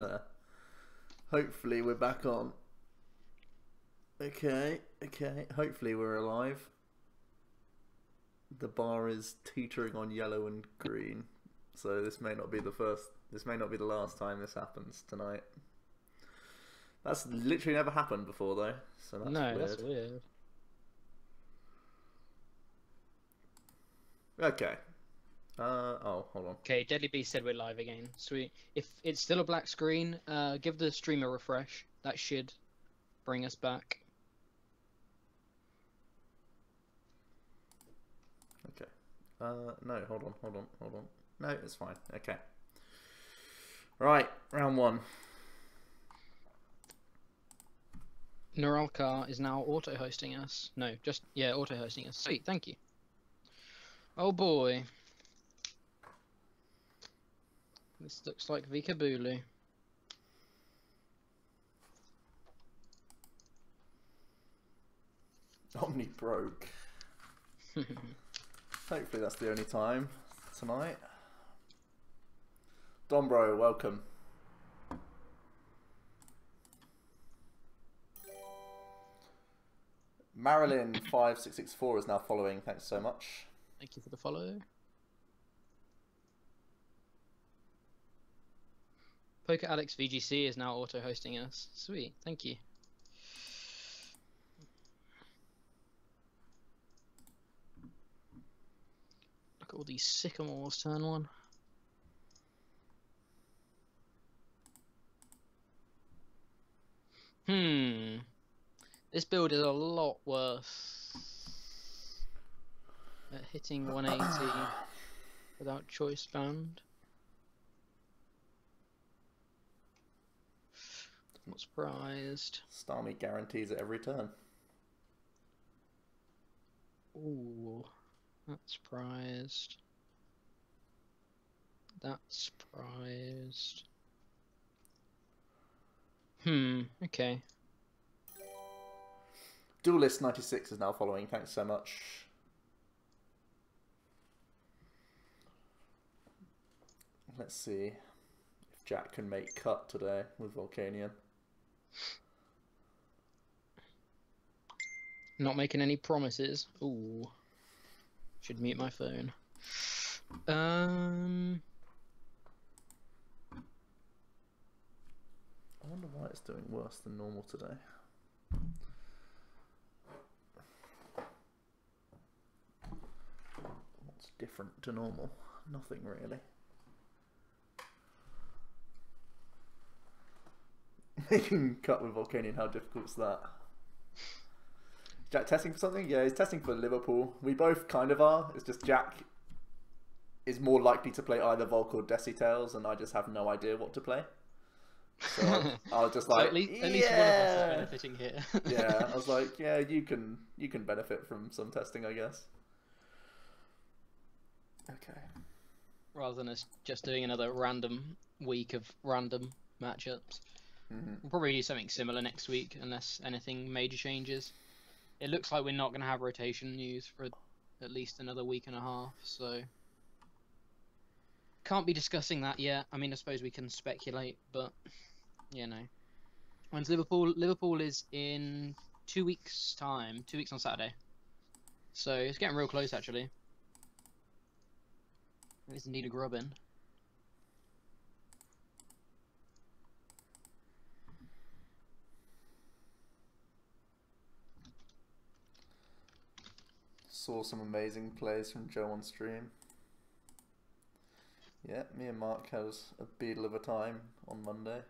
there. Hopefully we're back on. Okay. Hopefully we're alive. The bar is teetering on yellow and green, so this may not be the first. This may not be the last time this happens tonight. That's literally never happened before, though. So that's weird. That's weird. Okay. Oh, hold on. Okay, Deadly Beast said we're live again. Sweet. If it's still a black screen, give the stream a refresh. That should bring us back. Okay. No, hold on. No, it's fine. Okay. Right, round one. Neuralcar is now auto-hosting us. No, just, yeah, auto-hosting us. Sweet, thank you. Oh boy. This looks like Vikabulu. OmniPOke. Hopefully that's the only time tonight. Dombro, welcome. Marilyn5664 is now following. Thanks so much. Thank you for the follow. Poker Alex VGC is now auto-hosting us. Sweet, thank you. Look at all these sycamores turn one. This build is a lot worse at hitting 180 without choice bound. Not surprised. Starmie guarantees it every turn. Ooh, not surprised. That surprised. Okay. Duelist96 is now following. Thanks so much. Let's see if Jack can make cut today with Volcanion. Not making any promises. Ooh. Should mute my phone. I wonder why it's doing worse than normal today. What's different to normal? Nothing really. Making cut with Volcanion, how difficult is that? Jack testing for something? Yeah, he's testing for Liverpool. We both kind of are. It's just Jack is more likely to play either Volk or Desi Tails, and I just have no idea what to play. So I was just like, so at least one of us is benefiting here. Yeah, I was like, yeah, you can benefit from some testing, I guess. Okay. Rather than us just doing another random week of random matchups. We'll probably do something similar next week, unless anything major changes. It looks like we're not going to have rotation news for at least another week and a half, so can't be discussing that yet. I mean, I suppose we can speculate, but you know, when's Liverpool? Liverpool is in 2 weeks' time. 2 weeks on Saturday, so it's getting real close actually. It is indeed a grubbin. Saw some amazing plays from Joe on stream. Yeah, me and Mark has a beetle of a time on Monday.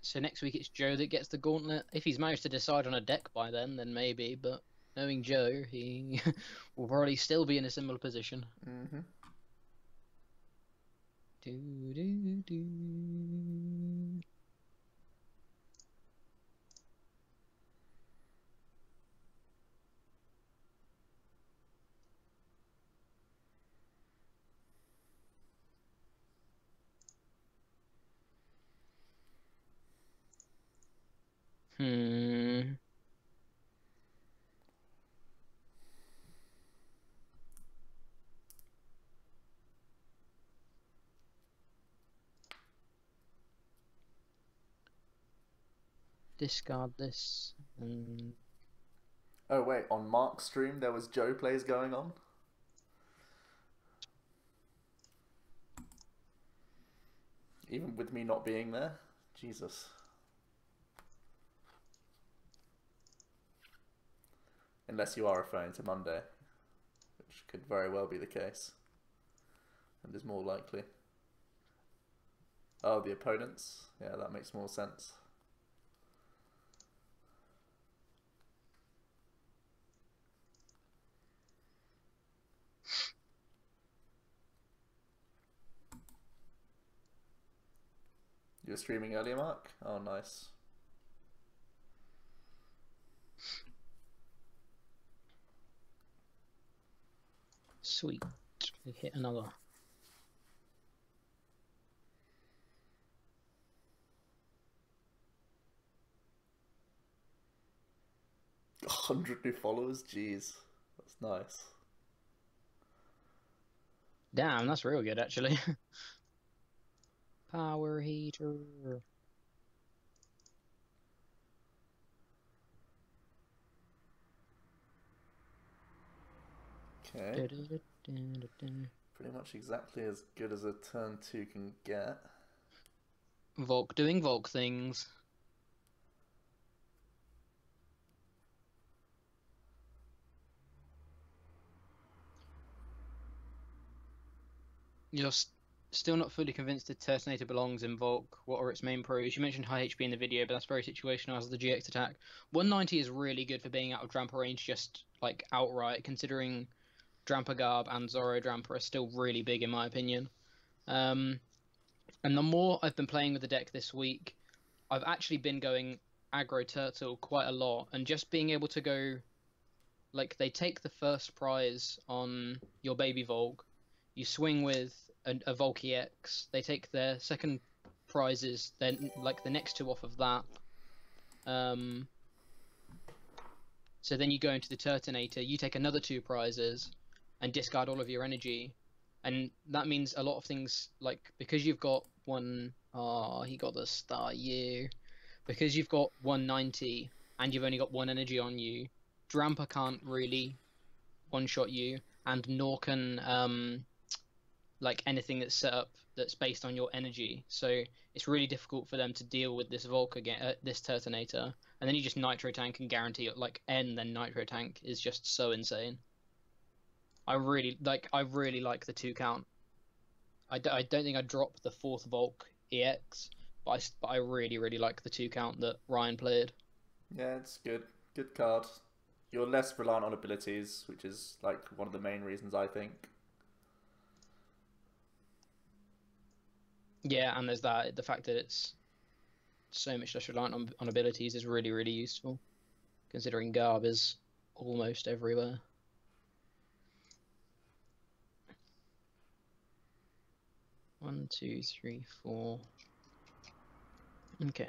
So next week it's Joe that gets the gauntlet. If he's managed to decide on a deck by then maybe, but knowing Joe, he will probably still be in a similar position. discard this and... Oh wait, on Mark's stream there was Joe plays going on. Even with me not being there? Jesus. Unless you are referring to Monday, which could very well be the case. And is more likely. Oh, the opponents? Yeah, that makes more sense. You were streaming earlier, Mark? Oh, nice. Sweet. We hit another. $100 new followers? Jeez. That's nice. Damn, that's real good, actually. Power heater. Okay. Pretty much exactly as good as a turn 2 can get. Volk doing Volk things. You're still not fully convinced the Turtonator belongs in Volk. What are its main pros? You mentioned high HP in the video, but that's very situational as the GX attack. 190 is really good for being out of Drampa range just like outright, considering Drampa Garb and Zoro Drampa are still really big in my opinion. And the more I've been playing with the deck this week, I've actually been going aggro Turtle quite a lot, and just being able to go, like, they take the first prize on your baby Volk, you swing with a Volk EX, they take their second prizes, then like the next two off of that. So then you go into the Turtonator, you take another 2 prizes and discard all of your energy. And that means a lot of things, like, because you've got one... Oh, he got the star, you. Because you've got 190 and you've only got 1 energy on you, Drampa can't really one-shot you, and nor can, like, anything that's set up that's based on your energy. So it's really difficult for them to deal with this Volk again, this Turtonator. And then you just Nitro Tank and guarantee, like, N then Nitro Tank is just so insane. I really like the 2 count. I don't think I'd drop the 4th Volk EX, but I really like the 2 count that Ryan played. Yeah, it's good. Good card. You're less reliant on abilities, which is like one of the main reasons I think. Yeah, and there's that. The fact that it's so much less reliant on abilities is really useful, considering Garb is almost everywhere. One, two, three, four. Okay.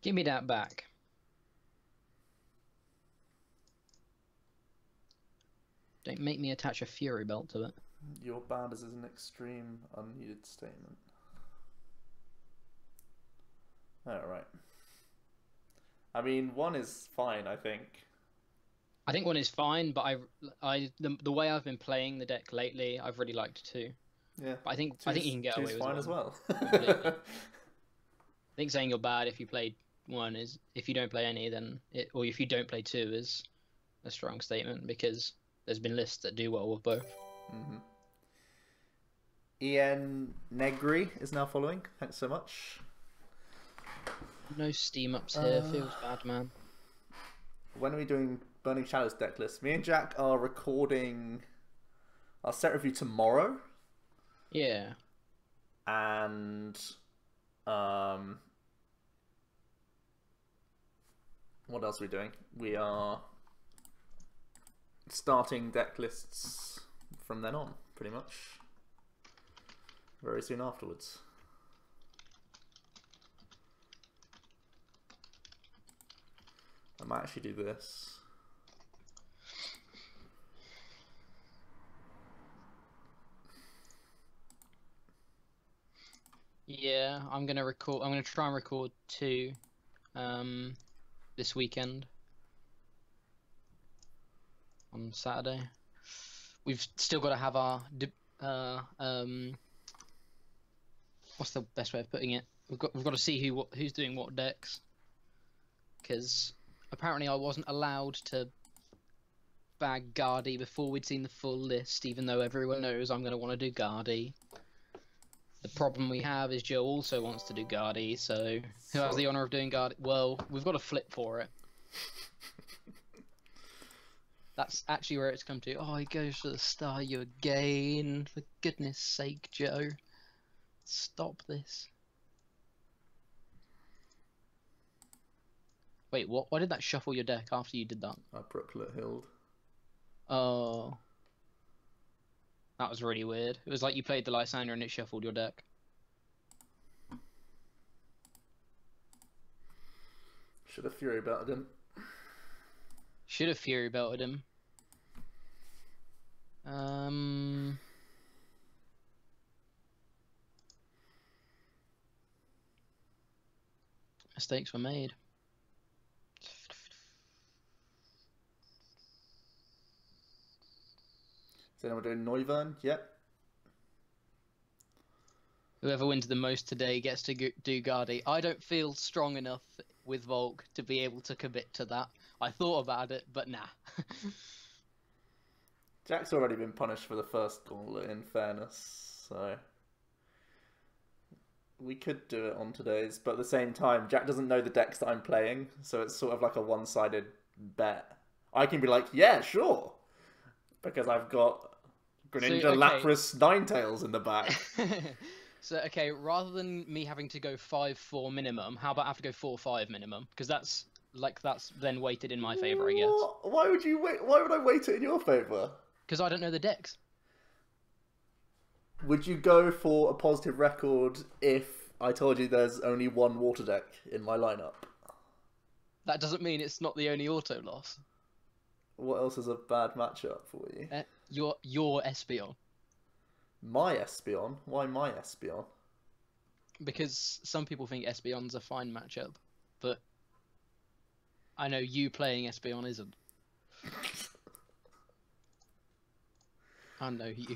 Give me that back. Don't make me attach a Fury Belt to it. Your bad is an extreme unneeded statement. Alright. I mean, 1 is fine, I think. I think 1 is fine, but the way I've been playing the deck lately, I've really liked 2. Yeah. But I think you can get away with 1. Fine as well. I think saying you're bad if you played 1 is, if you don't play any, then or if you don't play 2 is a strong statement, because there's been lists that do well with both. Mm-hmm. Ian Negri is now following. Thanks so much. No steam ups here. Feels bad, man. When are we doing Burning Shadows deck list? Me and Jack are recording our set review tomorrow. Yeah. And what else are we doing? We are starting deck lists from then on, pretty much. Very soon afterwards. I might actually do this. Yeah, I'm gonna record. I'm gonna try and record 2, this weekend on Saturday. We've still got to have our what's the best way of putting it? We've got to see who's doing what decks, because apparently I wasn't allowed to bag Guardy before we'd seen the full list, even though everyone knows I'm going to want to do Guardy. The problem we have is Joe also wants to do Guardy, so who has the honour of doing Guardy? Well, we've got to flip for it. That's actually where it's come to. Oh, he goes for the star you again. For goodness sake, Joe. Stop this. Wait, what? Why did that shuffle your deck after you did that? I Brooklet Hild. Oh. That was really weird. It was like you played the Lysander and it shuffled your deck. Should have Fury belted him. Should have Fury belted him. Mistakes were made. Is anyone doing Noivern? Yep. Whoever wins the most today gets to do Guardy. I don't feel strong enough with Volk to be able to commit to that. I thought about it, but nah. Jack's already been punished for the first gauntlet, in fairness, so we could do it on today's, but at the same time, Jack doesn't know the decks that I'm playing, so it's sort of like a one-sided bet. I can be like, yeah, sure, because I've got Greninja, So, okay. Lapras, Ninetales in the back. So, okay, rather than me having to go 5-4 minimum, how about I have to go 4-5 minimum? Because that's then weighted in my favour, I guess. Why would you wait? Why would I weight it in your favour? Because I don't know the decks. Would you go for a positive record if I told you there's only one water deck in my lineup? That doesn't mean it's not the only auto loss. What else is a bad matchup for you? Your Espeon. My Espeon? Why my Espeon? Because some people think Espeon's a fine matchup, but I know you playing Espeon isn't. I know you.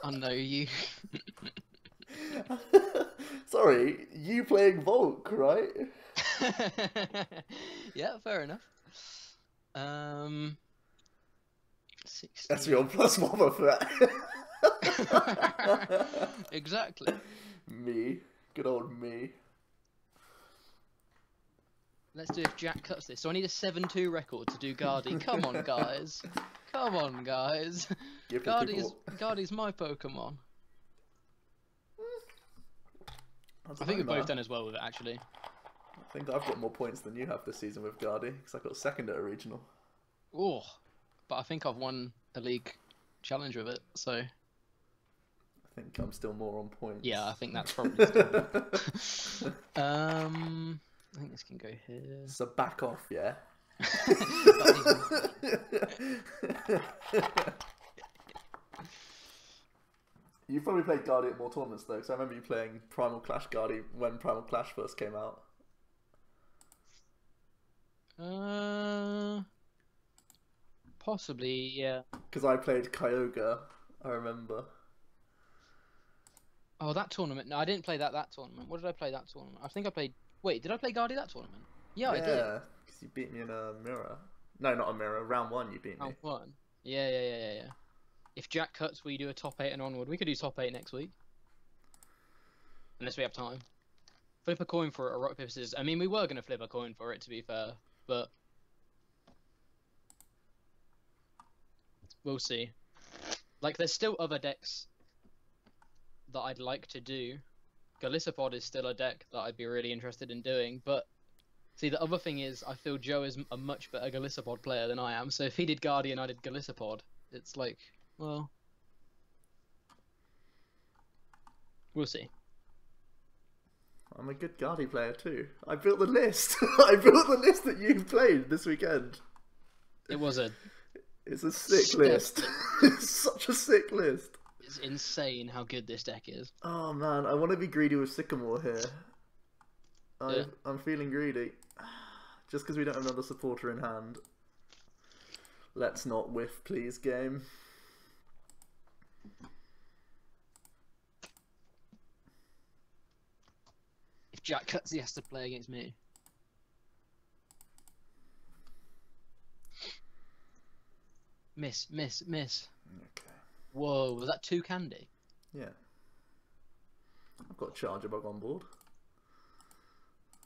I know you. Sorry, you playing Volk, right? Yeah, fair enough. 16. Espeon plus Wobber Threat. Exactly. Me. Good old me. Let's do if Jack cuts this. So I need a 7-2 record to do Guardy. Come on, guys. Come on, guys. Guardy's my Pokemon. I think we've both done as well with it, actually. I think I've got more points than you have this season with Guardy, because I got second at a regional. Oh, but I think I've won a league challenge with it, so... I think I'm still more on points. Yeah, I think that's probably still... I think this can go here. So back off, yeah? You probably played Guardy at more tournaments though, because I remember you playing Primal Clash Guardy when Primal Clash first came out. Possibly, yeah. Because I played Kyogre, I remember. Oh, that tournament. No, I didn't play that tournament. What did I play that tournament? I think I played... Wait, did I play Guardy that tournament? Yeah, I did. Yeah, because you beat me in a mirror. No, not a mirror. Round 1 you beat me. Round 1? Yeah. If Jack cuts, we do a top 8 and onward. We could do top 8 next week. Unless we have time. Flip a coin for it or rock, paper, scissors. I mean, we were going to flip a coin for it, to be fair. But... we'll see. Like, there's still other decks that I'd like to do. Galissapod is still a deck that I'd be really interested in doing, but see, the other thing is I feel Joe is a much better Galissapod player than I am, so if he did Guardian, I did Galissapod, it's like, well, we'll see. I'm a good Guardy player too. I built the list. I built the list that you played this weekend. It was a... It's a sick list. It's such a sick list. It's insane how good this deck is. Oh man, I want to be greedy with Sycamore here. Yeah. I'm feeling greedy. Just because we don't have another supporter in hand. Let's not whiff, please, game. If Jack cuts, he has to play against me. Miss. Okay. Whoa, was that 2 candy? Yeah. I've got Charger Bug on board.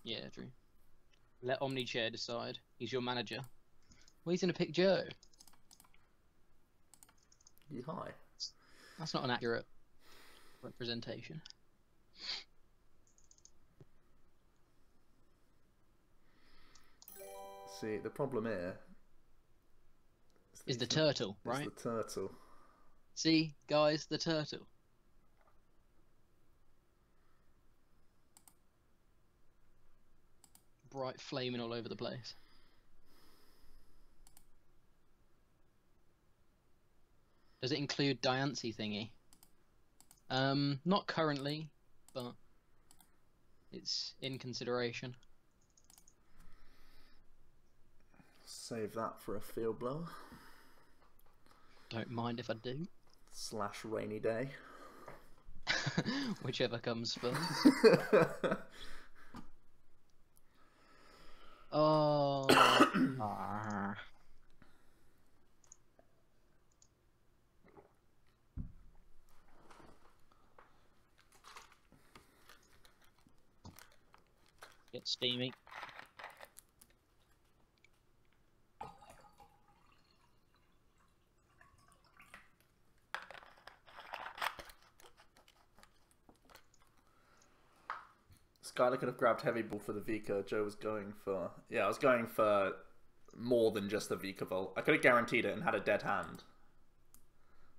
Yeah, true. Let OmniChair decide. He's your manager. Well, he's gonna pick Joe. Hi. That's not an accurate representation. See, the problem here is the turtle, right? Is the turtle. See, guys, the turtle. Bright flaming all over the place. Does it include Diancie thingy? Not currently, but it's in consideration. Save that for a field blower. Don't mind if I do. / rainy day. Whichever comes first. Oh. Get steamy. Skylar could have grabbed Heavy Ball for the Vika. Joe was going for... Yeah, I was going for more than just the Vika Volt. I could have guaranteed it and had a dead hand.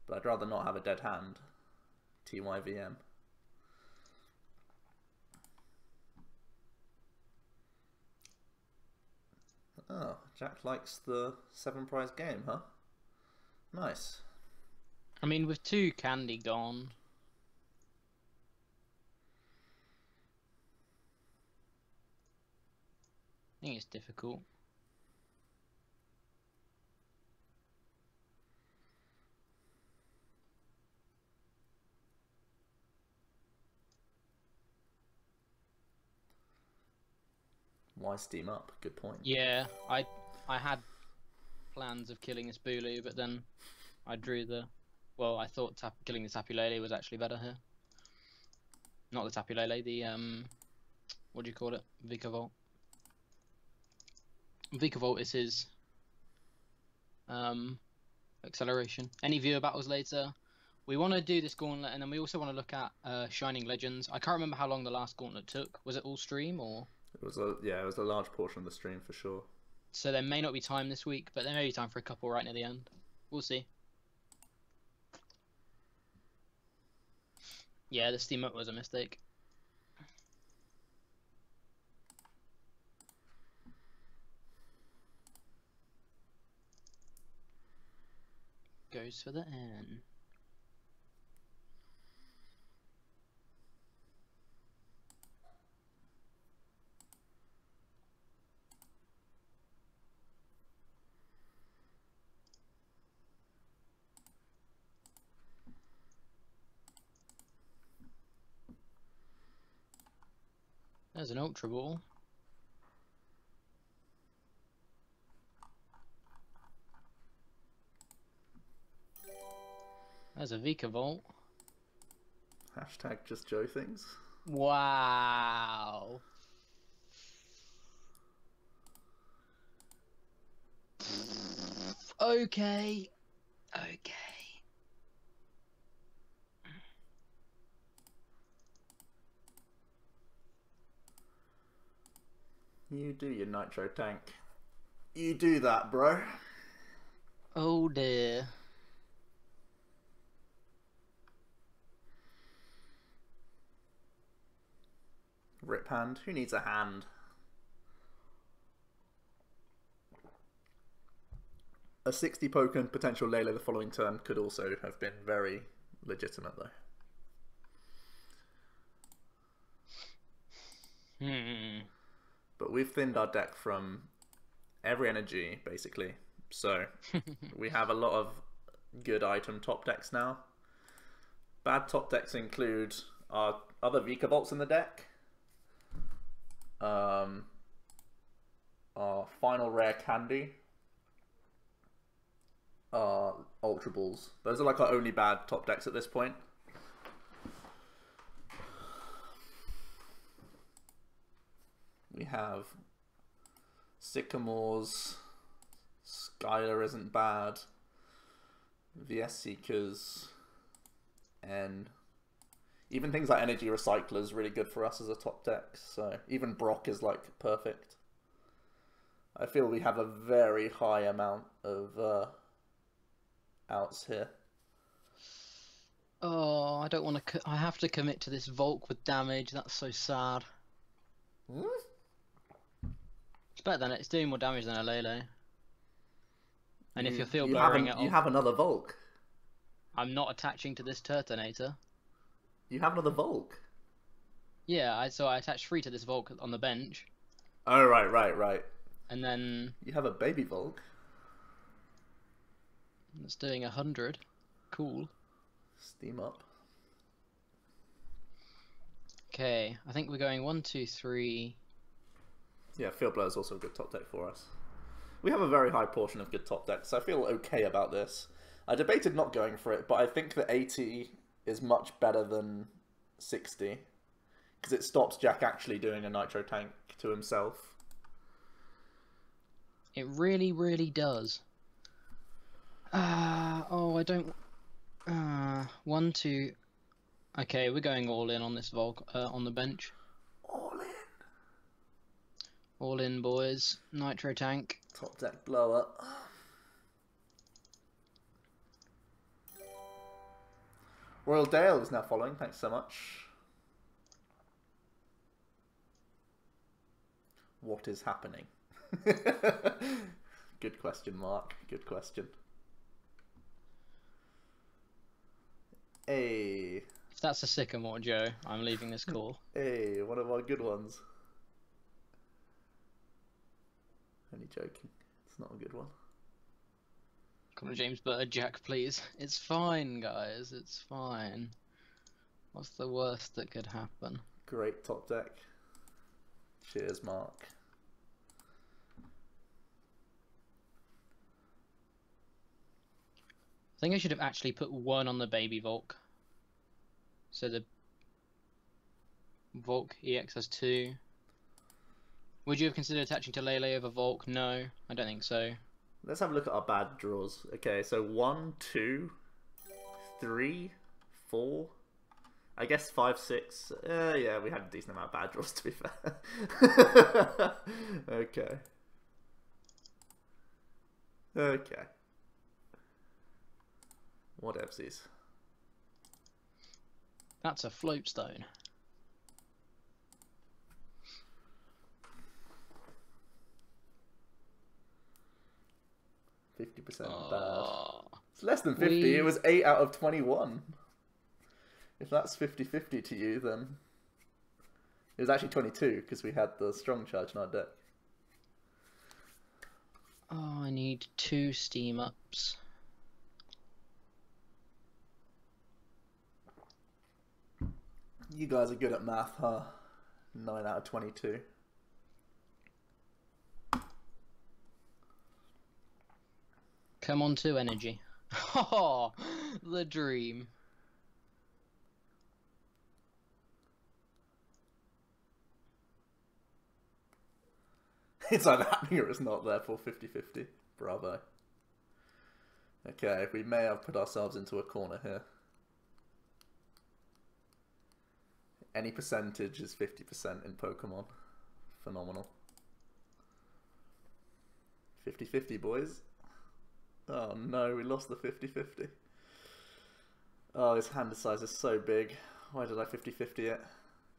But I'd rather not have a dead hand. TYVM. Oh, Jack likes the 7 prize game, huh? Nice. I mean, with 2 candy gone... I think it's difficult. Why steam up? Good point. Yeah, I had plans of killing this Bulu, but then I drew the... Well, I thought killing the Tapu Lele was actually better here. Not the Tapu Lele, the... What do you call it? Vika Volt. Vika Volt is his acceleration. Any viewer battles later. We want to do this gauntlet, and then we also want to look at Shining Legends. I can't remember how long the last gauntlet took. Was it all stream or? It was a large portion of the stream for sure. So there may not be time this week, but there may be time for a couple right near the end. We'll see. Yeah, the steam up was a mistake. Goes for the N. There's an Ultra Ball. There's a Vika Volt. Hashtag just Joe things. Wow. Okay. You do your nitro tank. You do that, bro. Oh dear. Rip hand. Who needs a hand? A 60 Poke and potential Lele the following turn could also have been very, legitimate though. But we've thinned our deck from every energy, basically. So we have a lot of good item top decks now. Bad top decks include our other Vika Bolts in the deck. Our final rare candy. Ultra Balls. Those are like our only bad top decks at this point. We have Sycamores. Skylar isn't bad. VS Seekers. And even things like Energy Recycler is really good for us as a top deck. So even Brock is like perfect. I feel we have a very high amount of outs here. Oh, I don't want to. I have to commit to this Volk with damage. That's so sad. It's better than it's doing more damage than a Lele. And if you're field blowing it, you have another Volk. I'm not attaching to this Turtonator. You have another Volk. Yeah, so I attached 3 to this Volk on the bench. Oh right. And then you have a baby Volk. It's doing 100. Cool. Steam up. Okay, I think we're going 1, 2, 3. Yeah, Field Blower is also a good top deck for us. We have a very high portion of good top decks, so I feel okay about this. I debated not going for it, but I think that 80 is much better than 60. Because it stops Jack actually doing a Nitro Tank to himself. It really, really does. Oh, I don't... 1, 2... Okay, we're going all in on this Volk, on the bench. All in. All in, boys. Nitro Tank. Top deck blower. Royal Dale is now following. Thanks so much. What is happening? Good question, Mark. Good question. Hey. If that's a Sycamore, Joe, I'm leaving this call. Hey, one of our good ones. Only joking. It's not a good one. Come on, James Bird, Jack, please. It's fine, guys. It's fine. What's the worst that could happen? Great top deck. Cheers, Mark. I think I should have actually put 1 on the baby Volk. So the Volk EX has 2. Would you have considered attaching to Lele over Volk? No, I don't think so. Let's have a look at our bad draws. Okay, so 1, 2, 3, 4. I guess 5, 6. Yeah, we had a decent amount of bad draws, to be fair. Okay. Okay. Whatevsies. That's a Floatstone. 50% bad. It's less than 50. It was 8 out of 21. If that's 50-50 to you, then it was actually 22 because we had the strong charge in our deck. Oh, I need 2 steam ups. You guys are good at math, huh? 9 out of 22. Come on to energy. Oh, the dream. It's either happening or it's not, therefore 50-50. Bravo. Okay, we may have put ourselves into a corner here. Any percentage is 50% in Pokemon. Phenomenal. 50-50, boys. Oh no, we lost the 50-50. Oh, this hand size is so big. Why did I 50-50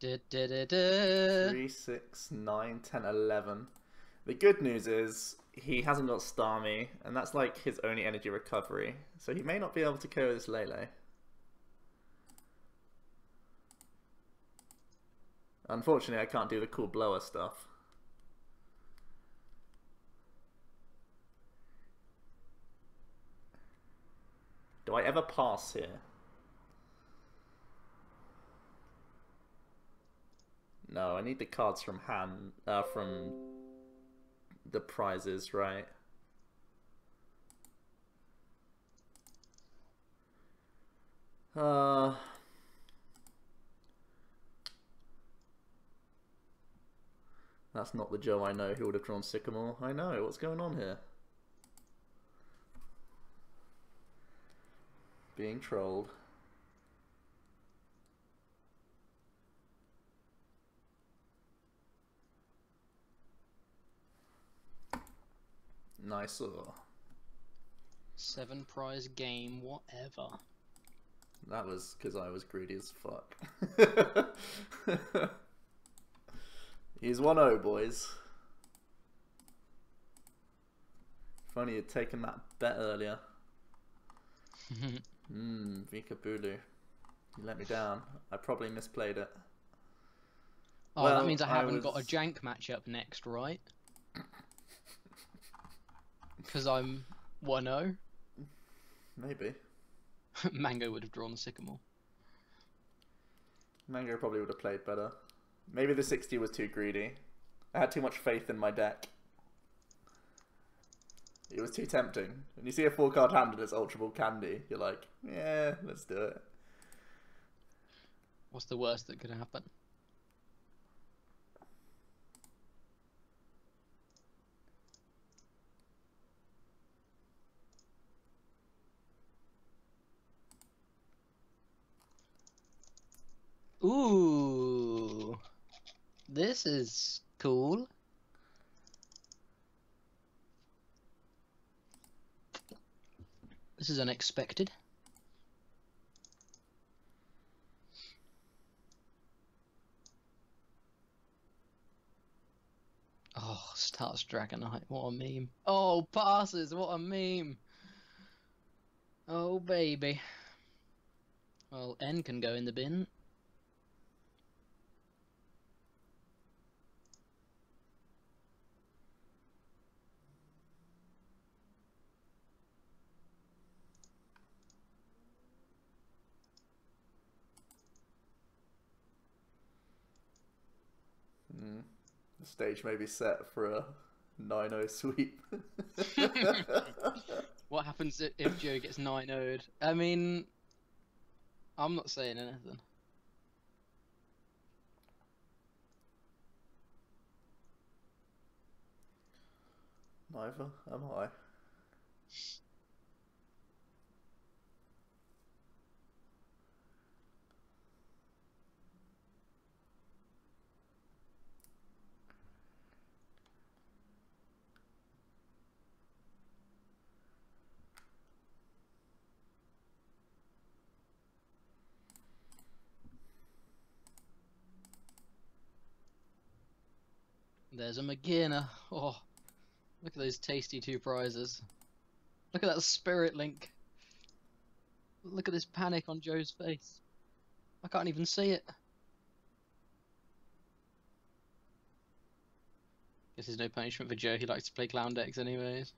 it? 3, 6, 9, 10, 11. The good news is he hasn't got Starmie, and that's like his only energy recovery. So he may not be able to KO this Lele. Unfortunately, I can't do the cool blower stuff. Do I ever pass here? No, I need the cards from from the prizes, right? That's not the Joe I know who would have drawn Sycamore. I know, what's going on here? Being trolled. Nice. 7 prize game, whatever. That was because I was greedy as fuck. He's 1-0, boys. If only you'd taken that bet earlier. Vika Bulu. You let me down. I probably misplayed it. Oh, well, that means I haven't got a jank matchup next, right? Because I'm 1-0. Maybe. Mango would have drawn the Sycamore. Mango probably would have played better. Maybe the 60 was too greedy. I had too much faith in my deck. It was too tempting. When you see a 4-card hand and it's Ultra Ball Candy, you're like, yeah, let's do it. What's the worst that could happen? Ooh, this is cool. This is unexpected. Oh, Stars Dragonite, what a meme. Oh, passes, what a meme. Oh, baby. Well, N can go in the bin. The stage may be set for a 9-0 sweep. What happens if Joe gets 9-0'd? I mean, I'm not saying anything. Neither am I. There's a Magina. Oh, look at those tasty 2 prizes. Look at that Spirit Link. Look at this panic on Joe's face. I can't even see it. Guess there's no punishment for Joe. He likes to play clown decks anyways.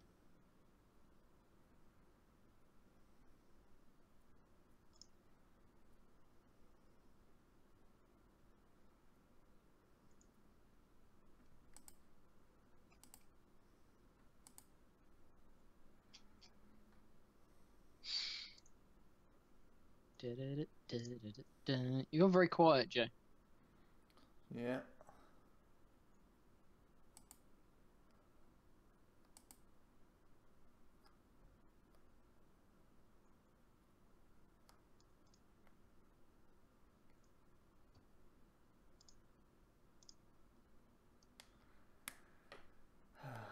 You're very quiet, Joe. Yeah.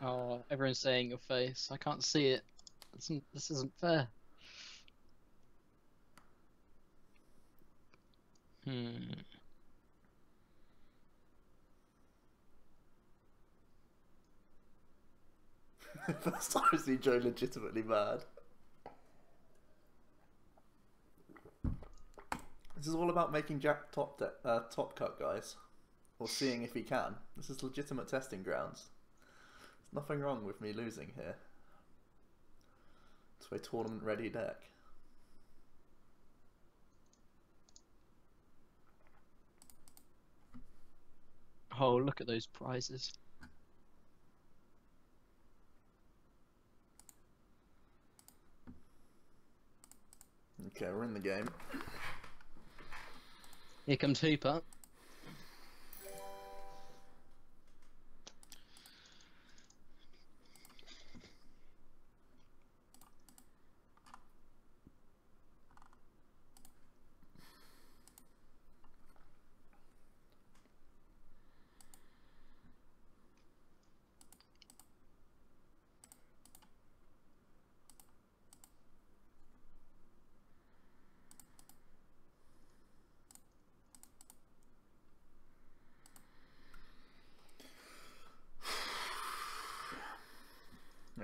Oh, everyone's saying your face. I can't see it. This isn't fair. First time I see Joe legitimately mad. This is all about making Jack top cut, guys. or seeing if he can. This is legitimate testing grounds. There's nothing wrong with me losing here. It's a tournament ready deck. Oh, look at those prizes. Okay, we're in the game. Here comes Hooper.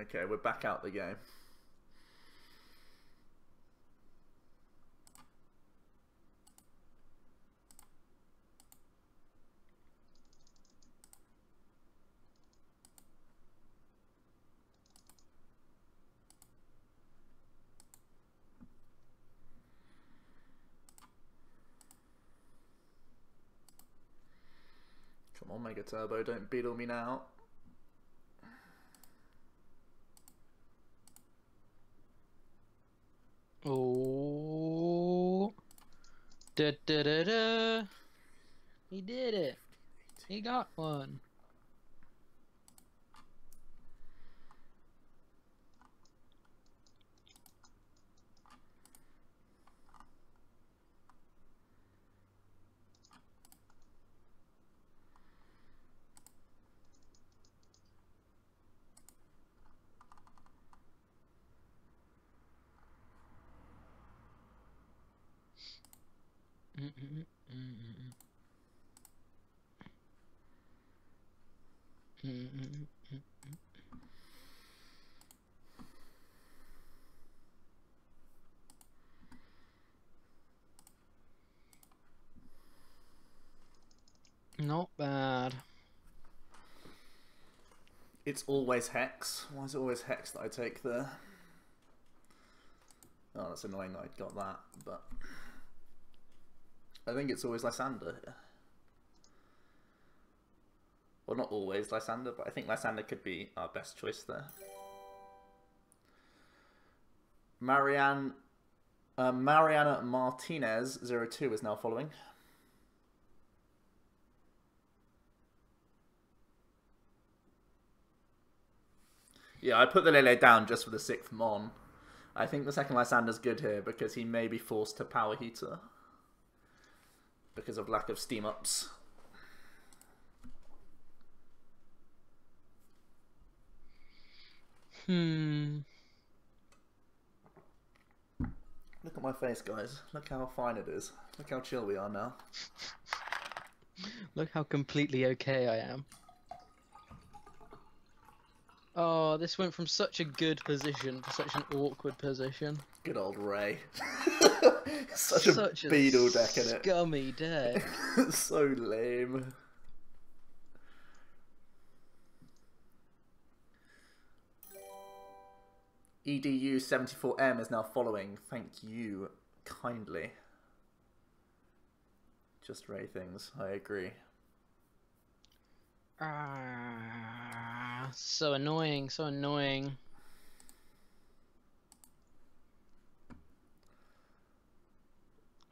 Okay, we're back out the game. Come on, Mega Turbo, don't beetle me now. Oh, da da da da! He did it. He got one. Not bad. It's always Hex. Why is it always Hex that I take there? Oh, that's annoying that I got that, but I think it's always Lysander here. Well, not always Lysander, but I think Lysander could be our best choice there. Mariana Martinez 02 is now following. Yeah, I put the Lele down just for the 6th Mon. I think the second Lysander's good here because he may be forced to Power Heater because of lack of steam ups. Look at my face, guys. Look how fine it is. Look how chill we are now. Look how completely okay I am. Oh, this went from such a good position to such an awkward position. Good old Ray. such a beetle deck in it. Scummy deck. So lame. EDU74M is now following. Thank you kindly. Just Ray things. I agree. So annoying, so annoying.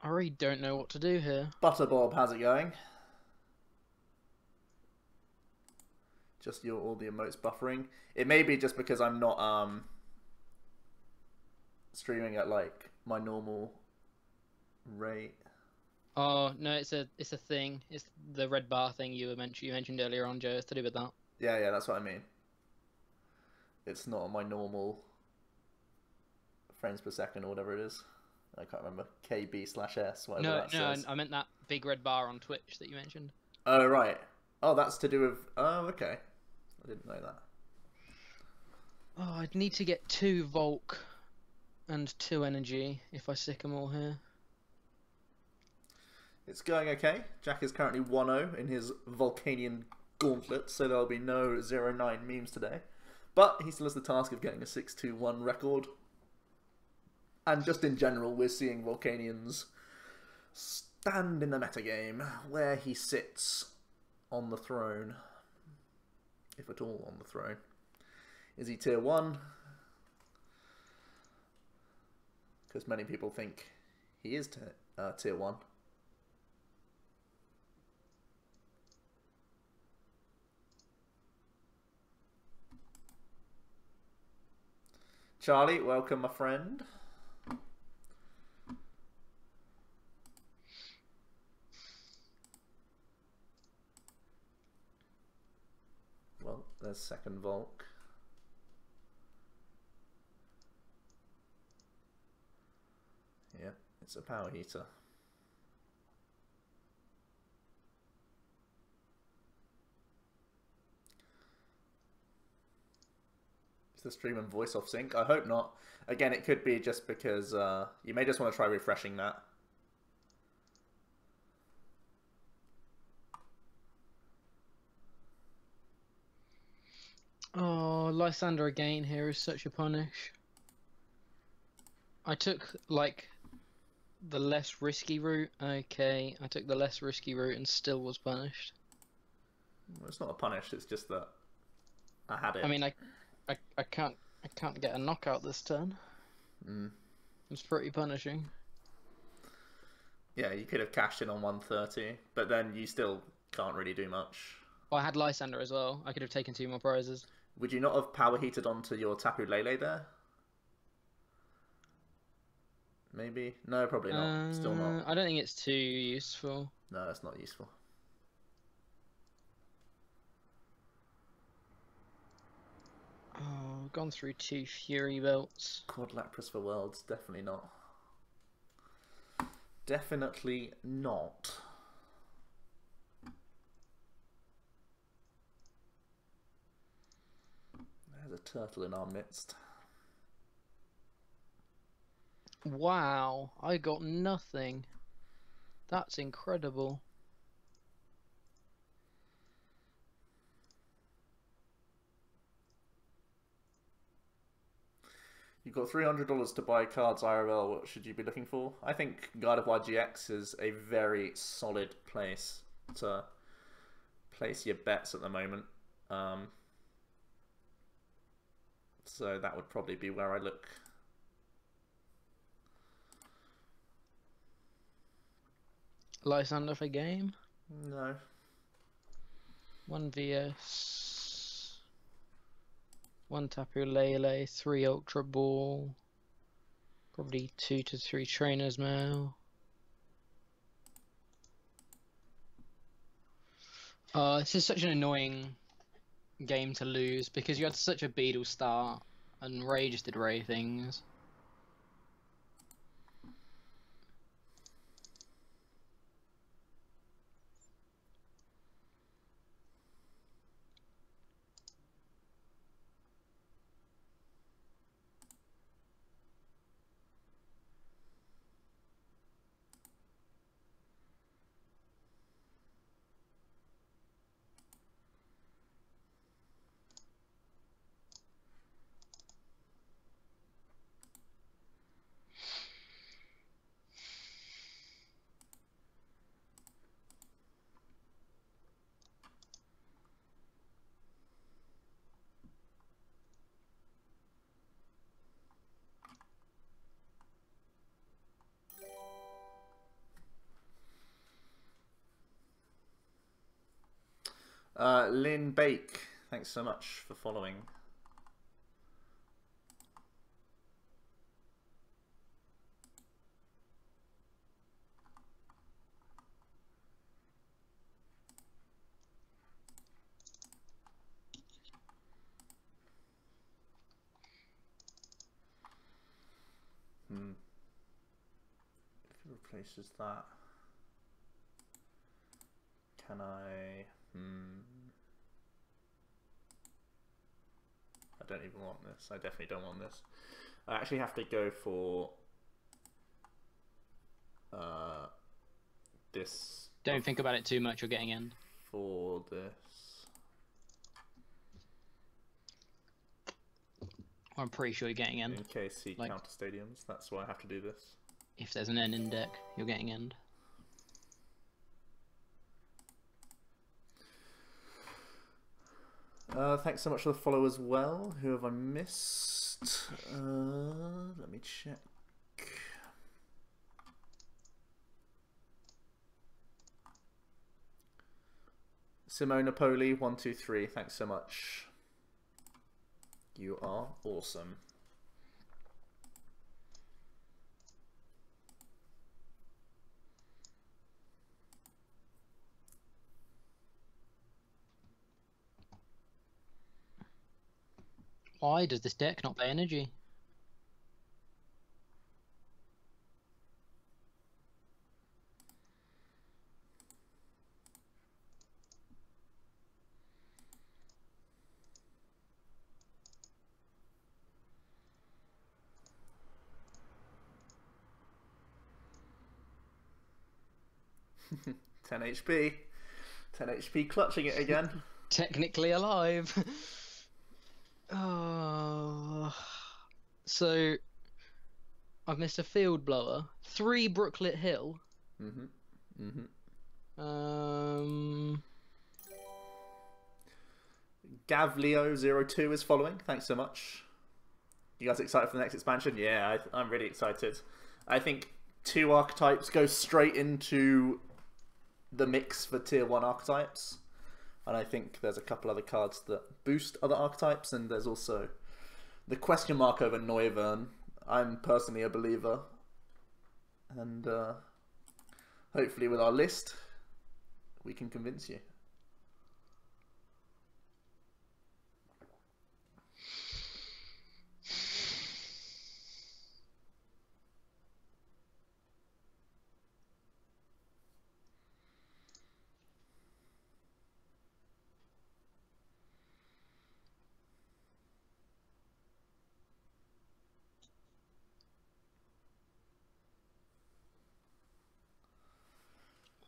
I really don't know what to do here. Butterbob, how's it going? Just all the emotes buffering. It may be just because I'm not streaming at like my normal rate. Oh no, it's a thing. It's the red bar thing you mentioned earlier on, Joe. It's to do with that. Yeah, that's what I mean. It's not on my normal frames per second or whatever it is. I can't remember. KB/S, whatever that says. No, I meant that big red bar on Twitch that you mentioned. Oh, right. Oh, that's to do with... Oh, okay. I didn't know that. Oh, I'd need to get 2 Volk and 2 energy if I sick them all here. It's going okay. Jack is currently 1-0 in his volcanion gauntlet, so there'll be no 0-9 memes today. But he still has the task of getting a 6-2-1 record. And just in general, we're seeing Volcanions stand in the metagame where he sits on the throne. If at all on the throne. Is he tier 1? Because many people think he is tier 1. Charlie, welcome, my friend. Well, there's second Volk. Yeah, it's a power heater. Is the stream and voice off sync? I hope not. Again, it could be just because you may just want to try refreshing that. Oh, Lysander again here is such a punish. I took, like, the less risky route. Okay, I took the less risky route and still was punished. Well, it's not a punish, it's just that I had it. I mean, I can't get a knockout this turn. It's pretty punishing. Yeah, you could have cashed in on 130, but then you still can't really do much. Well, I had Lysander as well. I could have taken 2 more prizes. Would you not have power heated onto your Tapu Lele there? Maybe? No, probably not. Still not. I don't think it's too useful. No, that's not useful. Oh, gone through 2 Fury Belts. Quad Lapras for Worlds, definitely not. Definitely not. There's a turtle in our midst. Wow, I got nothing. That's incredible. You've got $300 to buy cards IRL. What should you be looking for? I think Guide of YGX is a very solid place to place your bets at the moment. So that would probably be where I look. Lysander for game? No. 1 VS. 1 Tapu Lele, 3 Ultra Ball. Probably 2 to 3 Trainer's Mail. This is such an annoying game to lose because you had such a Beedle start and Ray just did Ray things. Lynn Bake, thanks so much for following. If it replaces that, can I? I don't even want this. I definitely don't want this. I actually have to go for this. Don't think about it too much. You're getting end. For this. I'm pretty sure you're getting end. In case he Like, counter stadiums, that's why I have to do this. if there's an end in deck, you're getting end. Thanks so much for the follow as well. Who have I missed? Let me check. Simone Napoli, 123. Thanks so much. You are awesome. Why does this deck not play energy? Ten HP. 10 HP clutching it again. Technically alive. Oh. So, I've missed a field blower. 3 Brooklet Hill. Gavleo02 is following. Thanks so much. You guys excited for the next expansion? Yeah, I'm really excited. I think 2 archetypes go straight into the mix for tier 1 archetypes. And I think there's a couple other cards that boost other archetypes. And there's also the question mark over Noivern. I'm personally a believer. And hopefully with our list, we can convince you.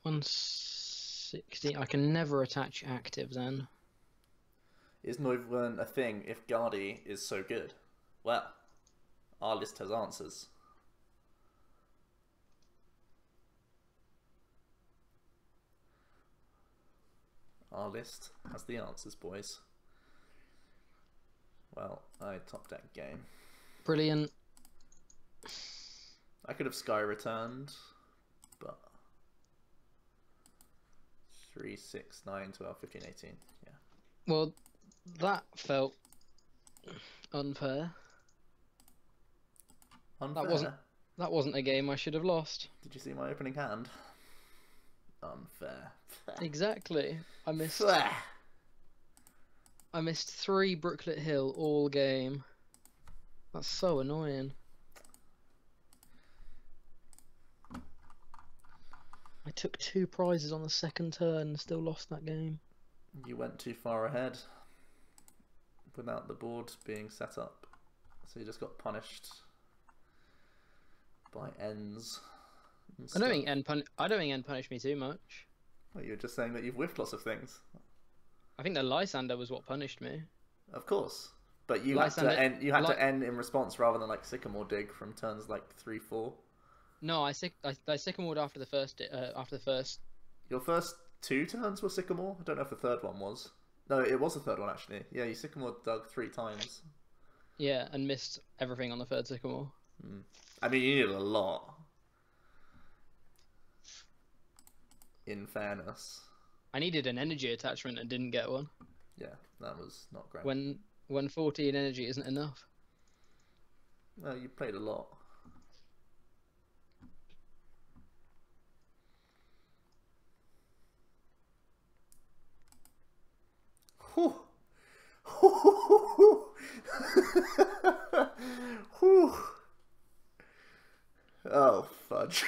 $160. I can never attach active then. Is Noivern a thing if Guardy is so good? Well, our list has answers. Our list has the answers, boys. Well, I top deck game. Brilliant. I could have Sky returned, but 3, 6, 9, 12, 15, 18. Yeah. Well, that felt unfair. Unfair? That wasn't a game I should have lost. Did you see my opening hand? Unfair. Exactly. I missed Fair. 3 Brooklet Hill all game. That's so annoying. I took 2 prizes on the second turn and still lost that game. You went too far ahead without the board being set up, so you just got punished by ends. I don't think end punished me too much. Well, you're just saying that you've whiffed lots of things. I think the Lysander was what punished me. Of course, but you had to end. You had to end in response rather than like Sycamore Dig from turns like 3, 4. No, I Sycamored after the first. Your first 2 turns were Sycamore. I don't know if the third one was. No, it was the third one actually. Yeah, you Sycamore dug 3 times. Yeah, and missed everything on the third Sycamore. I mean, you needed a lot. In fairness, I needed an energy attachment and didn't get one. Yeah, that was not great. When 14 energy isn't enough. Well, you played a lot. Whew. Whew. Oh, fudge.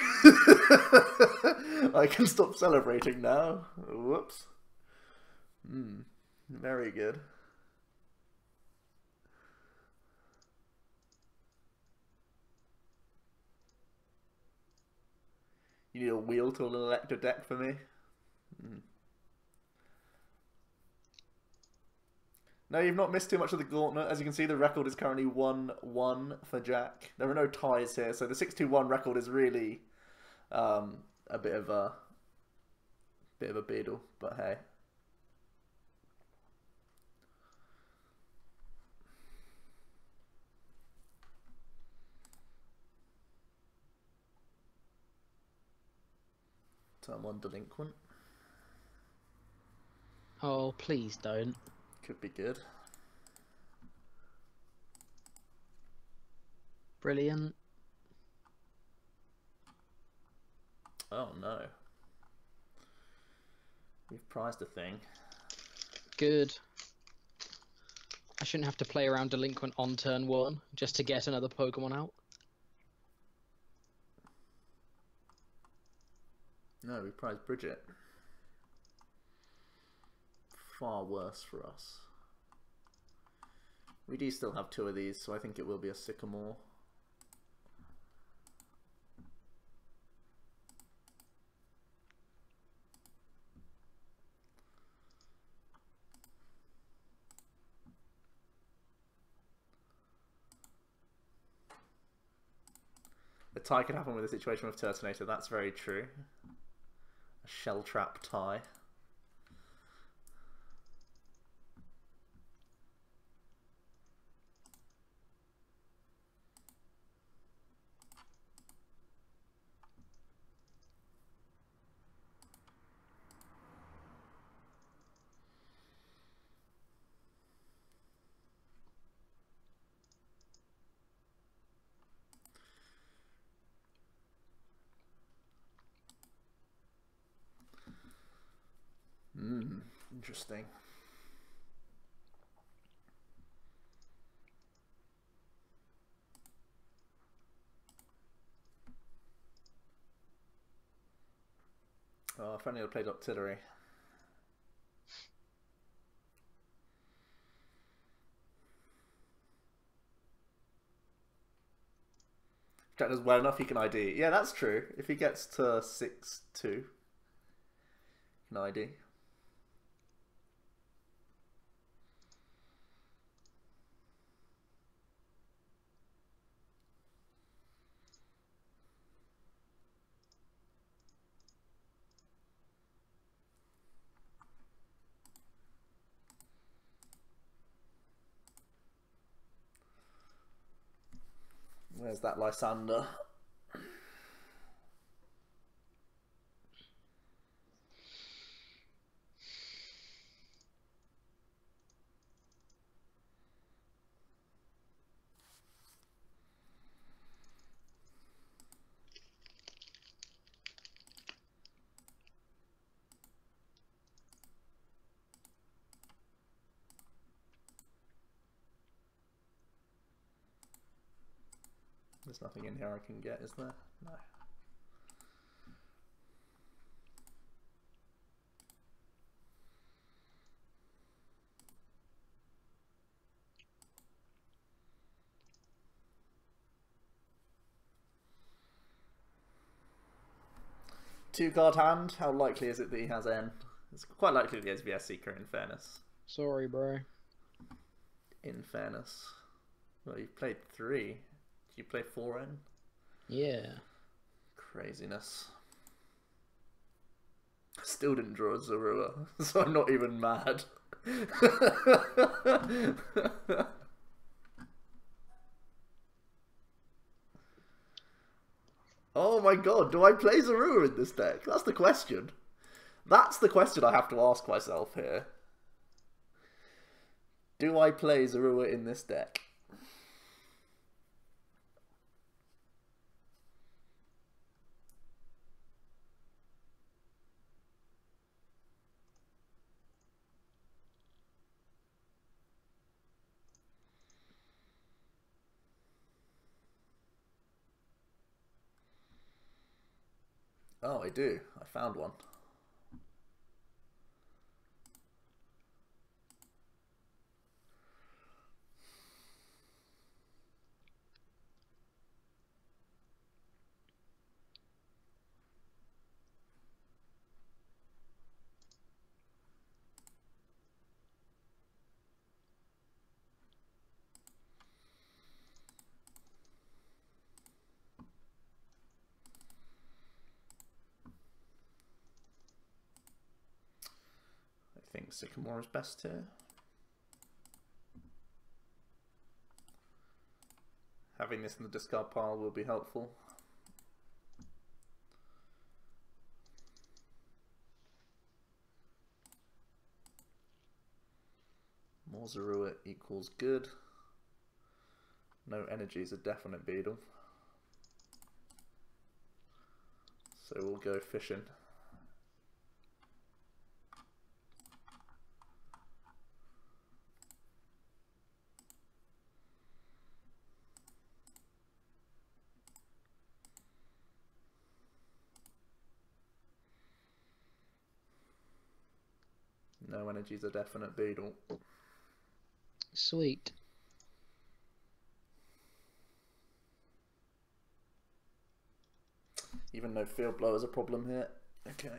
I can stop celebrating now. Whoops. Very good. You need a wheel to elect a deck for me? Mm. No, you've not missed too much of the gauntlet. As you can see, the record is currently 1-1 for Jack. There are no ties here, so the 6-2-1 record is really a bit of a beedle, but hey. Turn 1 delinquent. Oh, please don't. Could be good. Brilliant. Oh no. We've prized a thing. Good. I shouldn't have to play around delinquent on turn 1 just to get another Pokemon out. No, we prized Bridget. Far worse for us. We do still have 2 of these, so I think it will be a Sycamore. The tie could happen with a situation with Turtonator, that's very true. A shell trap tie. Interesting. Oh, if only I'd played Octillery. If Jack does well enough, he can ID. Yeah, that's true. If he gets to 6-2, he can ID. Where's that Lysander? There's nothing in here I can get, is there? No. Two-card hand, how likely is it that he has N? It's quite likely that he has VS Seeker, in fairness. Sorry, bro. In fairness. Well, you've played 3. Did you play 4N? Yeah. Craziness. Still didn't draw a Zorua, so I'm not even mad. Oh my god, do I play Zorua in this deck? That's the question. That's the question I have to ask myself here. Do I play Zorua in this deck? Oh, I do. I found one. Sycamore is best here. Having this in the discard pile will be helpful. More Zorua equals good. No energy is a definite beetle. So we'll go fishing. No energy is a definite beetle. Sweet. Even though Field Blow is a problem here. Okay.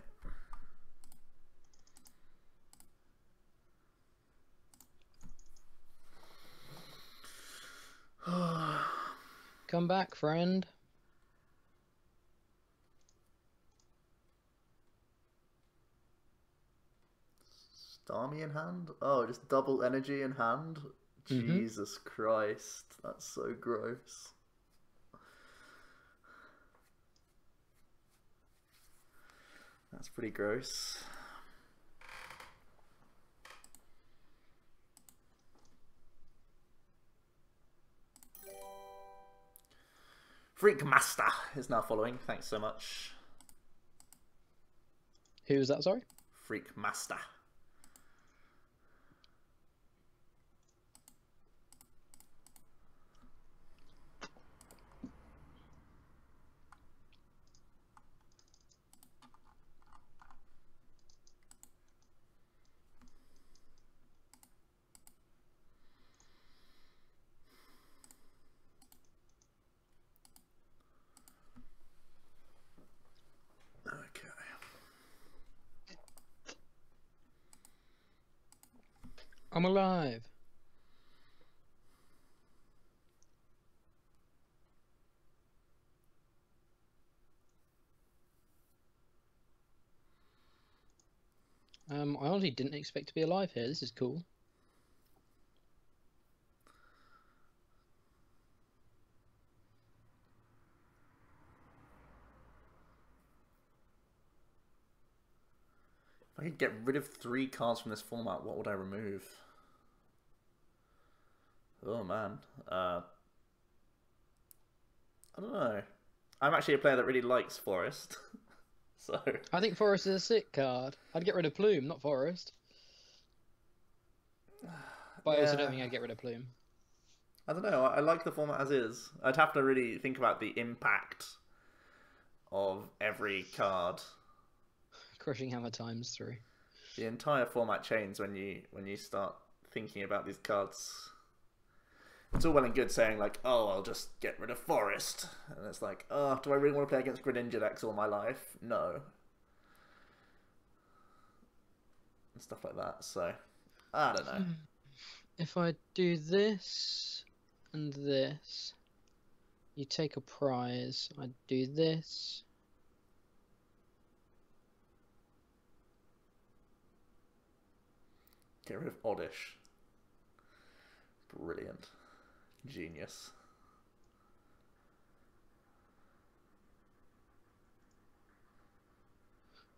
Come back, friend. Starmie in hand? Oh, just double energy in hand? Jesus Christ, that's so gross. That's pretty gross. Freak Master is now following. Thanks so much. Who was that, sorry? Freak Master. I'm alive. I honestly didn't expect to be alive here. This is cool. If I could get rid of 3 cards from this format, what would I remove? Oh man. I don't know. I'm actually a player that really likes Forest. So I think Forest is a sick card. I'd get rid of Plume, not Forest. But I also don't think I'd get rid of Plume. I don't know. I like the format as is. I'd have to really think about the impact of every card. Crushing Hammer ×3. The entire format changes when you start thinking about these cards. It's all well and good saying like, oh, I'll just get rid of Forest. And it's like, oh, do I really want to play against Greninja decks all my life? No. And stuff like that, so I don't know. If I do this and this, you take a prize. I do this. Get rid of Oddish. Brilliant. Genius.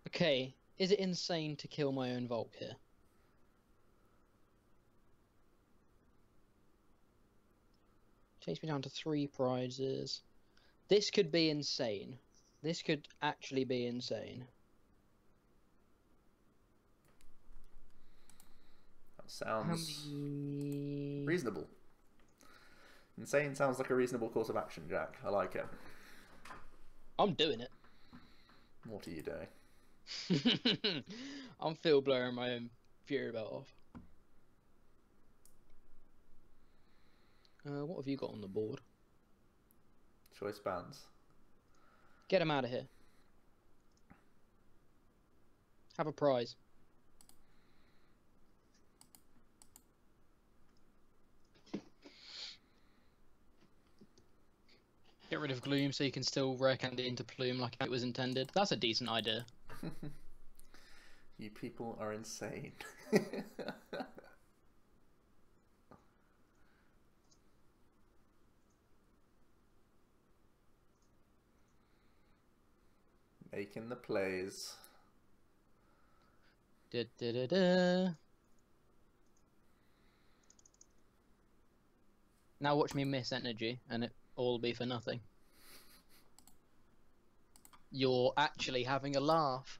Okay, is it insane to kill my own Volk here? Takes me down to 3 prizes. This could be insane. This could actually be insane. That sounds reasonable. Insane sounds like a reasonable course of action, Jack. I like it. I'm doing it. What are you doing? I'm field blowing my own Fury Belt off. What have you got on the board? Choice bands. Get him out of here. Have a prize. Get rid of Gloom so you can still rare candy into Plume like it was intended. That's a decent idea. You people are insane. Making the plays. Da, da, da, da. Now watch me miss energy, and it all be for nothing. You're actually having a laugh.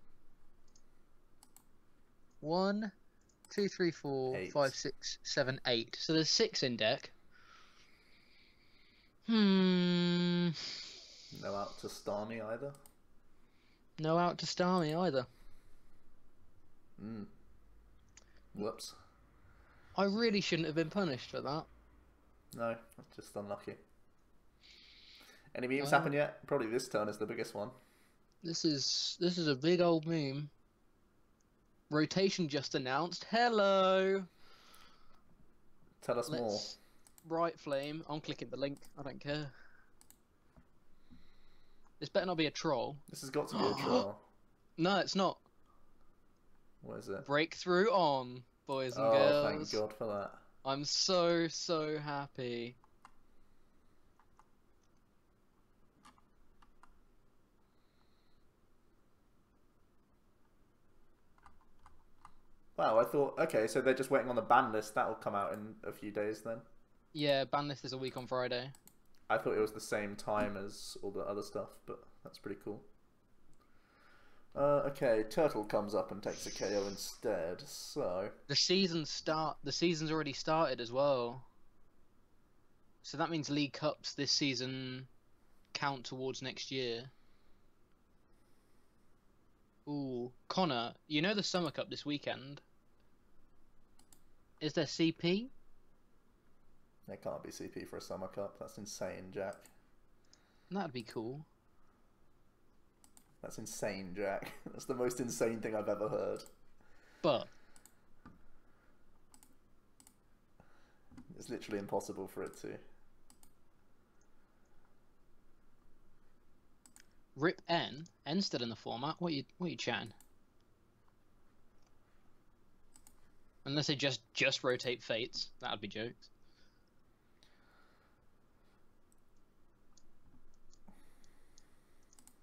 1, 2, 3, 4, 5, 6, 7, 8. So there's 6 in deck. No out to Starmie either. No out to Starmie either. Whoops. I really shouldn't have been punished for that. No, that's just unlucky. Any memes happen yet? Probably this turn is the biggest one. This is a big old meme. Rotation just announced. Hello. Tell us more. Bright Flame. I'm clicking the link. I don't care. This better not be a troll. This has got to be a troll. No, it's not. What is it? Breakthrough on, boys and girls. girls. Oh, thank God for that. I'm so happy. Wow, I thought, okay, so they're just waiting on the ban list. That'll come out in a few days then. Yeah, ban list is a week on Friday. I thought it was the same time as all the other stuff, but that's pretty cool. Okay, Turtle comes up and takes a KO instead, so... The season's already started as well. So that means League Cups this season count towards next year. Ooh, Connor, you know the Summer Cup this weekend? Is there CP? There can't be CP for a Summer Cup. That's insane, Jack. That'd be cool. That's insane, Jack. That's the most insane thing I've ever heard. But it's literally impossible for it to. Rip N. N's still in the format. What you chatting? Unless they just rotate Fates, that'd be jokes.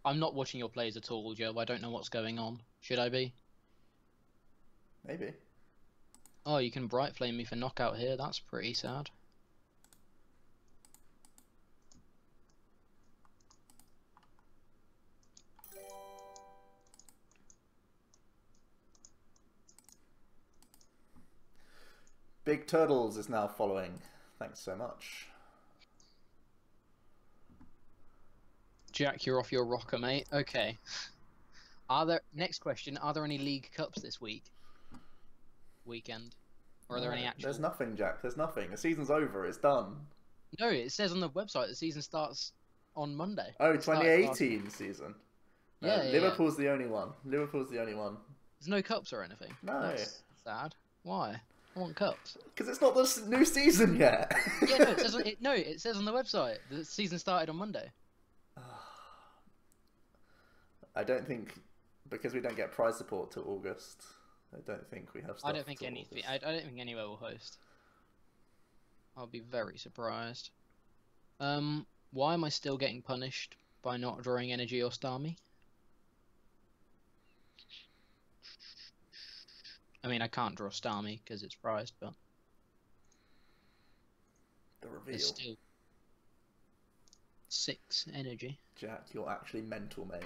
I'm not watching your plays at all, Joe. I don't know what's going on. Should I be? Maybe. Oh, you can Bright Flame me for knockout here. That's pretty sad. Big Turtles is now following. Thanks so much. Jack, you're off your rocker, mate. Okay. Next question, are there any League Cups this weekend? Or are there any actual... There's nothing, Jack. There's nothing. The season's over. It's done. No, it says on the website the season starts on Monday. Oh, 2018 season. No, Yeah, Liverpool's the only one. Liverpool's the only one. There's no cups or anything. No. That's sad. Why? I want cups. Because it's not the new season yet. Yeah, no, it says on the website the season started on Monday. I don't think, because we don't get prize support till August, I don't think we have stuff. I don't think anywhere will host. I'll be very surprised. Why am I still getting punished by not drawing energy or Starmie? I mean, I can't draw Starmie because it's prized, but the reveal. It's still 6 energy. Jack, you're actually mental, mate.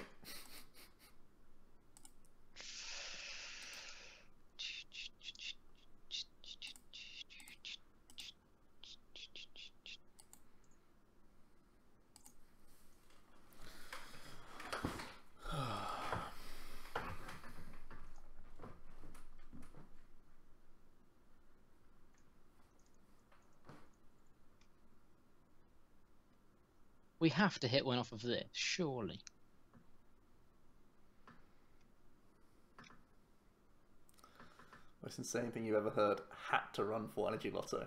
We have to hit one off of this, surely. Most insane thing you've ever heard. Had to run for Energy Lotto.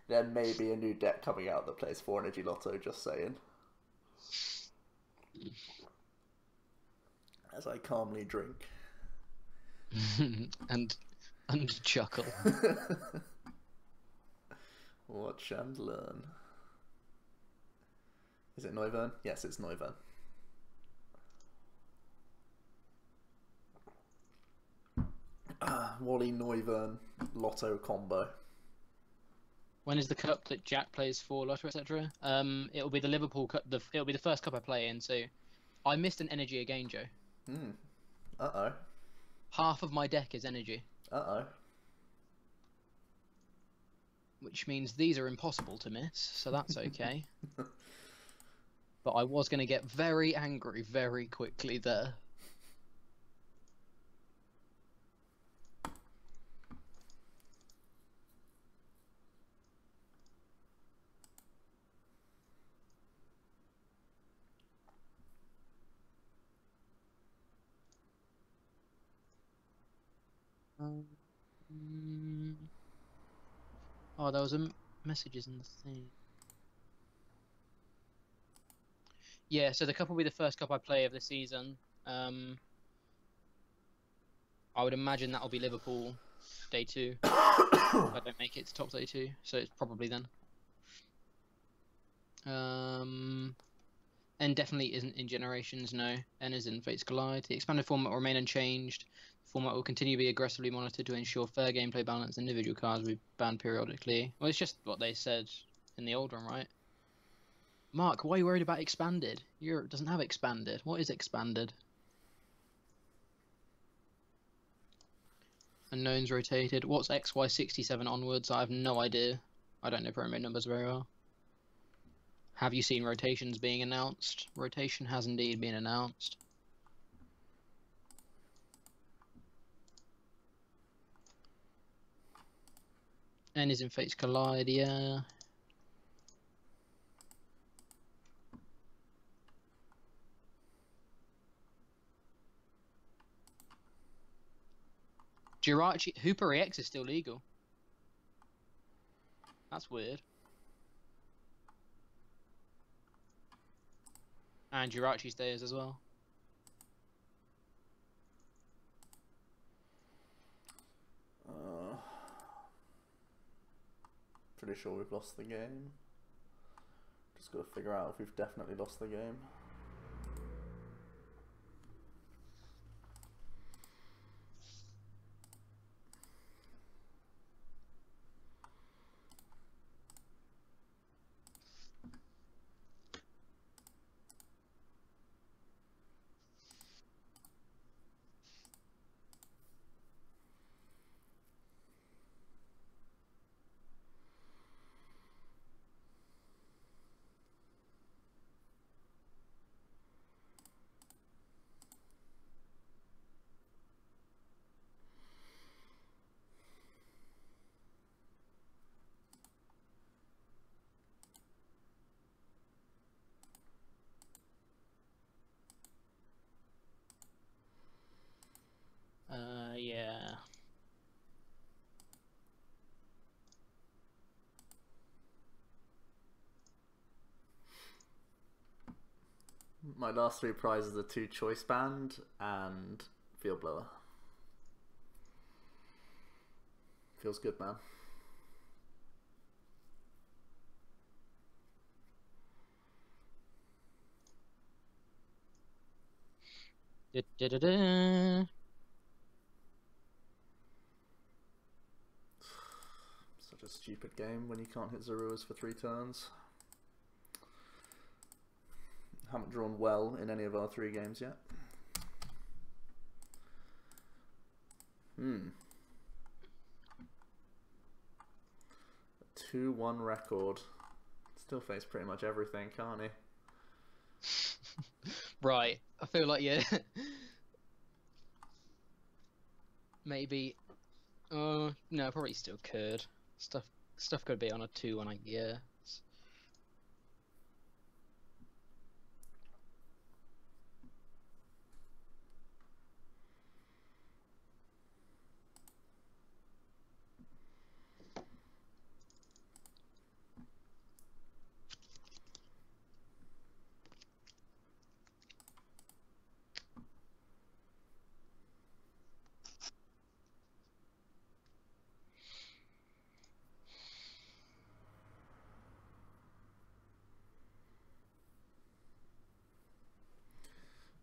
There may be a new deck coming out that plays 4 Energy Lotto, just saying. as I calmly drink. and chuckle. Watch and learn. Is it Noivern? Yes, it's Noivern. Wally Noivern Lotto combo. When is the cup that Jack plays for Lotto, etc.? It'll be the Liverpool cup. It'll be the first cup I play in. So, I missed an energy again, Joe. Uh-oh. Half of my deck is energy. Uh-oh. Which means these are impossible to miss, so that's okay. But I was going to get very angry very quickly there. Oh, there was messages in the thing. Yeah, so the cup will be the first cup I play of the season. I would imagine that'll be Liverpool day 2. If I don't make it to top 32, so it's probably then. N definitely isn't in Generations, no. N is in Fates Collide. The expanded format will remain unchanged. The format will continue to be aggressively monitored to ensure fair gameplay balance. Individual cards will be banned periodically. Well, it's just what they said in the old one, right? Mark, why are you worried about expanded? Europe doesn't have expanded. What is expanded? Unknowns rotated. What's XY67 onwards? I have no idea. I don't know promo numbers very well. Have you seen rotations being announced? Rotation has indeed been announced. N is in Fates Collide, yeah. Jirachi Hooper EX is still legal. That's weird. And Jirachi stays as well. Pretty sure we've lost the game. Just got to figure out if we've definitely lost the game. Yeah. My last 3 prizes are 2 choice band and field blower. Feels good, man. Such a stupid game when you can't hit Zeruas for 3 turns. Haven't drawn well in any of our 3 games yet. A 2-1 record. Still face pretty much everything, can't he? Right. I feel like, yeah. Maybe. Oh, no, probably still could. Stuff could be on a 2-1, I guess.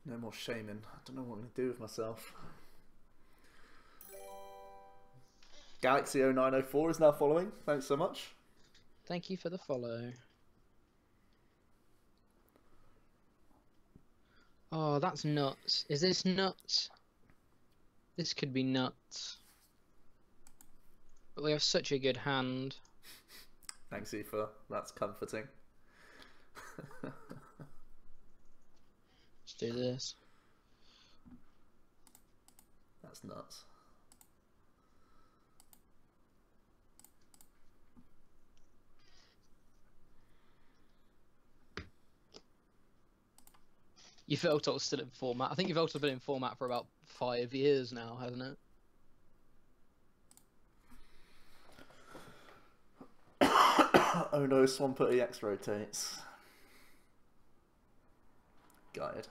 No more shaming. I don't know what I'm going to do with myself. Galaxy 0904 is now following. Thanks so much. Thank you for the follow. Oh, that's nuts. Is this nuts? This could be nuts. But we have such a good hand. Thanks, Aoife. That's comforting. Let's do this. That's nuts. Yveltal's still in format. I think Yveltal's been in format for about 5 years now, hasn't it? Oh no, Swampert EX rotates. Guide.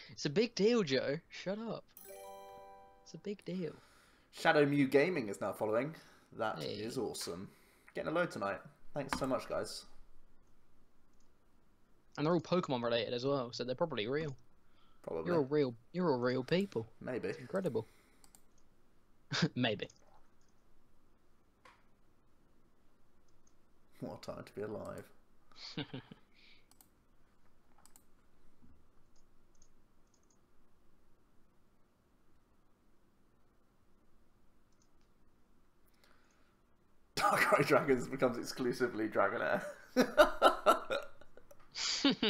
It's a big deal, Joe. Shut up. It's a big deal. Shadow Mew Gaming is now following. That Hey. is awesome. Getting a load tonight. Thanks so much, guys. And they're all Pokemon related as well, so they're probably real. Probably. You're all real people. Maybe. Incredible. Maybe. What a time to be alive. Darkrai Dragons becomes exclusively Dragonair. Do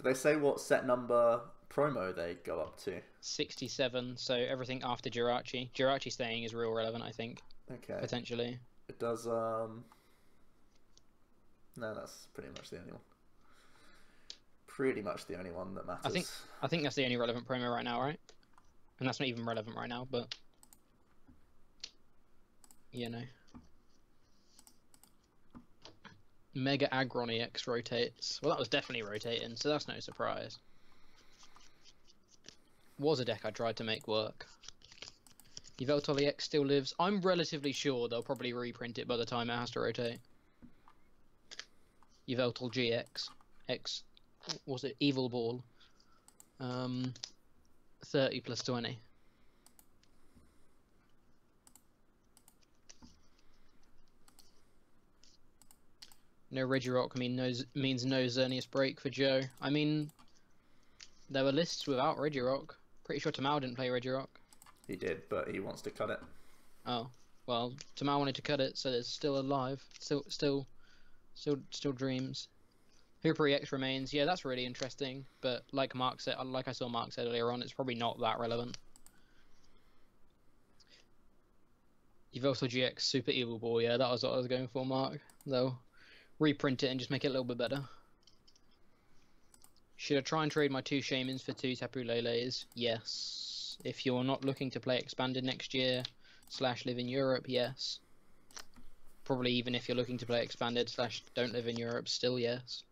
they say what set number promo they go up to? 67, so everything after Jirachi. Jirachi staying is real relevant, I think. Okay. Potentially. It does, no, that's pretty much the only one. Pretty much the only one that matters. I think that's the only relevant promo right now, right? And that's not even relevant right now, but... You know. Mega Aggron EX rotates. Well, that was definitely rotating, so that's no surprise. Was a deck I tried to make work. Yveltal EX still lives. I'm relatively sure they'll probably reprint it by the time it has to rotate. Yveltal GX. X... Was it Evil Ball? 30 plus 20. No Regirock means no Xerneas break for Joe. I mean, there were lists without Regirock. Pretty sure Tamao didn't play Regirock. He did, but he wants to cut it. Oh, well, Tamao wanted to cut it, so it's still alive. Still dreams. Hooper EX remains. Yeah, that's really interesting. But like Mark said, like I saw Mark said earlier on, it's probably not that relevant. Yveltal GX Super Evil Ball. Yeah, that was what I was going for, Mark. They'll reprint it and just make it a little bit better. Should I try and trade my 2 Shamans for 2 Tapu Leles? Yes. If you're not looking to play Expanded next year / live in Europe, yes. Probably even if you're looking to play Expanded / don't live in Europe, still yes.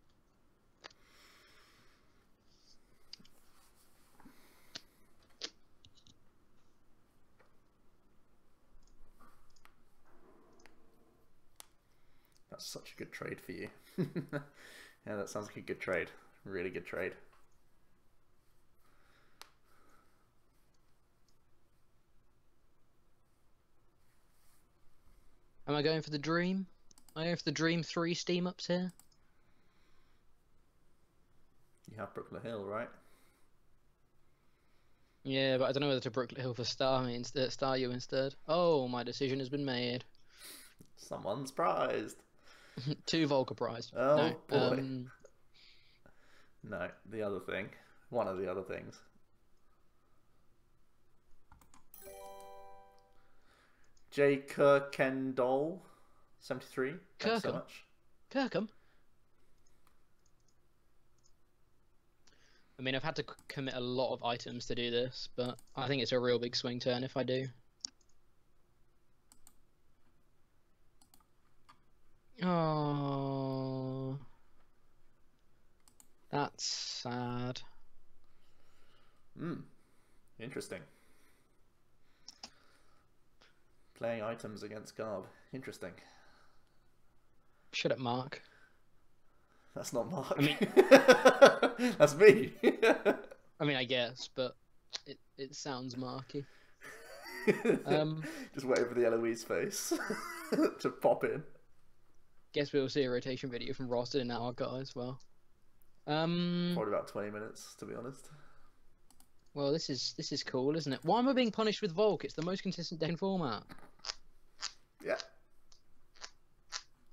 That's such a good trade for you. Yeah, that sounds like a good trade. Really good trade. Am I going for the Dream? Am I going for the Dream 3 Steam Ups here? You have Brooklet Hill, right? Yeah, but I don't know whether to Brooklet Hill for Staryu instead. Oh, my decision has been made. Someone's prized. 2 Volca prized. Oh, No, boy. No, the other thing. One of the other things. J. Kirkendall, 73. Thanks so much. Kirkham? I mean, I've had to commit a lot of items to do this, but I think it's a real big swing turn if I do. Oh, that's sad. Interesting. Playing items against Garb. Interesting. Shut up, Mark. That's not Mark. I mean, that's me. I mean, I guess, but it sounds Marky. Just waiting for the Eloise face to pop in. Guess we'll see a rotation video from Ross in an hour, guys. Well, Probably about 20 minutes, to be honest. well, this is cool, isn't it? Why am I being punished with Volk? It's the most consistent deck in format. Yeah.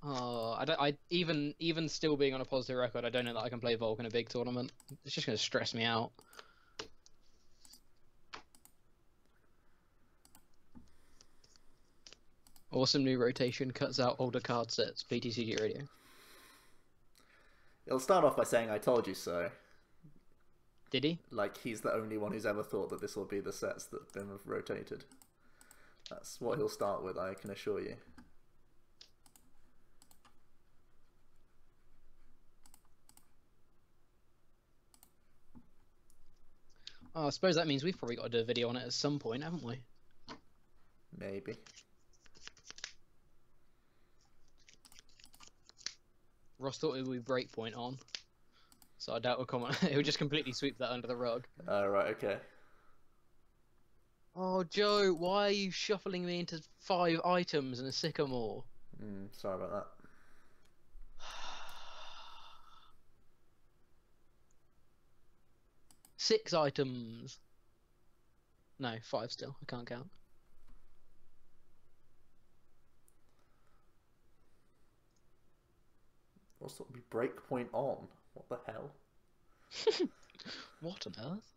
Oh, I even still being on a positive record, I don't know that I can play Volk in a big tournament. It's just gonna stress me out. Awesome new rotation cuts out older card sets. PTCG radio. It'll start off by saying "I told you so." Did he? Like he's the only one who's ever thought that this will be the sets that have been rotated. That's what he'll start with, I can assure you. Oh, I suppose that means we've probably got to do a video on it at some point, haven't we? Maybe. Ross thought it would be breakpoint on, so I doubt we'll comment. It would just completely sweep that under the rug. Right, okay. Oh, Joe, why are you shuffling me into 5 items and a sycamore? Sorry about that. Six items. No, 5 still. I can't count. What's that be breakpoint on? What the hell? What on earth?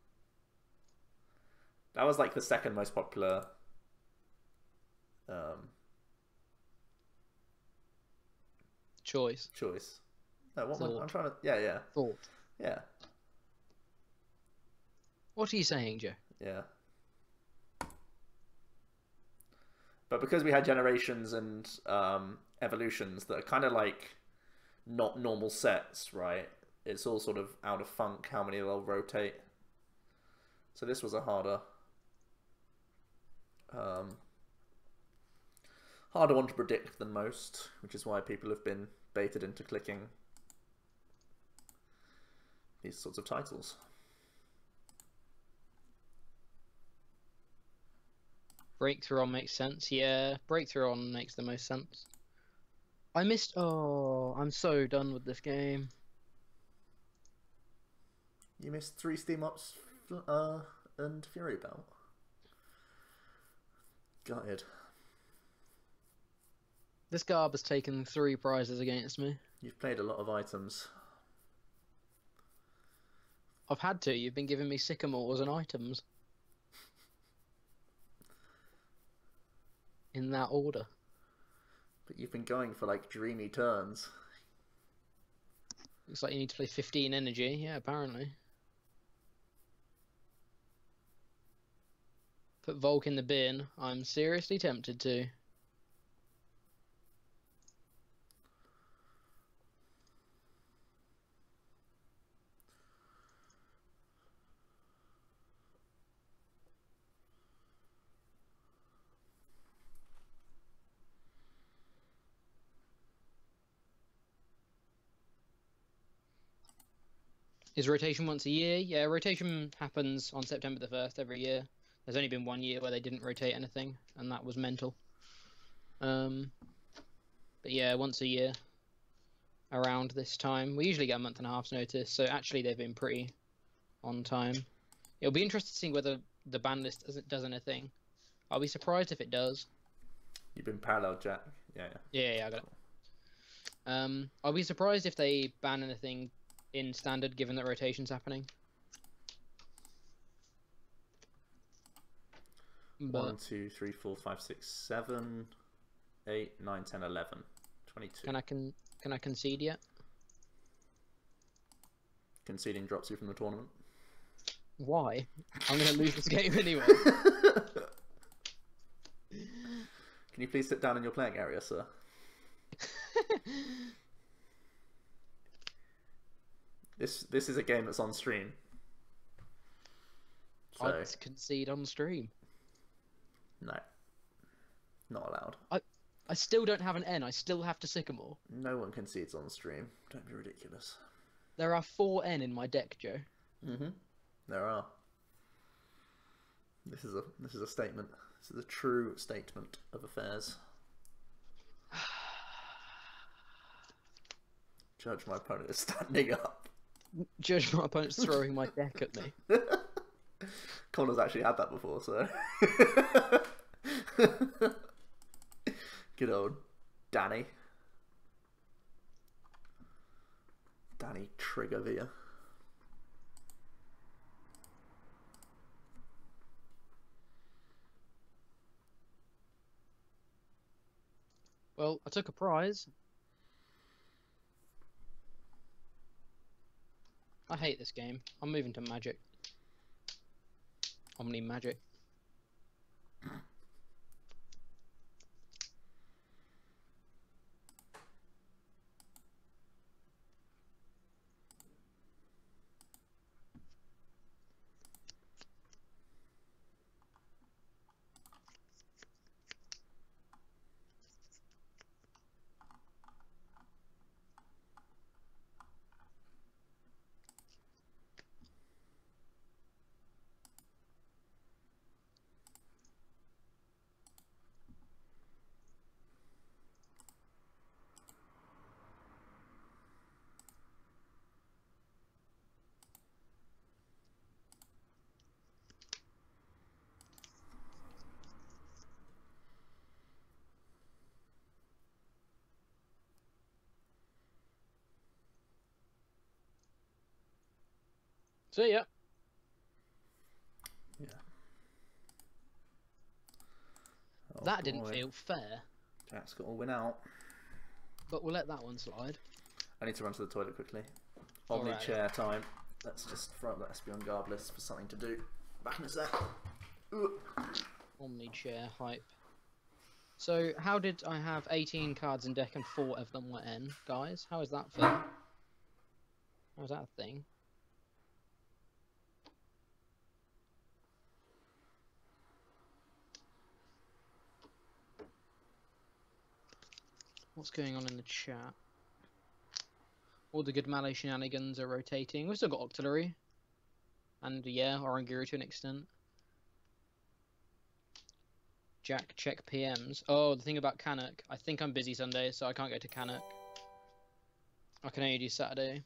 That was like the second most popular Choice. No, what Thought. I'm trying to yeah. Thought. Yeah. What are you saying, Joe? Yeah. But because we had generations and evolutions that are kind of like not normal sets, right? It's all sort of out of funk how many they'll rotate. So this was a harder one to predict than most, which is why people have been baited into clicking these sorts of titles. Breakthrough on makes sense. Yeah, breakthrough on makes the most sense. I missed. Oh, I'm so done with this game. You missed 3 Steam Ups and Fury Belt. Gutted. This garb has taken 3 prizes against me. You've played a lot of items. I've had to. You've been giving me sycamores and items. In that order. But you've been going for like dreamy turns. Looks like you need to play 15 energy. Yeah, apparently. Put Volk in the bin. I'm seriously tempted to. Is rotation once a year? Yeah, rotation happens on September the 1st every year. There's only been 1 year where they didn't rotate anything, and that was mental. But yeah, once a year around this time. We usually get a month and a half's notice, so actually they've been pretty on time. It'll be interesting to see whether the ban list does anything. I'll be surprised if it does. You've been parallel, Jack. Yeah. Yeah, I got it. I'll be surprised if they ban anything in standard, given that rotation's happening. But 1, 2, 3, 4, 5, 6, 7, 8, 9, 10, 11, 22. Can I concede yet? Conceding drops you from the tournament. Why? I'm gonna lose this game anyway. Can you please sit down in your playing area, sir? This is a game that's on stream. So, I'd concede on stream. no. Not allowed. I still don't have an N. I still have to Sycamore. No one concedes on stream. Don't be ridiculous. There are 4 N in my deck, Joe. There are. This is a statement. This is a true statement of affairs. Judge, my opponent is standing up. Judge, my opponent's throwing my deck at me. Connor's actually had that before, so. Good old Danny. Danny Triggervia. Well, I took a prize. I hate this game. I'm moving to Magic. Omni Magic. So yeah. Yeah. Oh, That didn't boy. feel fair. Jack's got a win out. But we'll let that one slide. I need to run to the toilet quickly. Alright. Omni chair time. Let's just throw up that SP on guard list for something to do. Back in a sec. Omni chair hype. So how did I have 18 cards in deck and 4 of them were N, guys? How is that fair? How is that a thing? What's going on in the chat? All the good melee shenanigans are rotating. We've still got Octillery. And yeah, Oranguru to an extent. Jack, check PMs. Oh, the thing about Canuck. I think I'm busy Sunday, so I can't go to Canuck. I can only do Saturday.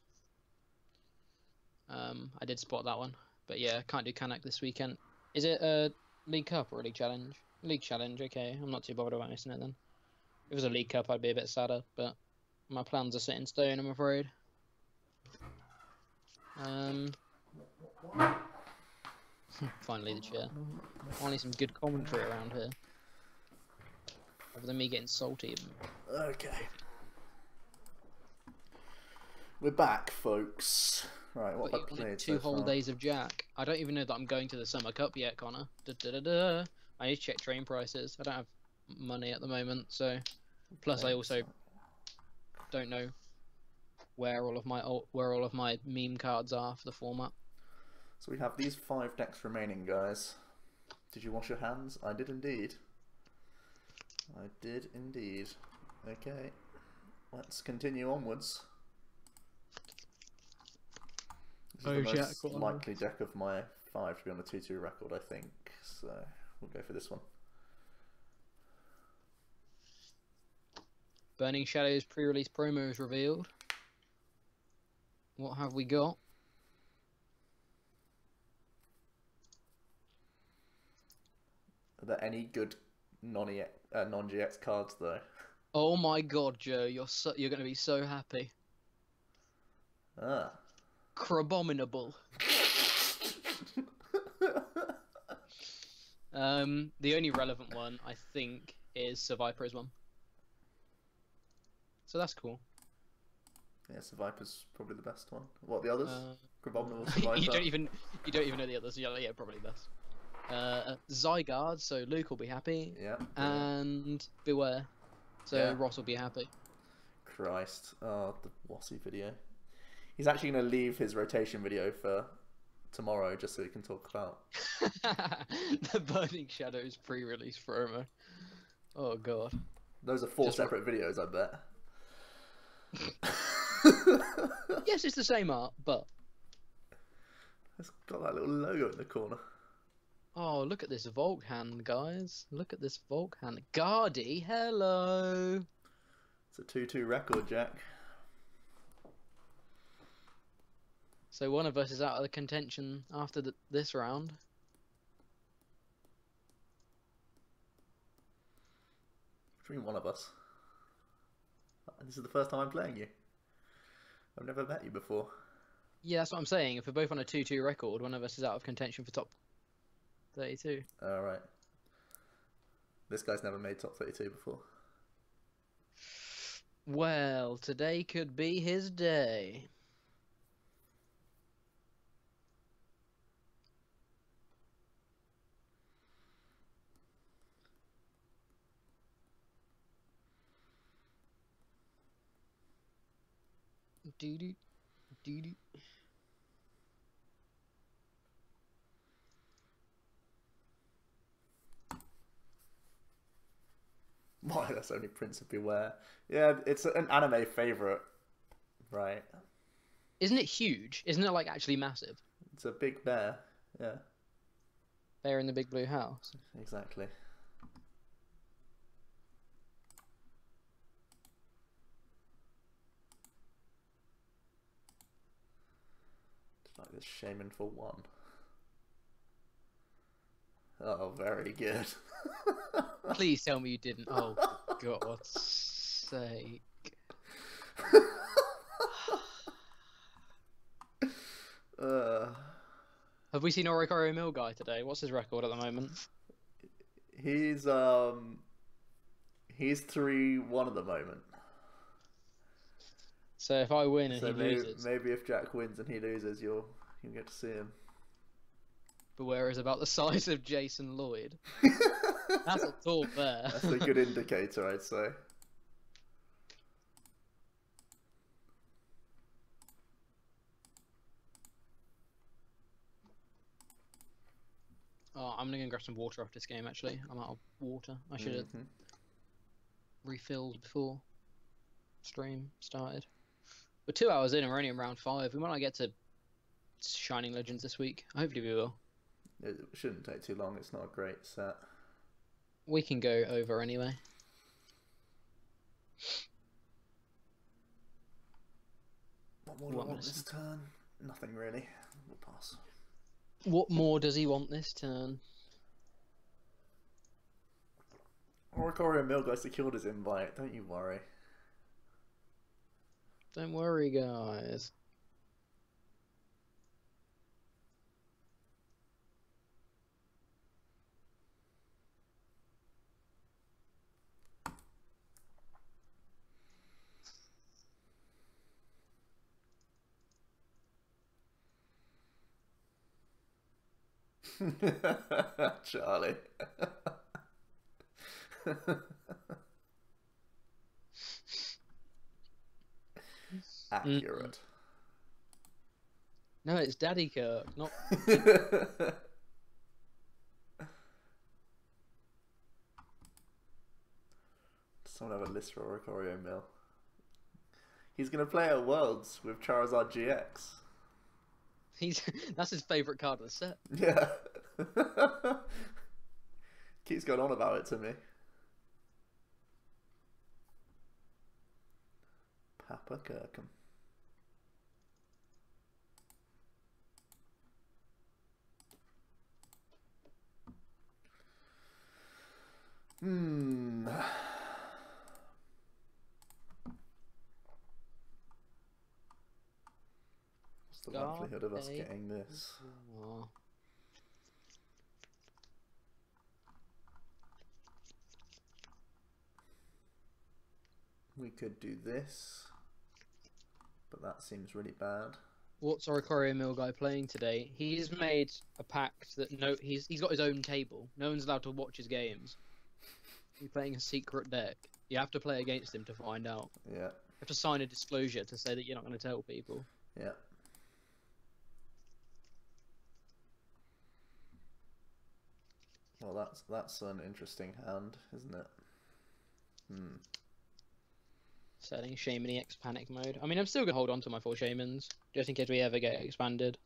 I did spot that one. But yeah, can't do Canuck this weekend. Is it a League Cup or a League Challenge? League Challenge, okay. I'm not too bothered about missing it then. If it was a League Cup, I'd be a bit sadder, but my plans are set in stone, I'm afraid. Finally the chair. Finally some good commentary around here. Other than me getting salty. Okay. We're back, folks. Right, what have I played Two so whole far? days of Jack. I don't even know that I'm going to the Summer Cup yet, Connor. I need to check train prices. I don't have money at the moment, so... Plus, I also don't know where all of my meme cards are for the format. So we have these 5 decks remaining, guys. Did you wash your hands? I did indeed. I did indeed. Okay, let's continue onwards. This is the most likely deck of my 5 to be on the 2-2 record, I think. So we'll go for this one. Burning Shadows pre-release promo is revealed. What have we got? Are there any good non-GX cards though? Oh my god, Joe, you're going to be so happy. Ah. Crabominable. The only relevant one, I think, is Survivor's one. So that's cool. Yeah, Survivor's probably the best one. What are the others? Crabominable, you Survivor. don't even know the others. Yeah, probably best. Zygarde, so Luke will be happy. Yeah. And Beware, so Yeah. Ross will be happy. Christ. Oh, the Wassy video. He's actually going to leave his rotation video for tomorrow just so he can talk about. The Burning Shadows pre-release promo. Oh god. Those are four Just separate videos, I bet. Yes, it's the same art, but It's got that little logo in the corner. oh, look at this Volk hand, guys. Look at this Volk hand. Guardy, hello. It's a 2-2 record, Jack. So one of us is out of the contention after this round. Between one of us. This is the first time I'm playing you. I've never met you before. Yeah, that's what I'm saying. If we're both on a 2-2 record, one of us is out of contention for top 32. Alright. This guy's never made top 32 before. Well, today could be his day. Doo-doo, doo-doo. Why, that's only Prince of Beware. Yeah, it's an anime favourite, right? Isn't it huge? Isn't it like actually massive? It's a big bear, yeah. Bear in the Big Blue House. Exactly. It's like this shaman for one. Oh, very good. Please tell me you didn't. Oh, for God's sake. Have we seen Orikorio Mill guy today? What's his record at the moment? He's 3-1 at the moment. So if I win and So he loses, maybe if Jack wins and he loses, you'll get to see him. Beware is about the size of Jason Lloyd. That's a tall bear. That's a good indicator, I'd say. Oh, I'm gonna go grab some water after this game. Actually, I'm out of water. I should have refilled before stream started. We're 2 hours in and we're only in round 5. We might not get to Shining Legends this week. Hopefully we will. It shouldn't take too long. It's not a great set. We can go over anyway. What more do I want this turn? Nothing really. We'll pass. What more does he want this turn? Orikorio Milgeist secured his invite. Don't you worry. Don't worry, guys. Charlie. Accurate. No, it's Daddy Kirk, not. Someone have a list for Orikorio Mill. He's going to play at Worlds with Charizard GX. That's his favourite card of the set. Yeah. Keeps going on about it to me. Papa Kirkham. What's the likelihood of us getting this? Oh. We could do this, but that seems really bad. What's Orikorio Mill guy playing today? He's made a pact that he's got his own table. No one's allowed to watch his games. He's playing a secret deck. You have to play against him to find out. Yeah. You have to sign a disclosure to say that you're not going to tell people. Yeah. Well, that's an interesting hand, isn't it? Setting Shaman EX panic mode. I mean, I'm still gonna hold on to my 4 Shamans just in case we ever get expanded.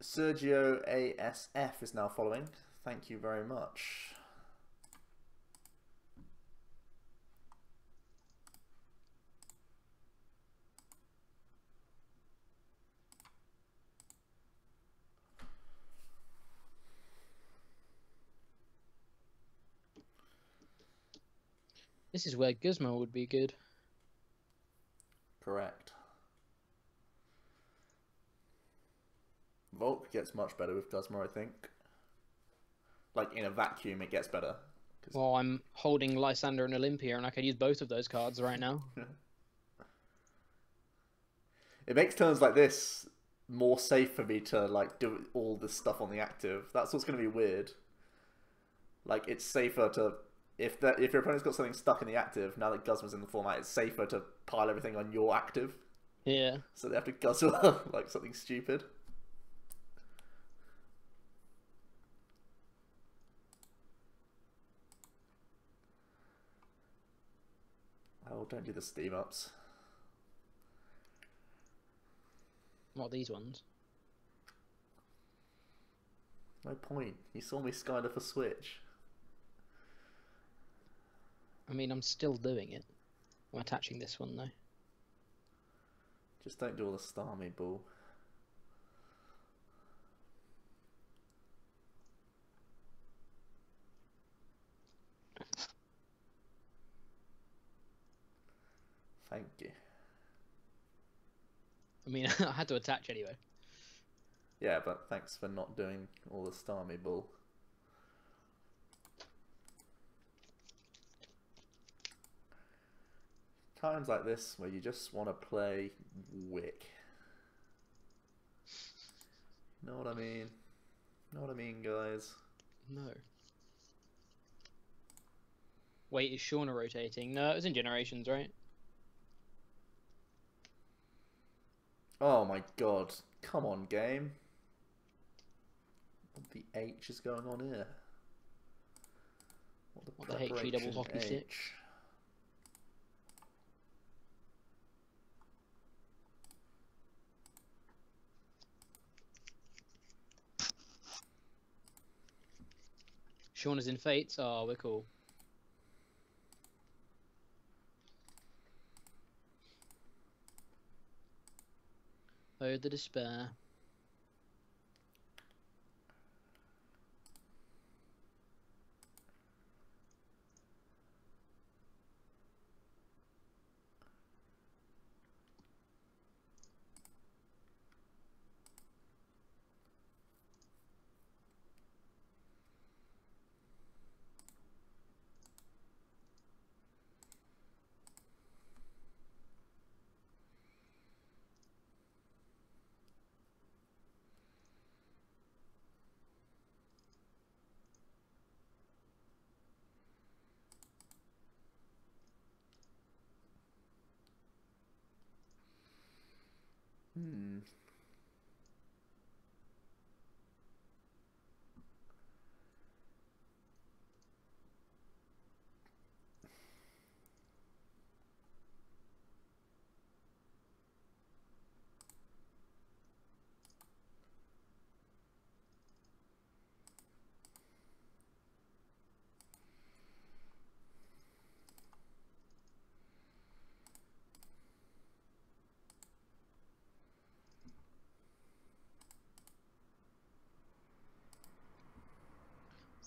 Sergio ASF is now following. Thank you very much. This is where Gizmo would be good. Correct. Volk gets much better with Guzma, I think. Like, in a vacuum, it gets better. Well, I'm holding Lysander and Olympia, and I could use both of those cards right now. It makes turns like this more safe for me to, like, do all this stuff on the active. That's what's going to be weird. Like, it's safer to... If your opponent's got something stuck in the active, now that Guzma's in the format, it's safer to pile everything on your active. Yeah. So they have to Guzma, like, something stupid. Oh, don't do the steam ups. What, these ones? No point. You saw me Skyler for Switch. I mean, I'm still doing it. I'm attaching this one, though. Just don't do all the Starmie bull. Thank you. I mean, I had to attach anyway. Yeah, but thanks for not doing all the Starmie bull. Times like this where you just want to play Wick. Know what I mean? Know what I mean, guys? No. Wait, is Shauna rotating? No, it was in Generations, right? Oh my god. Come on, game. What the H is going on here? What the HE double hockey stick? Shauna's in Fates. Oh, we're cool. Oh, the despair.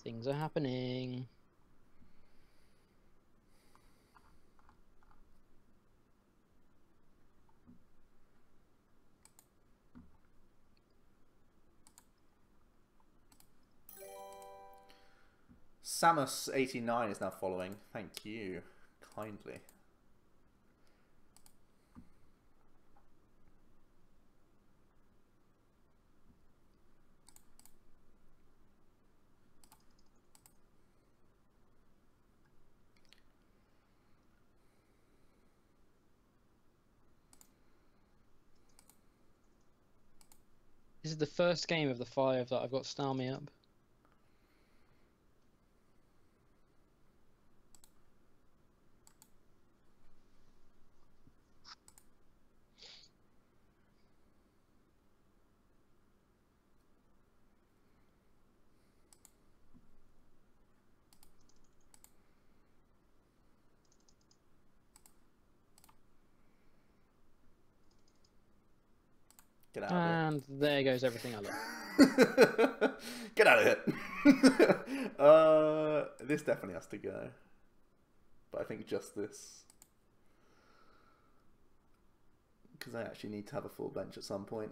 Things are happening. Samus89 is now following. Thank you kindly. This is the first game of the 5 that I've got Starmie up. Get out And there goes everything I love. of here. Get out of here. This definitely has to go. But I think just this. Because I actually need to have a full bench at some point.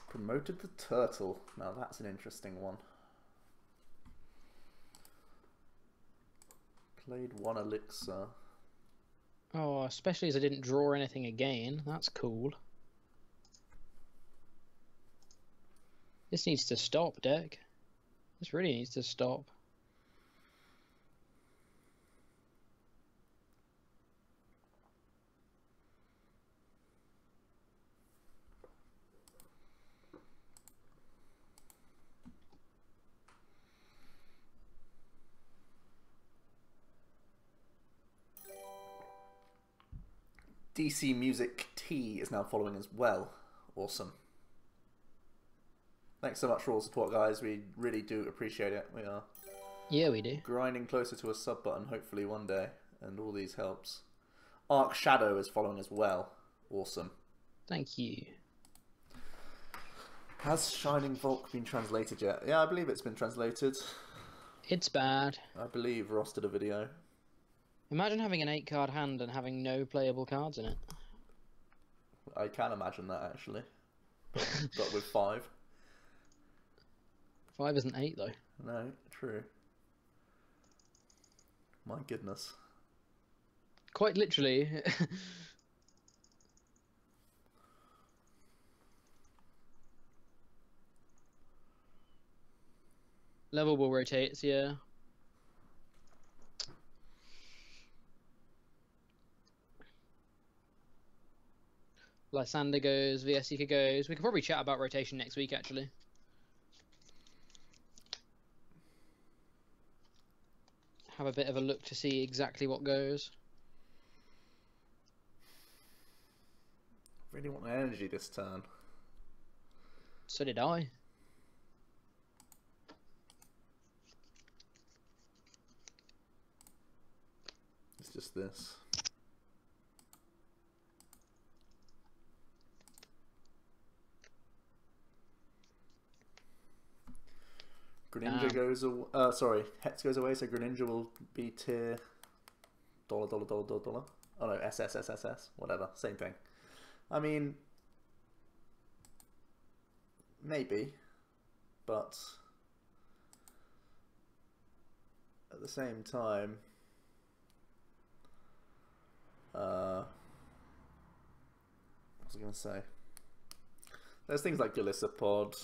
Promoted the turtle. Now that's an interesting one. Played 1 elixir. Oh, especially as I didn't draw anything again. That's cool. This needs to stop, deck. This really needs to stop. DC Music T is now following as well. Awesome. Thanks so much for all the support, guys. We really do appreciate it. We are we do. grinding closer to a sub button, hopefully one day, and all these helps. Arc Shadow is following as well. Awesome. Thank you. Has Shining Volk been translated yet? Yeah, I believe it's been translated. It's bad. I believe Ross did a video. Imagine having an 8-card hand and having no playable cards in it. I can imagine that, actually. But with 5. 5 isn't 8, though. No, true. My goodness. Quite literally. Level ball rotates, yeah. Lysander goes, VSEK goes. We could probably chat about rotation next week, actually. Have a bit of a look to see exactly what goes. Really want energy this turn. So did I. It's just this. Greninja goes away. Sorry, Hex goes away, so Greninja will be tier $. Oh no, SS, whatever, same thing. I mean, maybe, but at the same time, what was I going to say? There's things like Golisopod.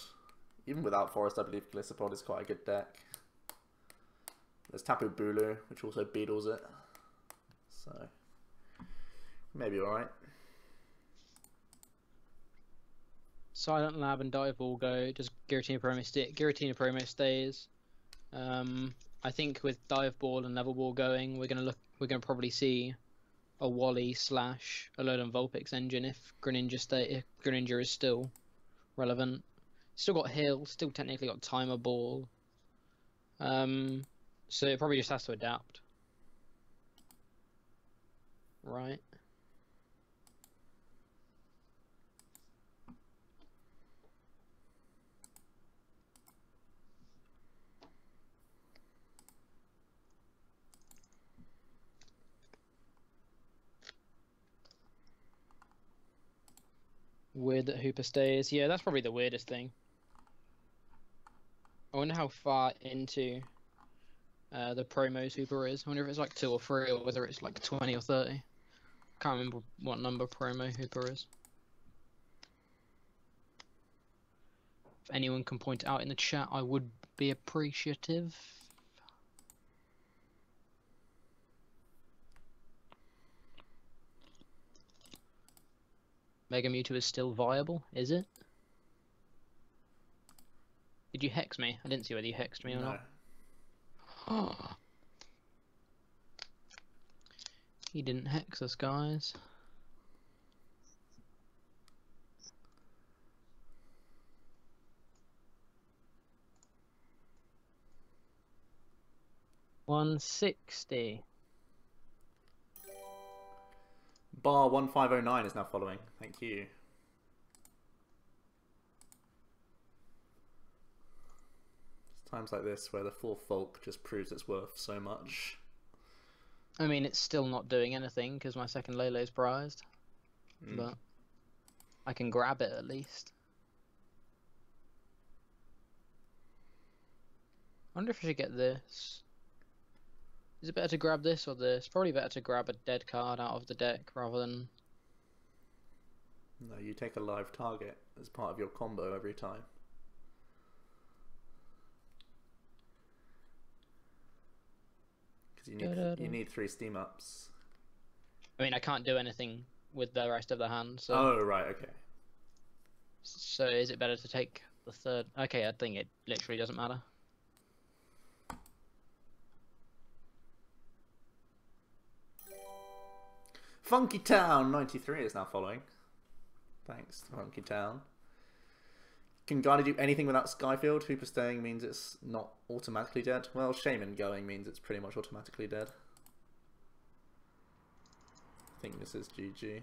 Even without Forest, I believe Golisopod is quite a good deck. There's Tapu Bulu, which also beetles it. So, maybe alright. Silent Lab and Dive Ball go. Does Giratina Promo stick? Giratina Promo stays. I think with Dive Ball and Level Ball going, we're gonna probably see a Wally / Alolan Vulpix engine if Greninja is still relevant. Still got Heal, still technically got Timer Ball. So it probably just has to adapt. Right. Weird that Hooper stays. Yeah, that's probably the weirdest thing. I wonder how far into the promos Hooper is. I wonder if it's like 2 or 3 or whether it's like 20 or 30. Can't remember what number promo Hooper is. If anyone can point it out in the chat, I would be appreciative. Mega Mewtwo is still viable, is it? Did you hex me? I didn't see whether you hexed me or not. Oh. He didn't hex us, guys. 160. Bar 1509 is now following. Thank you. It's times like this where the 4th Volk just proves its worth so much. I mean, it's still not doing anything because my second Lele is prized. But I can grab it at least. I wonder if I should get this. Is it better to grab this or this? Probably better to grab a dead card out of the deck rather than... No, you take a live target as part of your combo every time. Because you need 3 steam ups. I mean, I can't do anything with the rest of the hand, so... Oh, right, okay. So is it better to take the third? Okay, I think it literally doesn't matter. Funky Town 93 is now following. Thanks, Funky Town. Can Guardy do anything without Skyfield? Hooper staying means it's not automatically dead. Well, Shaman going means it's pretty much automatically dead. I think this is GG.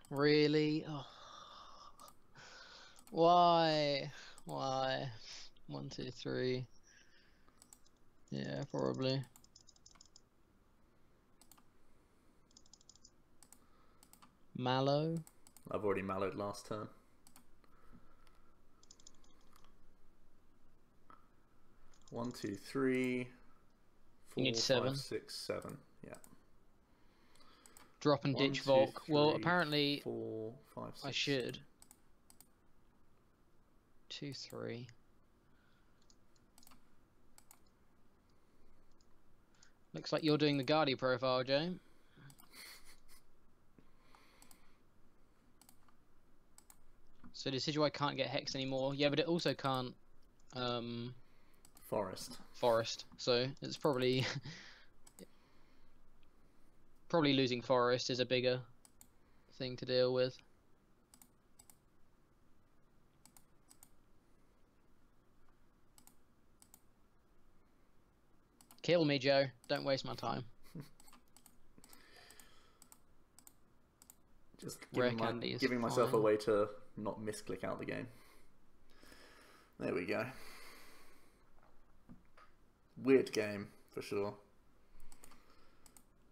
Really? Oh. Why? Why? 1, 2, 3. Yeah, probably. Mallow? I've already mallowed last turn. One, two, three. You need 7. 5, 6, 7. Yeah. Drop and 1, ditch 2, Volk. 3, Well, apparently 4, 5, 6. I should. 2, 3. Looks like you're doing the Guardy profile, Joe. So Decidueye can't get Hex anymore. Yeah, but it also can't Forest. So it's probably probably losing Forest is a bigger thing to deal with. Kill me, Joe. Don't waste my time. Just giving myself a way to not misclick out the game. There we go. Weird game, for sure.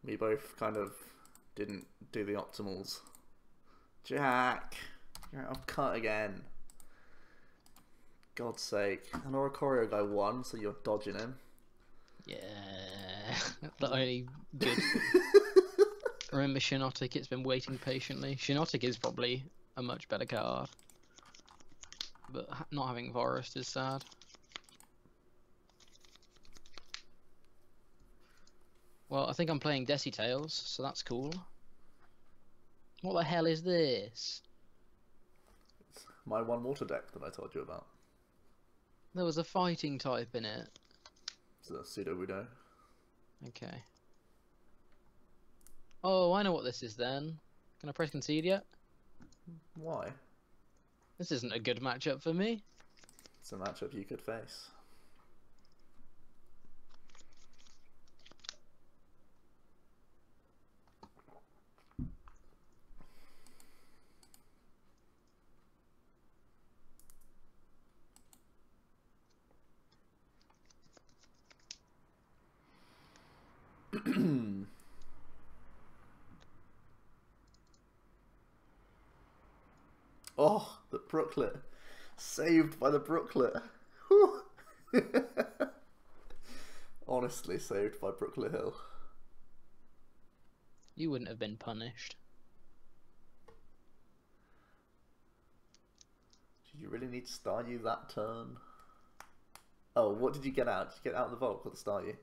We both kind of didn't do the optimals. Jack! You're out of cut again. God's sake. And Oricorio guy won, so you're dodging him. Yeah, the only good. Remember Shinotic, it's been waiting patiently. Shinotic is probably a much better card. But not having Forest is sad. Well, I think I'm playing Decitails, so that's cool. What the hell is this? It's my 1 water deck that I told you about. There was a fighting type in it. It's a pseudo-Wudo. Okay. Oh, I know what this is then. Can I press concede yet? Why? This isn't a good matchup for me. It's a matchup you could face. Oh, the Brooklet. Saved by the Brooklet. Honestly, saved by Brooklet Hill. You wouldn't have been punished. Did you really need to Staryu that turn? Oh, what did you get out? Did you get out the Volk or the Staryu?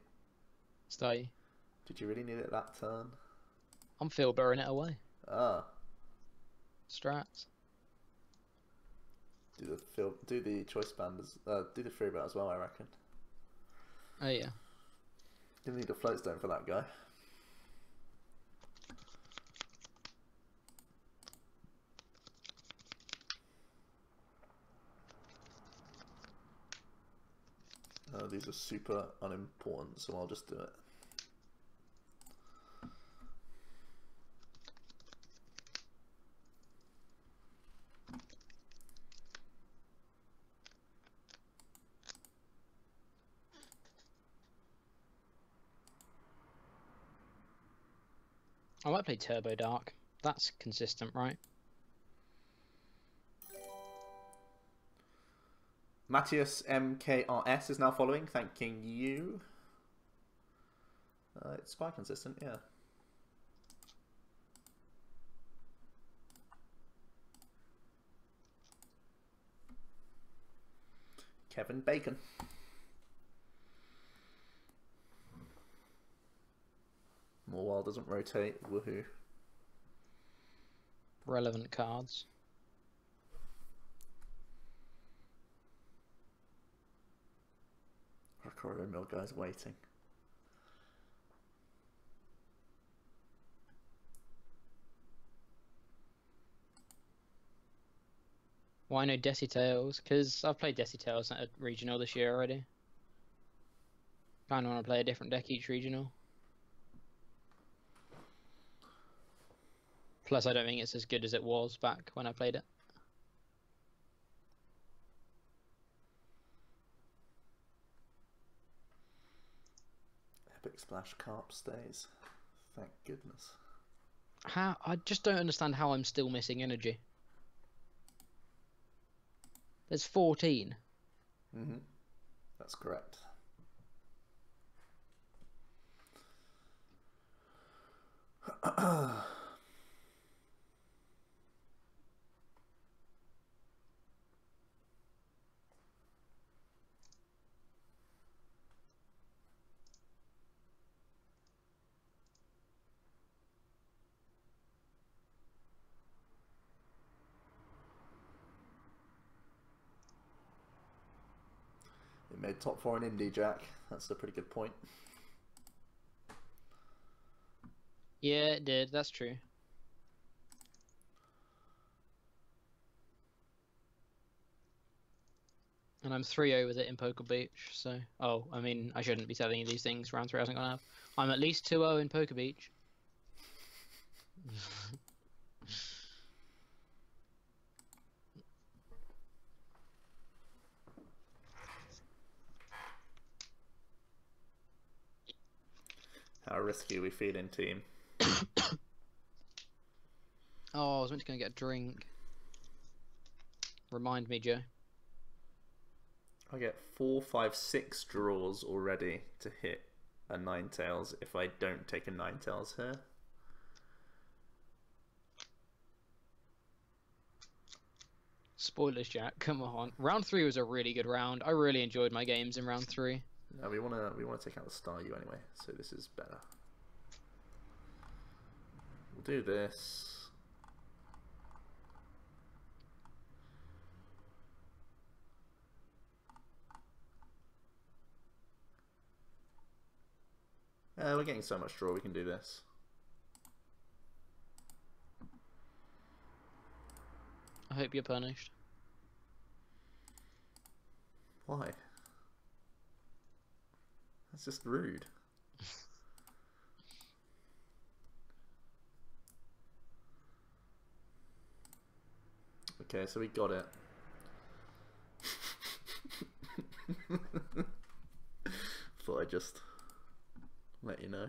Stay. Did you really need it that turn? I'm filbering it away. Ah. Strats. Do the choice band as do the free bet as well, I reckon. Oh yeah. Didn't need a float stone for that guy. These are super unimportant, so I'll just do it. I might play Turbo Dark. That's consistent, right? Matthias MKRS is now following, thanking you. It's quite consistent, yeah. Kevin Bacon. More Wild doesn't rotate, woohoo. Relevant cards. Rocoro Mill guy's waiting. Why no Desi Tales? Because I've played Desi Tales at a regional this year already. Kind of want to play a different deck each regional. Plus, I don't think it's as good as it was back when I played it. Epic Splash Carp stays. Thank goodness. How? I just don't understand how I'm still missing energy. There's 14. Mm-hmm. That's correct. It made top 4 in Indie, Jack. That's a pretty good point. Yeah, it did. That's true. And I'm 3-0 with it in Poker Beach, so... Oh, I mean, I shouldn't be telling you these things. Round 3 hasn't gone up. I'm at least 2-0 in Poker Beach. How risky are we feeling, team? Oh, I was meant to go and get a drink. Remind me, Joe. I get 4, 5, 6 draws already to hit a 9-tails if I don't take a 9-tails here. Spoilers, Jack. Come on. Round 3 was a really good round. I really enjoyed my games in round 3. No, we wanna take out the Star U anyway, so this is better. We'll do this. We're getting so much draw, we can do this. I hope you're punished. Why? That's just rude. Okay, so we got it. Thought I'd just let you know.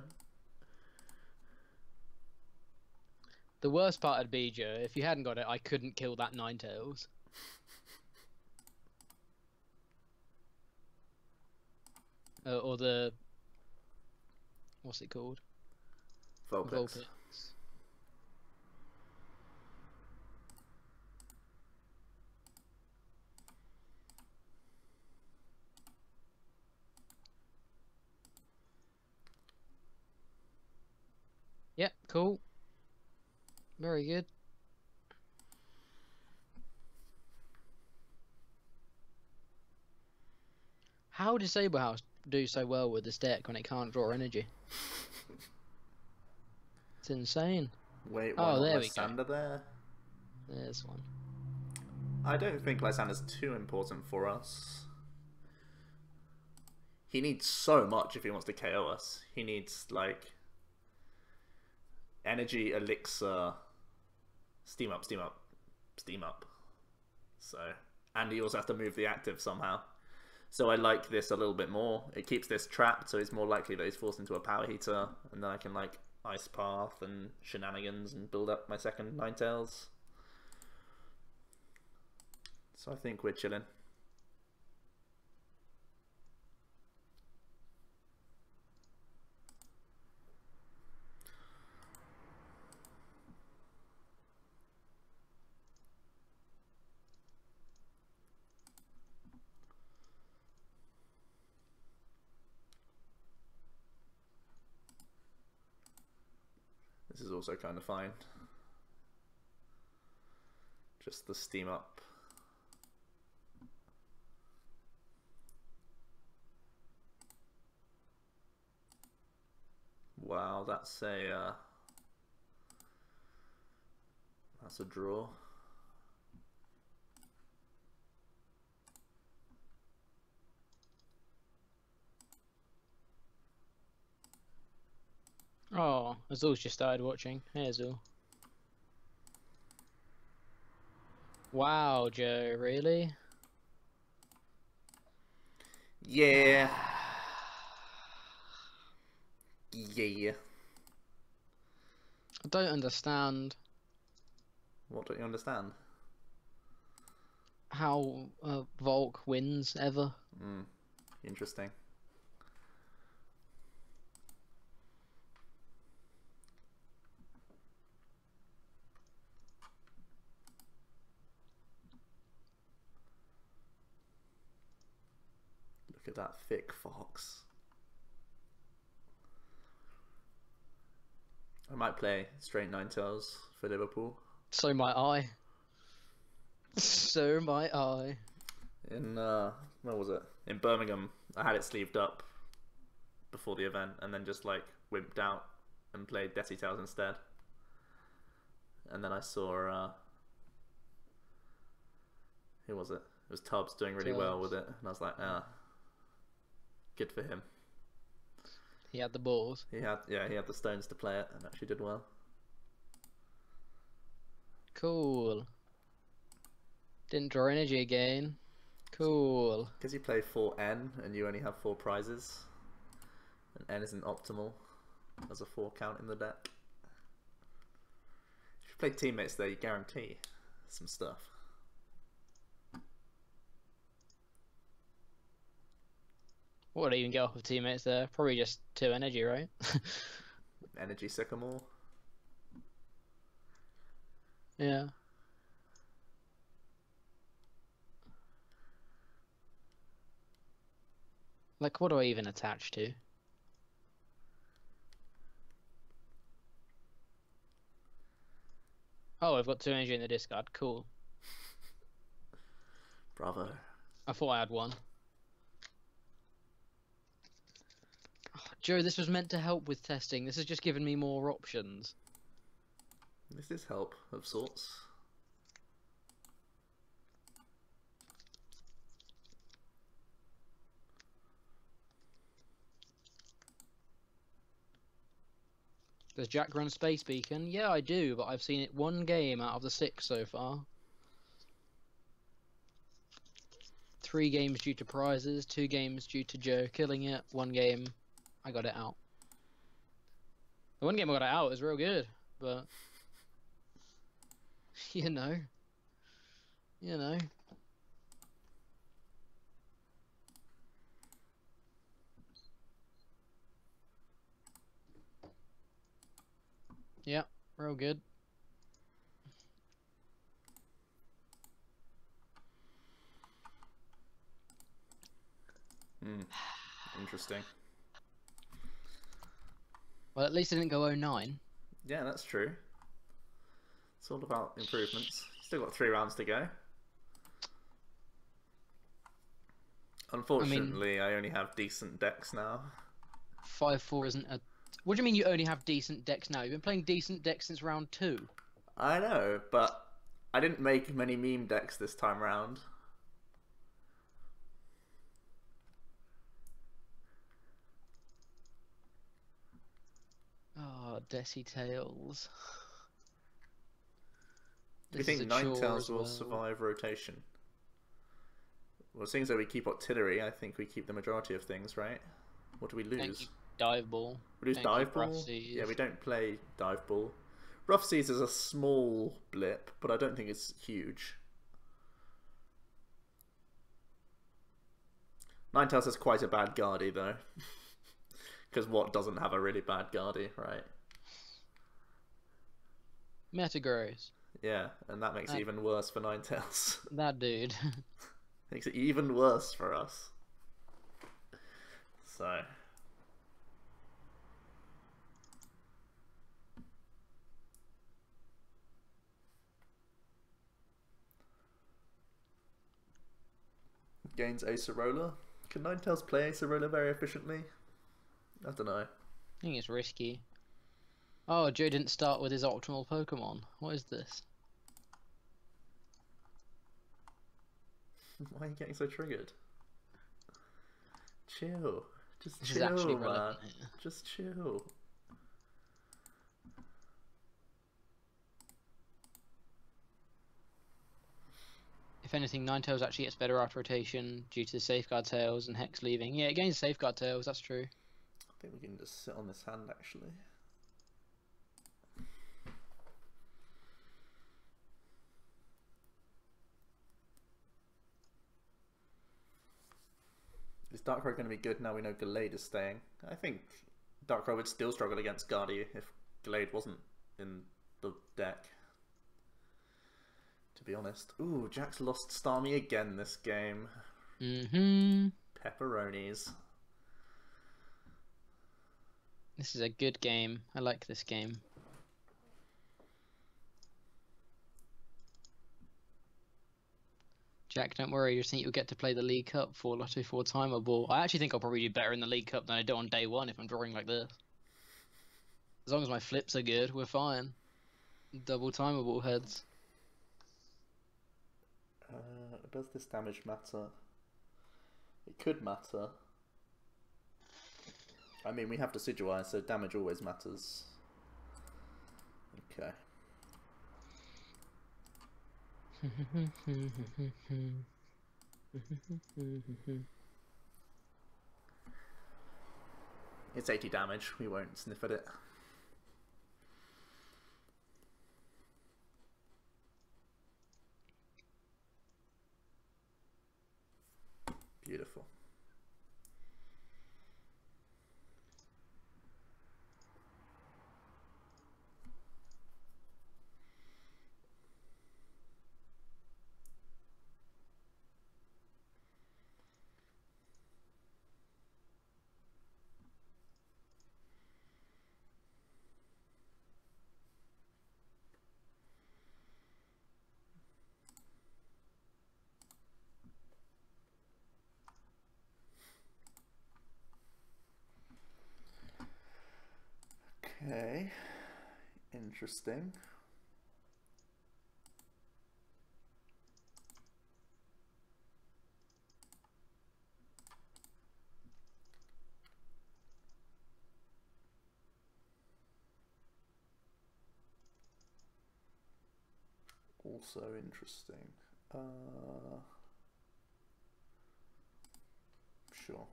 The worst part would be, Joe, if you hadn't got it, I couldn't kill that 9-tails. Or the... What's it called? Vulpix. Yep, cool. Very good. How does Saber House do so well with this deck when it can't draw energy? It's insane. Wait, why not there we Lysander go. there? There's one. I don't think Lysander's too important for us. he needs so much if he wants to KO us. He needs, like, energy, elixir, steam up, steam up, steam up. So, and he also has to move the active somehow. So I like this a little bit more. It keeps this trapped, so it's more likely that he's forced into a power heater, and then I can, like, ice path and shenanigans and build up my second Ninetales. So I think we're chilling. This is also kind of fine. Just the steam up. Wow, that's a draw. Oh, Azul's just started watching. Hey, Azul. Wow, Joe, really? Yeah. Yeah. I don't understand What don't you understand? how Volk wins ever. Interesting. Look at that thick fox. I might play straight Ninetales for Liverpool. So might I. So might I. In where was it? In Birmingham, I had it sleeved up before the event, and then just like wimped out and played Desi Tales instead. And then I saw who was it? It was Tubbs doing really well with it, and I was like, good for him. He had the balls. He had the stones to play it, and actually did well. Cool. Didn't draw energy again. Cool. Because you play 4N and you only have 4 prizes, and N isn't optimal as a 4 count in the deck. If you play teammates there, you guarantee some stuff. What would I even get off of teammates there? Probably just 2 energy, right? Energy Sycamore. Yeah. Like, what do I even attach to? Oh, I've got 2 energy in the discard. Cool. Bravo. I thought I had 1. Oh, Joe, this was meant to help with testing. This has just given me more options. This is help of sorts. Does Jack run Space Beacon? Yeah, I do, but I've seen it 1 game out of the 6 so far. 3 games due to prizes, 2 games due to Joe killing it, 1 game I got it out. The 1 game I got it out is real good, but you know. Yeah, real good. Interesting. Well, at least it didn't go 09. Yeah, that's true. It's all about improvements. Still got 3 rounds to go. Unfortunately, I only have decent decks now. 5-4 isn't a... What do you mean you only have decent decks now? You've been playing decent decks since round 2. I know, but I didn't make many meme decks this time round. Oh, Desi Tails. Do you This is think a chore Ninetales as will well. survive rotation? Well, seeing as though we keep artillery, I think we keep the majority of things, right? What do we Don't lose? keep Dive Ball. We lose Don't keep dive Rough ball? Yeah, Seas. we don't play dive ball. Rough Seas is a small blip, but I don't think it's huge. Ninetales is quite a bad Guardy, though. Because what doesn't have a really bad Guardy, right? Metagross. Yeah, and that makes it even worse for Ninetales. That dude. Makes it even worse for us. So... gains Acerola. Can Ninetales play Acerola very efficiently? I don't know. I think it's risky. Oh, Joe didn't start with his optimal Pokemon. What is this? Why are you getting so triggered? Chill. Just This is chill, actually man. relevant here. Just chill. If anything, Ninetales actually gets better after rotation due to the Safeguard Tails and Hex leaving. Yeah, it gains Safeguard Tails, that's true. I think we can just sit on this hand, actually. Is Darkrai going to be good now we know Gallade is staying? I think Darkrai would still struggle against Guardy if Gallade wasn't in the deck. To be honest. Ooh, Jack's lost Starmie again this game. Pepperonis. This is a good game. I like this game. Jack, don't worry. You just think you'll get to play the League Cup for Lotto 4 Timer Ball. I actually think I'll probably do better in the League Cup than I do on day one if I'm drawing like this. As long as my flips are good, we're fine. Double Timer Ball heads. Does this damage matter? It could matter. I mean, we have Decidueye, so damage always matters. Okay. It's 80 damage, we won't sniff at it. Beautiful. Okay, interesting. Also interesting. Sure.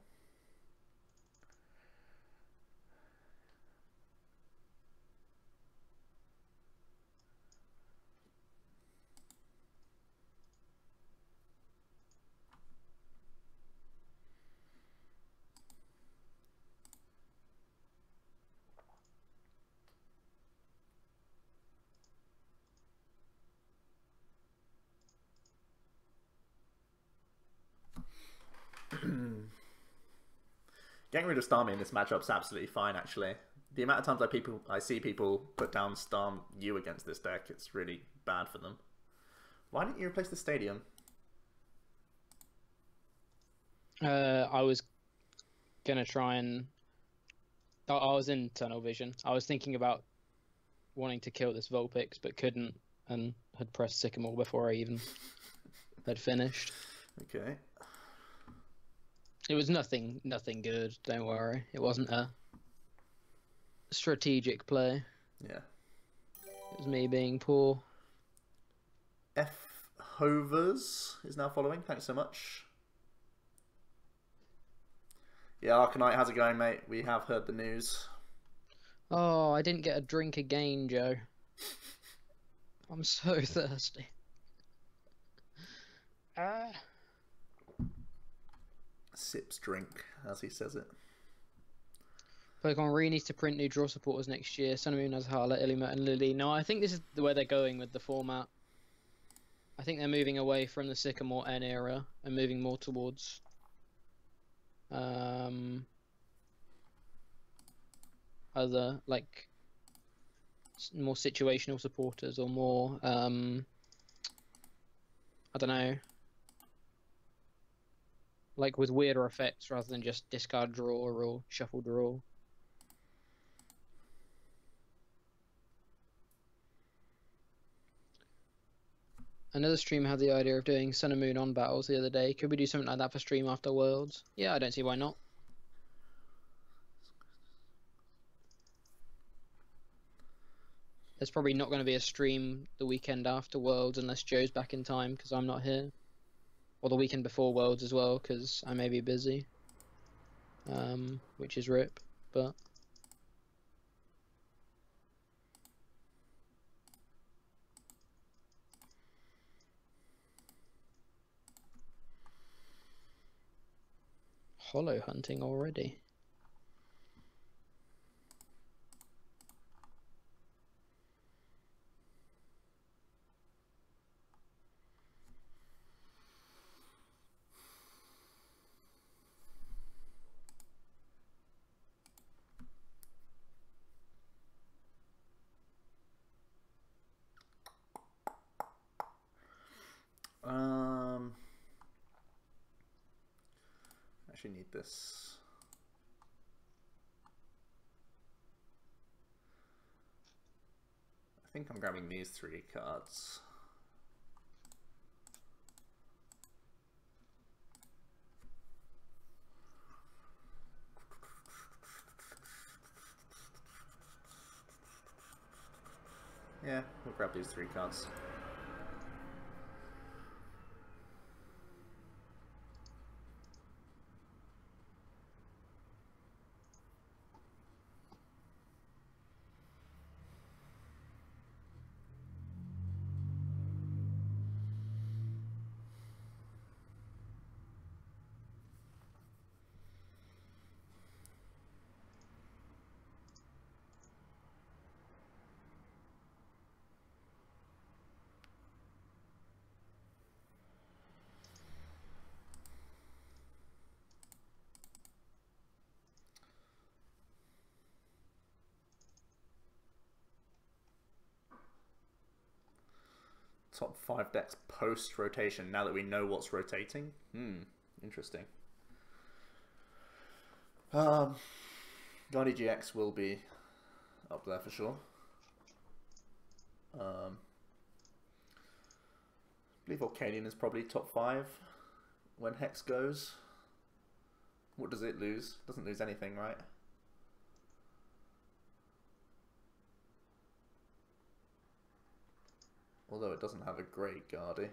Getting rid of Starmie in this matchup's absolutely fine, actually. The amount of times I see people put down Starm U against this deck, it's really bad for them. Why didn't you replace the stadium? I was gonna try and... I was in tunnel vision. I was thinking about wanting to kill this Vulpix, but couldn't, and had pressed Sycamore before I even had finished. Okay. It was nothing good, don't worry. It wasn't a strategic play. Yeah. It was me being poor. F. Hovers is now following. Thanks so much. Yeah, Arcanite, how's it going, mate? We have heard the news. Oh, I didn't get a drink again, Joe. I'm so thirsty. Sips drink, as he says it. Pokemon really needs to print new draw supporters next year. Sun and Moon has Harla, Illimat, and Lily. No, I think this is where they're going with the format. I think they're moving away from the Sycamore N era and moving more towards other, like, more situational supporters, or more I don't know, like with weirder effects rather than just discard draw or shuffle draw. Another streamer had the idea of doing Sun and Moon on battles the other day. Could we do something like that for stream after Worlds? Yeah, I don't see why not. There's probably not going to be a stream the weekend after Worlds unless Joe's back in time because I'm not here. Or the weekend before Worlds as well because I may be busy. Which is rip, but... Hollow hunting already. Actually need this. I think I'm grabbing these 3 cards. Yeah, we'll grab these 3 cards. Top 5 decks post-rotation, now that we know what's rotating. Interesting. Guardian GX will be up there for sure. I believe Volcanion is probably top 5 when Hex goes. What does it lose? Doesn't lose anything, right? Although it doesn't have a great Guardy.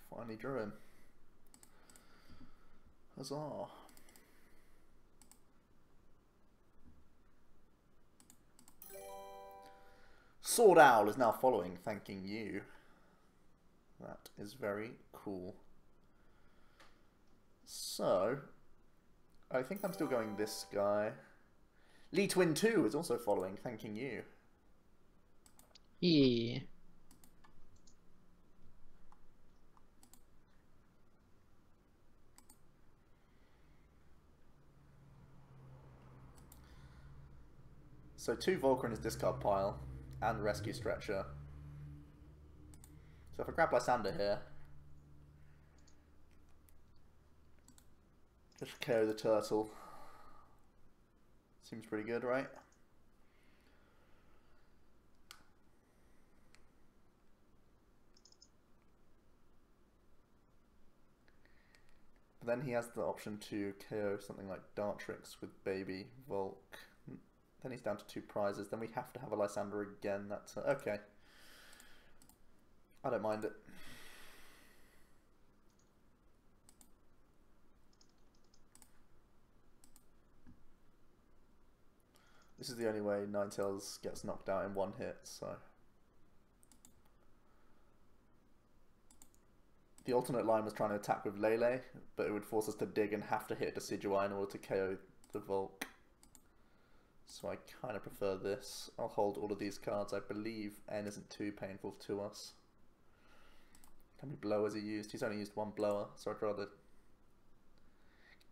Finally drew him. Huzzah. Sword Owl is now following, thanking you. That is very cool. So, I think I'm still going this guy. Lee Twin 2 is also following, thanking you. Yeah. So 2 Volker in his discard pile, and Rescue Stretcher. So if I grab Lysander here, Just KO the turtle. Seems pretty good, right? But then he has the option to KO something like Dartrix with Baby Volk. Then he's down to 2 prizes. Then we have to have a Lysander again. That's okay. I don't mind it. This is the only way Ninetales gets knocked out in 1 hit, so... The alternate line was trying to attack with Lele, but it would force us to dig and have to hit Decidueye in order to KO the Volk. So I kind of prefer this. I'll hold all of these cards. I believe N isn't too painful to us. How many blowers he used? He's only used 1 blower, so I'd rather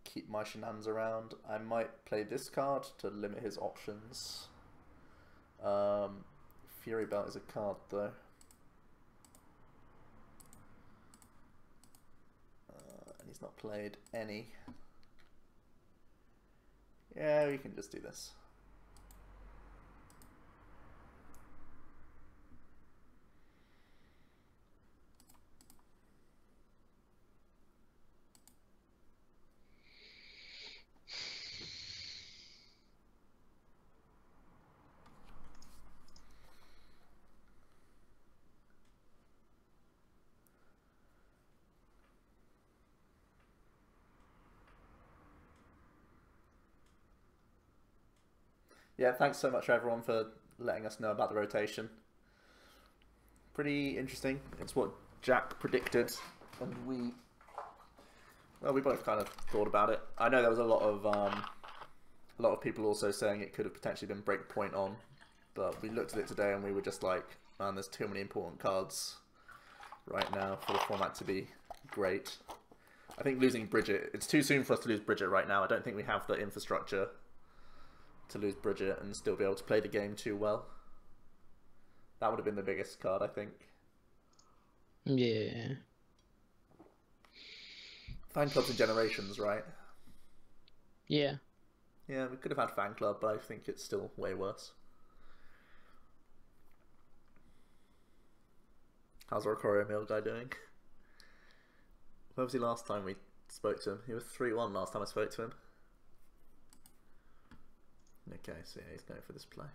keep my shenanigans around. I might play this card to limit his options. Fury Belt is a card though. And he's not played any. Yeah, we can just do this. Yeah, thanks so much everyone for letting us know about the rotation. Pretty interesting. It's what Jack predicted, and we both kind of thought about it. I know there was a lot of people also saying it could have potentially been Breakpoint on, but we looked at it today and we were just like, man, there's too many important cards right now for the format to be great. I think losing Bridget, it's too soon for us to lose Bridget right now. I don't think we have the infrastructure to lose Bridget and still be able to play the game too well. That would have been the biggest card, I think. Yeah. Fan clubs and generations, right? Yeah. Yeah, we could have had fan club, but I think it's still way worse. How's our Courier Mill guy doing? Where was he last time we spoke to him? He was 3-1 last time I spoke to him. Okay, so yeah, he's going for this play.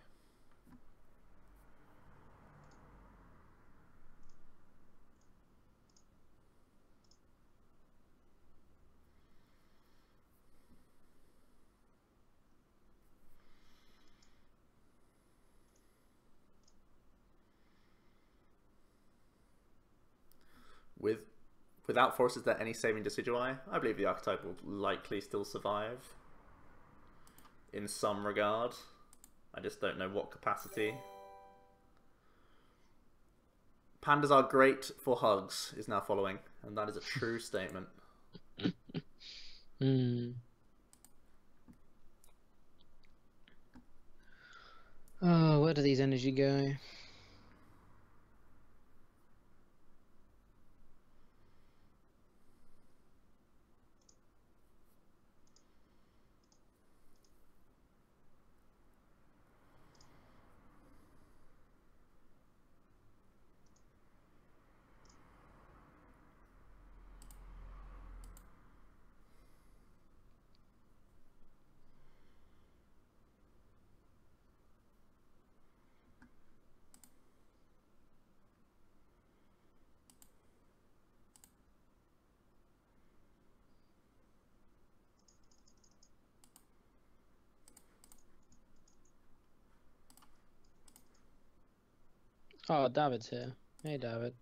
Without Force, is there any saving Decidueye? I believe the archetype will likely still survive. In some regard. I just don't know what capacity. Pandas are great for hugs is now following, and that is a true statement. Oh, where do these energy go? Oh, David's here. Hey, David.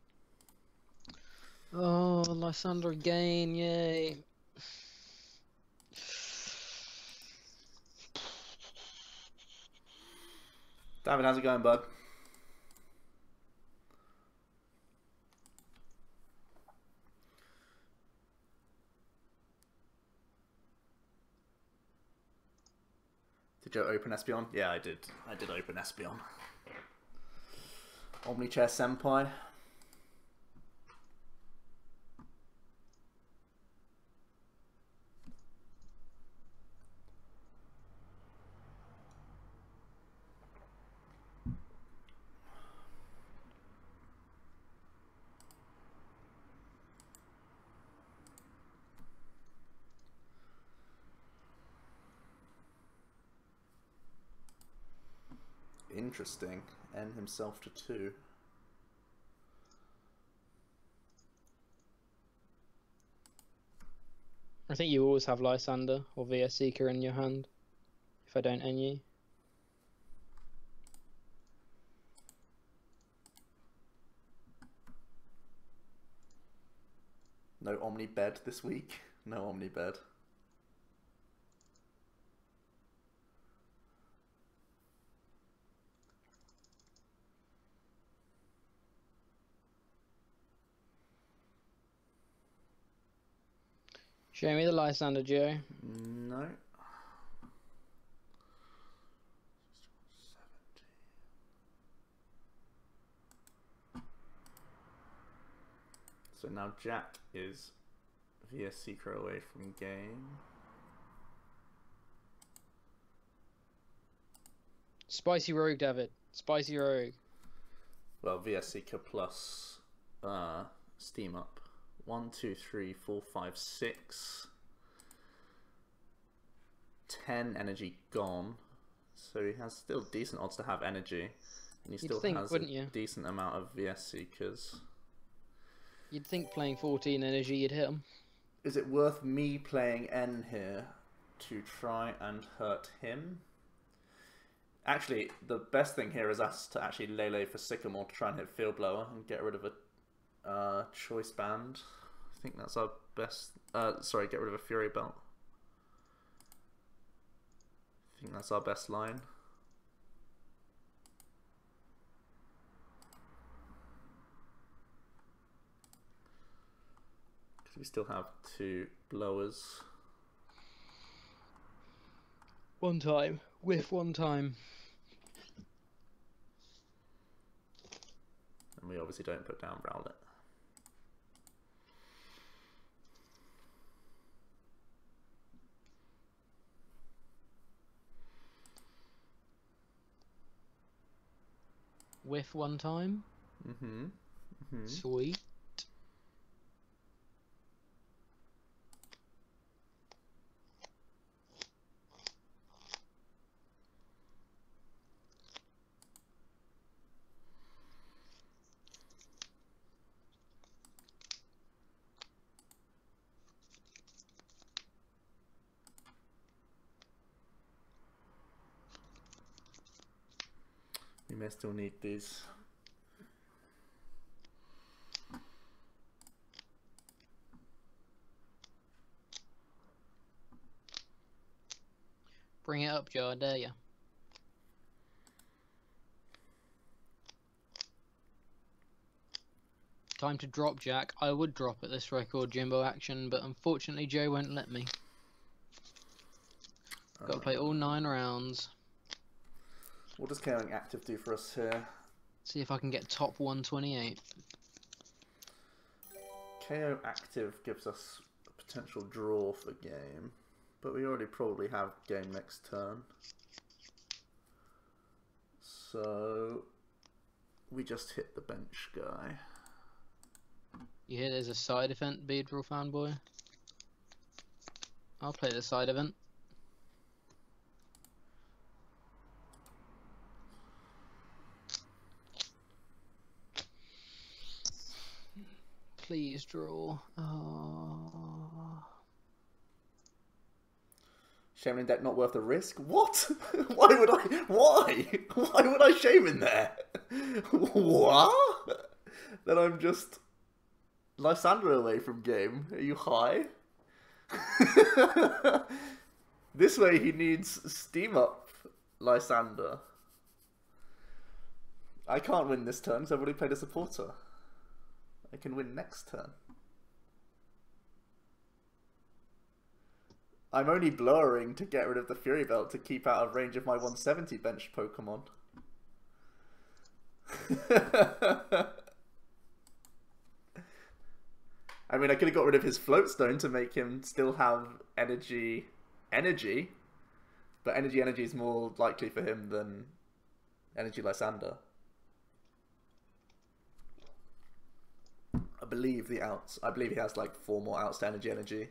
Oh, Lysander again, yay. David, how's it going, bud? Did you open Espeon? Yeah, I did. I did open Espeon. Omnichair Senpai. Interesting. N himself to 2. I think you always have Lysander or VS Seeker in your hand, if I don't N you. No Omni bed this week. No Omni bed. Show me the Lysander, Joe. No. So now Jack is VS Seeker away from game. Spicy Rogue, David. Spicy Rogue. Well, VS Seeker plus Steam up. 1, 2, 3, 4, 5, 6. 10 energy gone. So he has still decent odds to have energy. And he still has a decent amount of VS Seekers. You'd think playing 14 energy you'd hit him. Is it worth me playing N here to try and hurt him? Actually, the best thing here is us to actually Lele for Sycamore to try and hit Field Blower and get rid of a choice band. I think that's our best. Sorry, get rid of a Fury Belt. I think that's our best line. Because we still have 2 blowers. One time. Whiff one time. And we obviously don't put down Rowlet. Whiff one time. Sweet. We may still need these. Bring it up, Joe, I dare ya. Time to drop, Jack. I would drop at this record Jimbo action, but unfortunately Joe won't let me. Got to play all 9 rounds. What does KOing active do for us here? See if I can get top 128. KO active gives us a potential draw for game, but we already probably have game next turn. So we just hit the bench guy. You hear there's a side event, Beardrel fanboy? I'll play the side event. Please draw. Oh. Shaman deck not worth the risk? What? Why would I? Why? Why would I Shaman there? What? Then I'm just Lysander away from game. Are you high? This way he needs Steam up Lysander. I can't win this turn because I've already played a supporter. I can win next turn. I'm only blowering to get rid of the Fury Belt to keep out of range of my 170 bench Pokemon. I mean, I could have got rid of his Floatstone to make him still have energy, but energy is more likely for him than energy Lysander. I believe he has like 4 more outs to energy.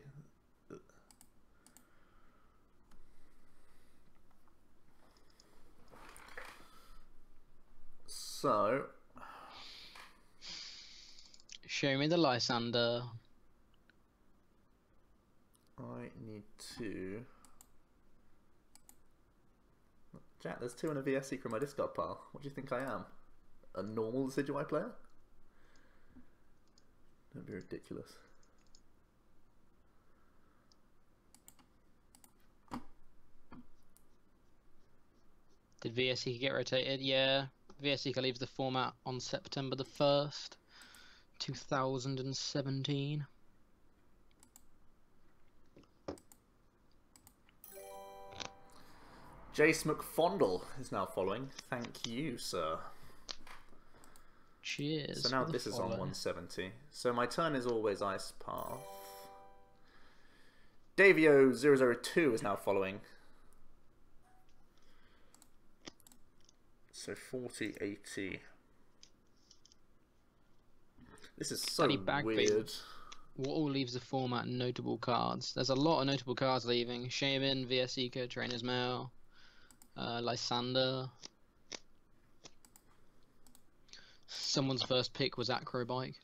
So... Show me the Lysander. I need to... Jack, there's 2 in a VS Seeker in my discard pile. What do you think I am? A normal Decidueye player? Don't be ridiculous. Did VS Seeker get rotated? Yeah. VS Seeker leaves the format on September the 1st, 2017. Jace McFondle is now following. Thank you, sir. Cheers. So now this is on 170. So my turn is always Ice Path. Davio002 is now following. So 40, 80. This is so weird. What all leaves the format? Notable cards. There's a lot of notable cards leaving. Shaman, VS Seeker, Trainer's Mail, Lysander. Someone's first pick was Acrobike.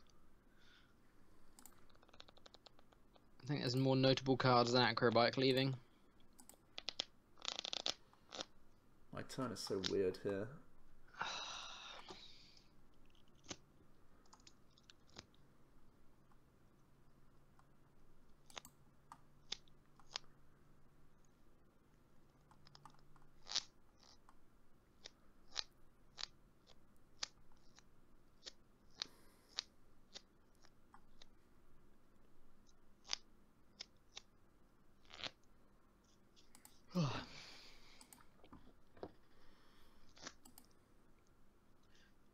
I think there's more notable cards than Acrobike leaving. My turn is so weird here.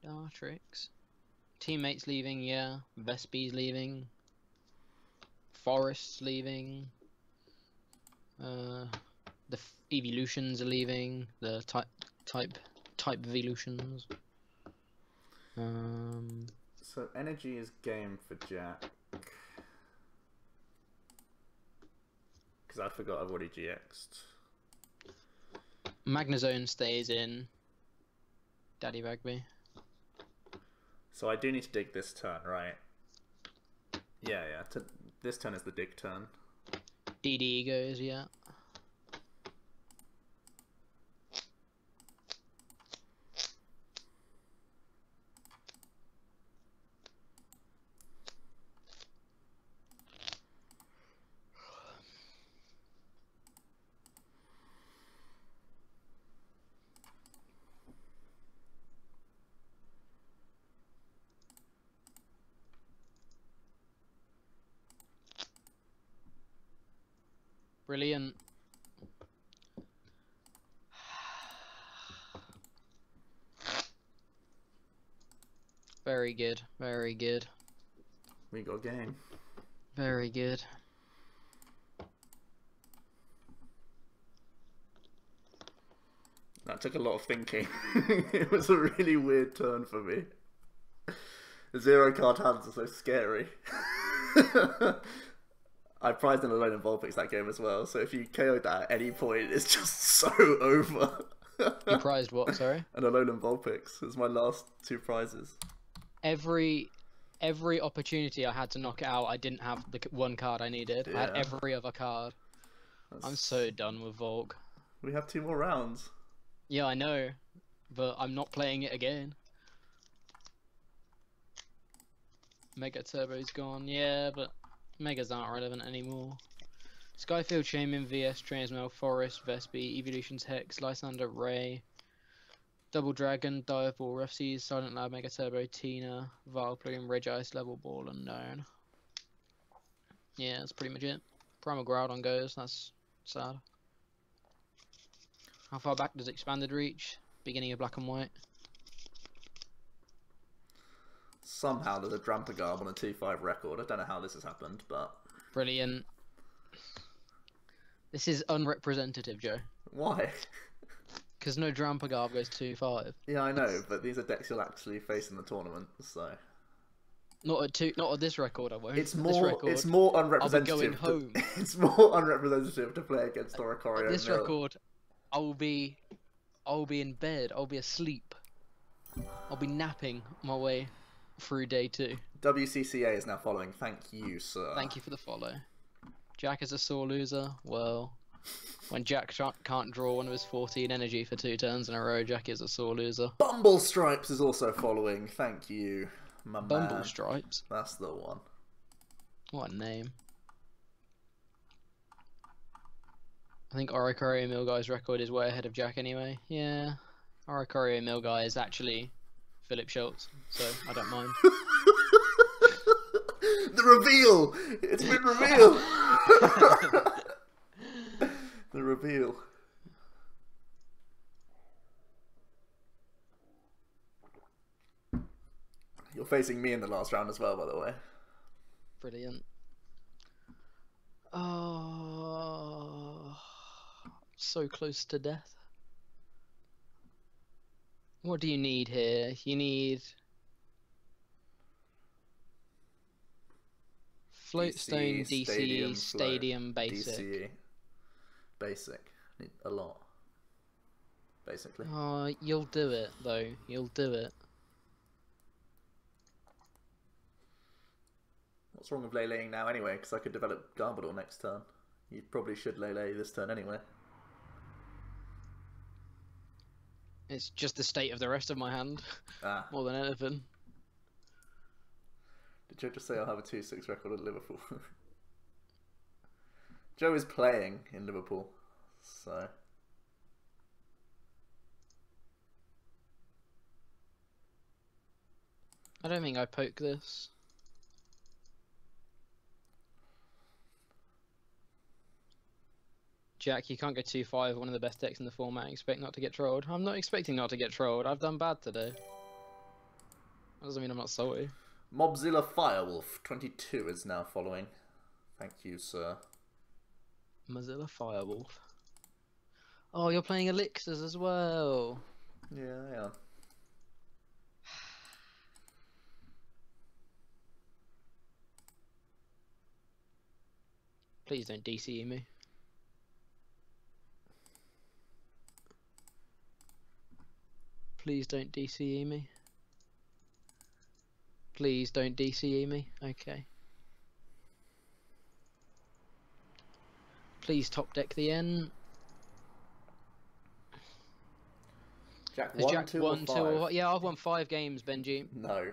Dartrix. Teammates leaving, yeah. Vespi's leaving. Forest's leaving. The evolutions are leaving. The type evolutions. So energy is game for Jack. Because I forgot I've already GX'd. Magnezone stays in. Daddy Bagby. So I do need to dig this turn, right? Yeah. This turn is the dig turn. DD goes, yeah. Brilliant. Very good, very good. We got game. Very good. That took a lot of thinking. It was a really weird turn for me. The 0 card hands are so scary. I prized an Alolan Vulpix that game as well, so if you KO'd that at any point, it's just so over. You prized what, sorry? An Alolan Vulpix. It was my last 2 prizes. Every opportunity I had to knock it out, I didn't have the 1 card I needed. Yeah. I had every other card. I'm so done with Volk. We have 2 more rounds. Yeah, I know, but I'm not playing it again. Mega Turbo's gone, yeah, but Megas aren't relevant anymore. Skyfield, Shaman, VS, Transmail, Forest, Vespi, Evolutions, Hex, Lysander, Ray, Double Dragon, Dive-Ball, Rough Seas, Silent Lab, Mega Turbo, Tina, Vileplume, Regice, Level Ball, Unknown. Yeah, that's pretty much it. Primal Groudon goes, that's sad. How far back does Expanded reach? Beginning of Black and White. Somehow there's a Drampagard on a 2-5 record. I don't know how this has happened, but... Brilliant. This is unrepresentative, Joe. Why? Because no Drampagard goes 2-5. Yeah, I know, but these are decks you'll actually face in the tournament, so... Not at this record, I won't. It's This more unrepresentative. I'll be going home. It's more unrepresentative to play against Oricorio. This record, I'll be in bed. I'll be asleep. I'll be napping my way through day 2. WCCA is now following. Thank you, sir. Thank you for the follow. Jack is a sore loser. Well, when Jack can't draw one of his 14 energy for 2 turns in a row, Jack is a sore loser. Bumble Stripes is also following. Thank you, my Bumble man. Stripes? That's the one. What a name. I think Orikorio Milguy's record is way ahead of Jack anyway. Yeah, Orikorio Milguy is actually Philip Schultz, so I don't mind. The reveal! It's been revealed! The reveal. You're facing me in the last round as well, by the way. Brilliant. Oh, so close to death. What do you need here? You need Floatstone, DCE, Stadium, Basic. DCE. Basic. Need a lot. Basically. Oh, you'll do it, though. You'll do it. What's wrong with Leleing now anyway? Because I could develop Garbodor next turn. You probably should Lele this turn anyway. It's just the state of the rest of my hand. Ah. More than anything. Did Joe just say I'll have a 2-6 record at Liverpool? Joe is playing in Liverpool, so... I don't think I poke this. Jack, you can't go 2-5, one of the best decks in the format. Expect not to get trolled. I'm not expecting not to get trolled. I've done bad today. That doesn't mean I'm not salty. Mobzilla Firewolf 22 is now following. Thank you, sir. Mozilla Firewolf. Oh, you're playing Elixirs as well. Yeah, I am. Please don't DCE me. Please don't DCE me. Please don't DCE me. Okay. Please top deck the N. Jack, Has Jack won 2 or yeah, I've won 5 games, Benji. No.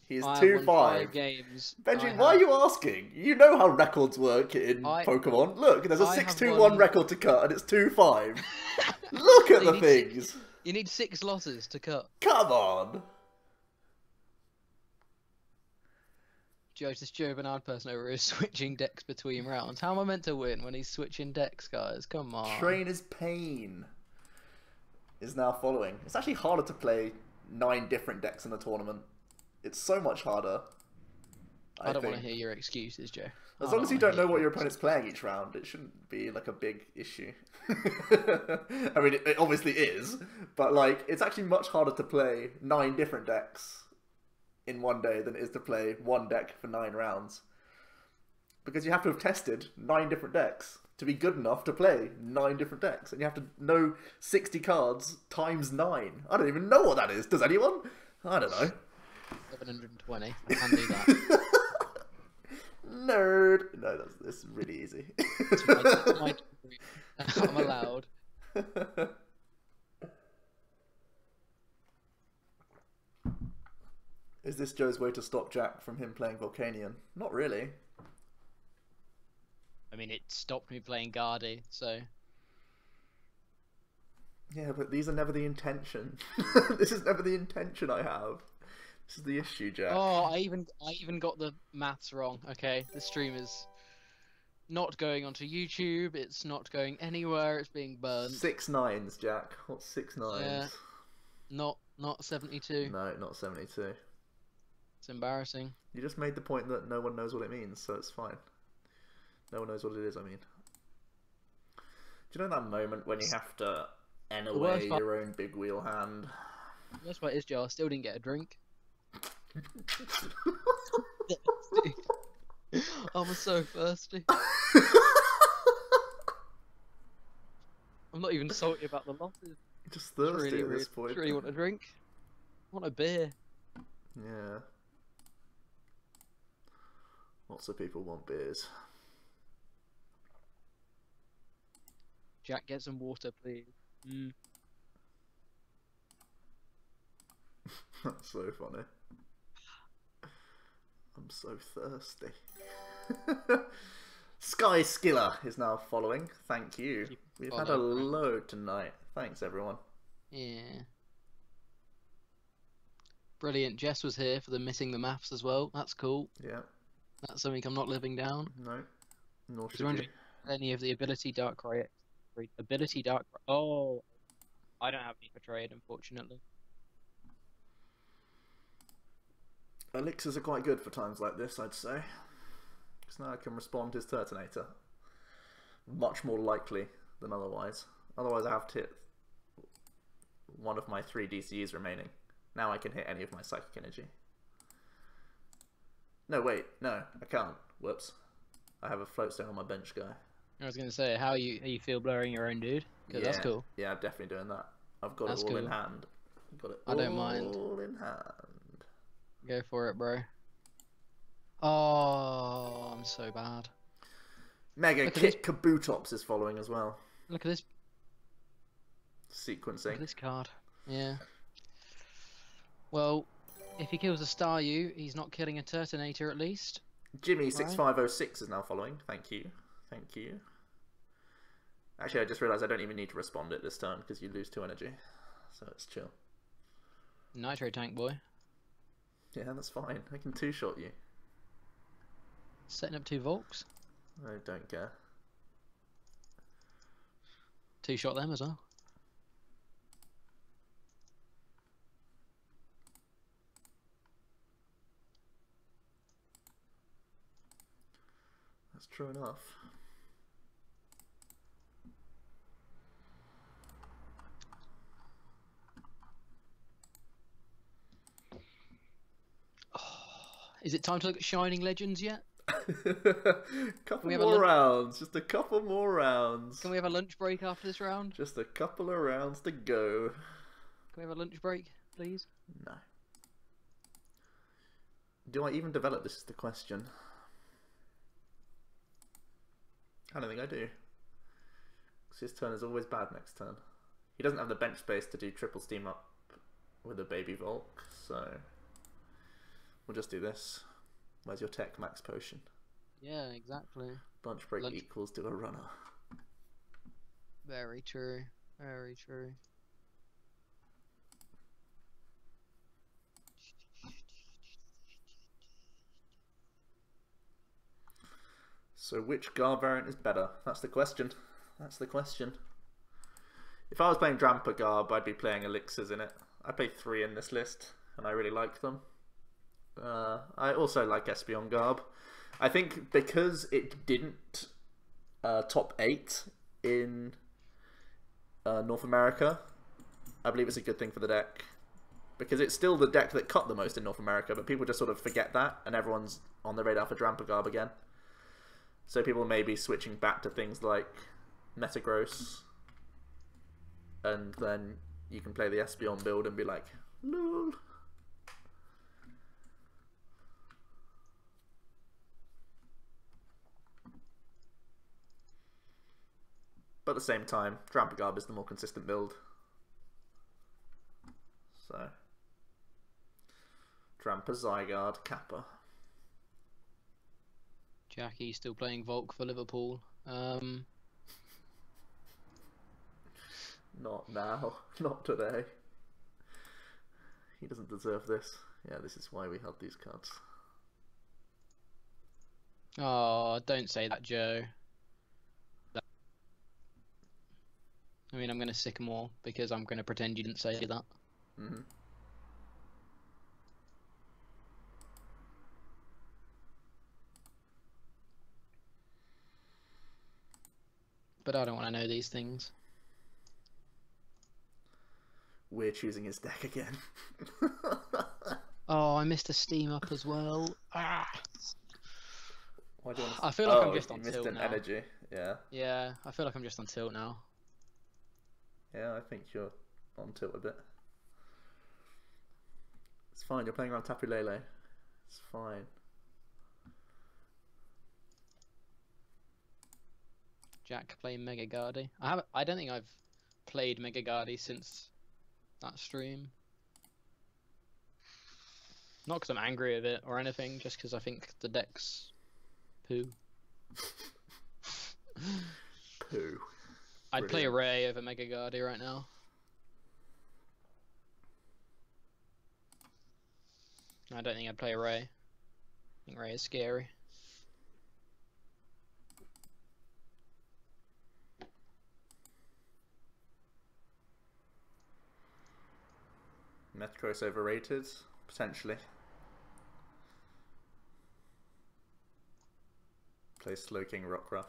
He's 2-5. 5 games. Benji, why are you asking? You know how records work in Pokemon. Look, there's a 6-2-1 record to cut and it's 2-5. Look at the things. You need 6 losses to cut. Come on. Joe's this Joe Bernard person over here is switching decks between rounds. How am I meant to win when he's switching decks, guys? Come on. Trainer's Pain is now following. It's actually harder to play 9 different decks in the tournament. It's so much harder. I don't want to hear your excuses, Joe. As long as you don't know what your opponent's playing each round, it shouldn't be like a big issue. I mean, it obviously is, but like, it's actually much harder to play 9 different decks in one day than it is to play one deck for 9 rounds. Because you have to have tested 9 different decks to be good enough to play 9 different decks. And you have to know 60 cards times 9. I don't even know what that is. Does anyone? I don't know. 720. I can do that. Nerd. No, that's really easy. I'm allowed. Is this Joe's way to stop Jack from him playing Volcanion? Not really. I mean, it stopped me playing Guardy, so... Yeah, but these are never the intention. This is never the intention I have. This is the issue, Jack. Oh, I even got the maths wrong. Okay, the stream is not going onto YouTube. It's not going anywhere. It's being burned. 6 9s, Jack. What's 6 9s? Yeah. Not 72. No, not 72. It's embarrassing. You just made the point that no one knows what it means, so it's fine. No one knows what it is, I mean. Do you know that moment when you have to N away your own big wheel hand? The worst part is, Joe, I still didn't get a drink. I'm so thirsty. I'm not even salty about the losses. Just thirsty at this point. Really want a drink. What a beer. Yeah. Lots of people want beers. Jack, get some water, please. Mm. That's so funny. I'm so thirsty. Sky Skiller is now following. Thank you. We've had a load tonight. Thanks, everyone. Yeah. Brilliant. Jess was here for the missing the maths as well. That's cool. Yeah. That's something I'm not living down. No. Nor should you. Any of the ability dark right? Ability dark. Oh, I don't have any for trade, unfortunately. Elixirs are quite good for times like this, I'd say. Because now I can respond his Turtonator. Much more likely than otherwise. Otherwise I have to hit one of my 3 DCEs remaining. Now I can hit any of my Psychic Energy. No, wait. No, I can't. Whoops. I have a Floatstone on my bench guy. I was going to say, how you feel blurring your own dude? Because that's cool. Yeah, I'm definitely doing that. I've got it all in hand. Got it I don't mind. all in hand. Go for it, bro. Oh, I'm so bad. Mega Kit Kabutops is following as well. Look at this. Sequencing. Look at this card. Yeah. Well, if he kills a Staryu, he's not killing a Turtonator at least. Jimmy6506 is now following. Thank you. Thank you. Actually, I just realised I don't even need to respond it this turn because you lose 2 energy. So it's chill. Nitro Tank boy. Yeah, that's fine. I can 2-shot you. Setting up 2 Volks. I don't care. 2-shot them as well. That's true enough. Is it time to look at Shining Legends yet? Couple more rounds. Just a couple more rounds. Can we have a lunch break after this round? Just a couple of rounds to go. Can we have a lunch break, please? No. Do I even develop? This is the question. I don't think I do. Because his turn is always bad next turn. He doesn't have the bench space to do triple steam up with a baby Volk, so we'll just do this. Where's your tech max potion? Yeah, exactly. Lunch break equals to a runner. Very true. Very true. So which Gar variant is better? That's the question. That's the question. If I was playing Drampa Garb, I'd be playing Elixirs in it. I play 3 in this list, and I really like them. I also like Espeon Garb. I think because it didn't top 8 in North America, I believe it's a good thing for the deck. Because it's still the deck that cut the most in North America, but people just sort of forget that, and everyone's on the radar for Drampa Garb again. So people may be switching back to things like Metagross, and then you can play the Espeon build and be like, lol. But at the same time, Drampa Garb is the more consistent build. So, Drampa, Zygarde, Kappa. Jackie still playing Volk for Liverpool. Not now. Not today. He doesn't deserve this. Yeah, this is why we have these cards. Oh, don't say that, Joe. I mean, I'm going to Sycamore because I'm going to pretend you didn't say that. Mm-hmm. But I don't want to know these things. We're choosing his deck again. Oh, I missed a steam up as well. Ah. Why do you want to... I feel like I'm just on tilt tilt now. Energy. Yeah. Yeah, I feel like I'm just on tilt now. Yeah, I think you're on tilt a bit. fine. You're playing around Tapu Lele. It's fine. Jack playing Mega Guardy. I don't think I've played Mega Guardy since that stream. Not because I'm angry with it or anything, just because I think the deck's poo. Poo. I'd play Ray over Mega Guardy right now. I don't think I'd play Ray. I think Ray is scary. Metagross overrated? Potentially. Play Slowking Rockruff.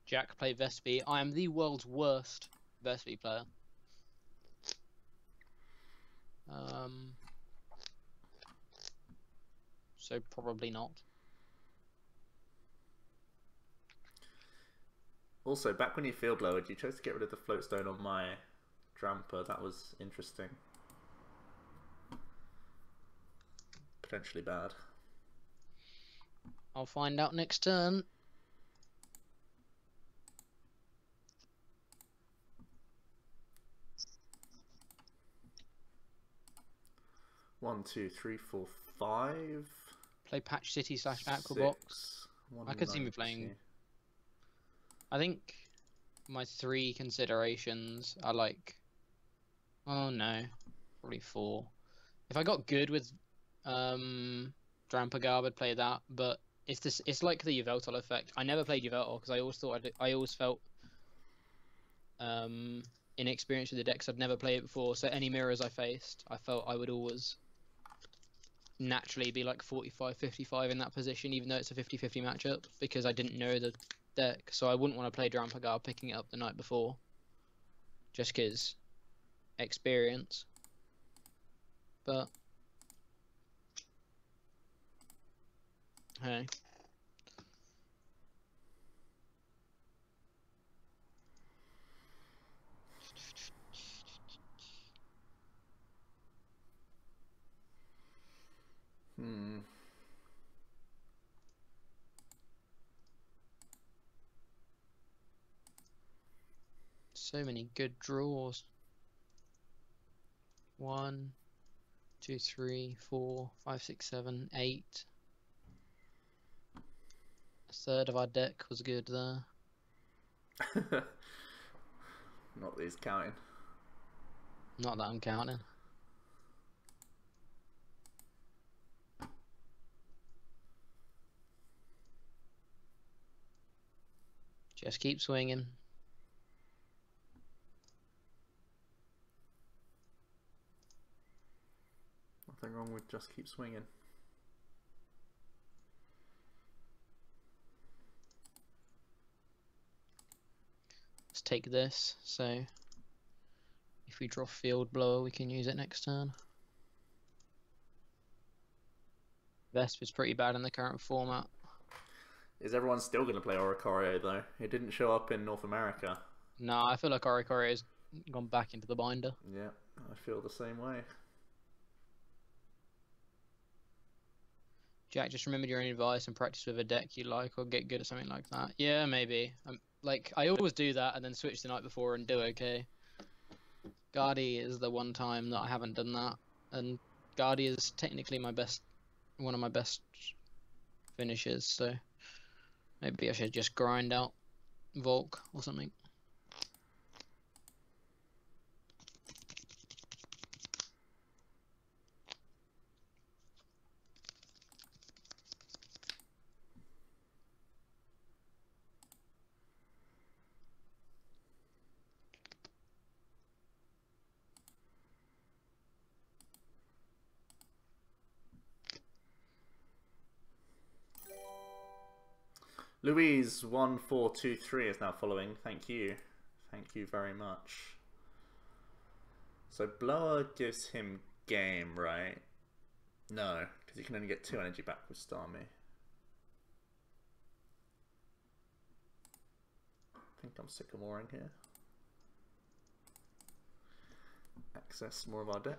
Jack play Vespi. I am the world's worst Vespi player. So probably not. Also, back when you field lowered, you chose to get rid of the floatstone on my Dramper. That was interesting. Potentially bad. I'll find out next turn. One, two, three, four, 5. Play Patch City / Aquabox. 6, I could see me playing. I think my 3 considerations are like. Oh no, probably 4. If I got good with Drampagar, I'd play that. But it's like the Yveltal effect. I never played Yveltal because I always felt inexperienced with the decks. I'd never played it before, so any mirrors I faced, I felt I would always naturally be like 45-55 in that position, even though it's a 50-50 matchup, because I didn't know the deck. So I wouldn't want to play Drampagar picking it up the night before, just because experience. But hey. So many good draws. 1, 2, 3, 4, 5, 6, 7, 8. A third of our deck was good there. Not that he's counting. Not that I'm counting. Just keep swinging. Nothing wrong with just keep swinging. Let's take this, so if we draw Field Blower, we can use it next turn. Vesp is pretty bad in the current format. Is everyone still going to play Oricorio though? It didn't show up in North America. No, I feel like Oricorio has gone back into the binder. Yeah, I feel the same way. Jack, just remember your own advice and practice with a deck you like, or get good at something like that. Yeah, maybe. Like, I always do that and then switch the night before and do okay. Guardy is the one time that I haven't done that, and Guardy is technically one of my best finishes, so maybe I should just grind out Volk or something. Louise1423 is now following. Thank you. Thank you very much. So Blower gives him game, right? No, because he can only get 2 energy back with Starmie. think I'm sycamoring here. Access more of our deck.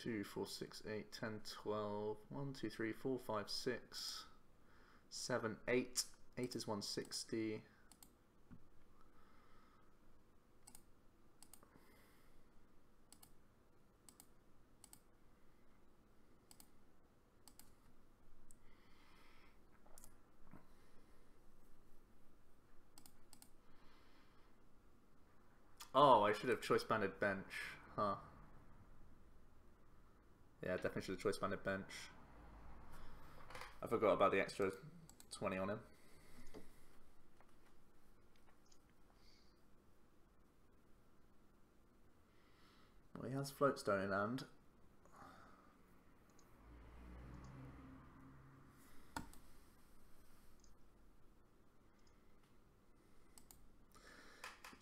Two, 4, 6, 8, 10, 12. 1, 2, 3, 4, 5, 6, 7, 8. 8 is 160. Oh, I should have choice banded bench, huh? Yeah, definitely should have choice banded bench. I forgot about the extra 20 on him. Well, he has floatstone in hand.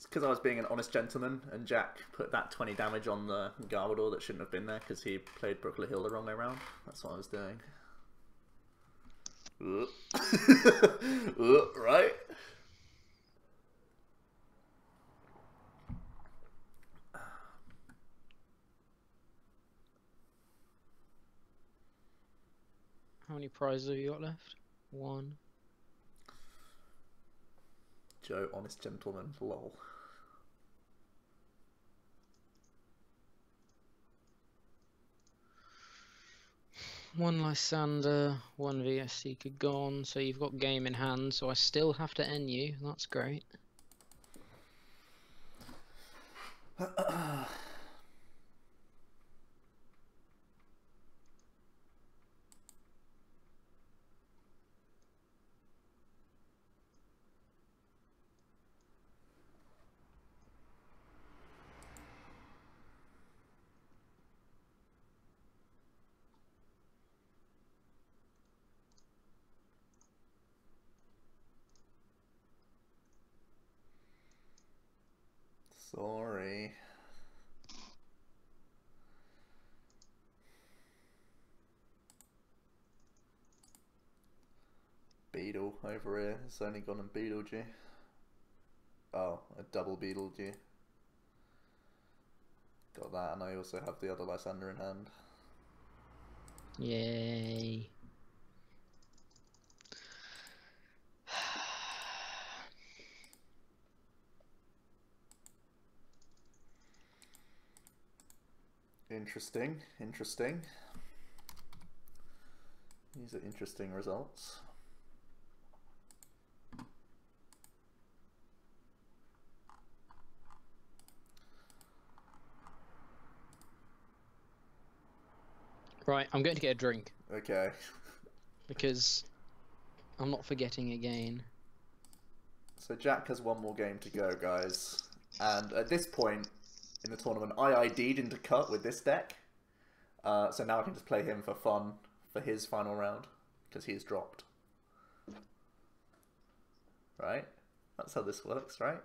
Because I was being an honest gentleman, and Jack put that 20 damage on the Garbodor that shouldn't have been there because he played Brookler Hill the wrong way around. That's what I was doing. Right? How many prizes have you got left? 1. Joe, honest gentleman, lol. One Lysander, 1 VS Seeker gone, so you've got game in hand, so I still have to end you. That's great. Sorry. Beetle over here. It's only gone and beetled you. Oh, a double beetled you. Got that, and I also have the other Lysander in hand. Yay. Interesting, interesting. These are interesting results. Right, I'm going to get a drink. Okay. Because I'm not forgetting again. So Jack has one more game to go, guys. And at this point in the tournament, I ID'd into cut with this deck. So now I can just play him for fun for his final round. Because he's dropped. Right? That's how this works, right?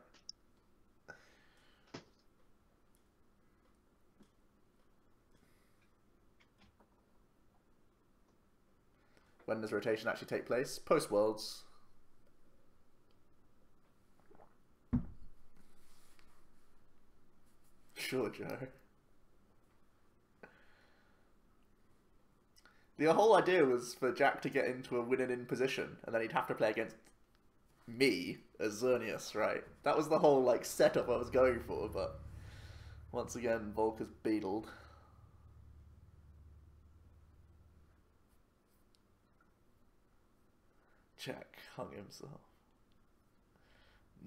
When does rotation actually take place? Post-Worlds. Sure, Joe. The whole idea was for Jack to get into a win-in position, and then he'd have to play against me as Xerneas, right? That was the whole like setup I was going for, but once again, Volk has beetled. Jack hung himself.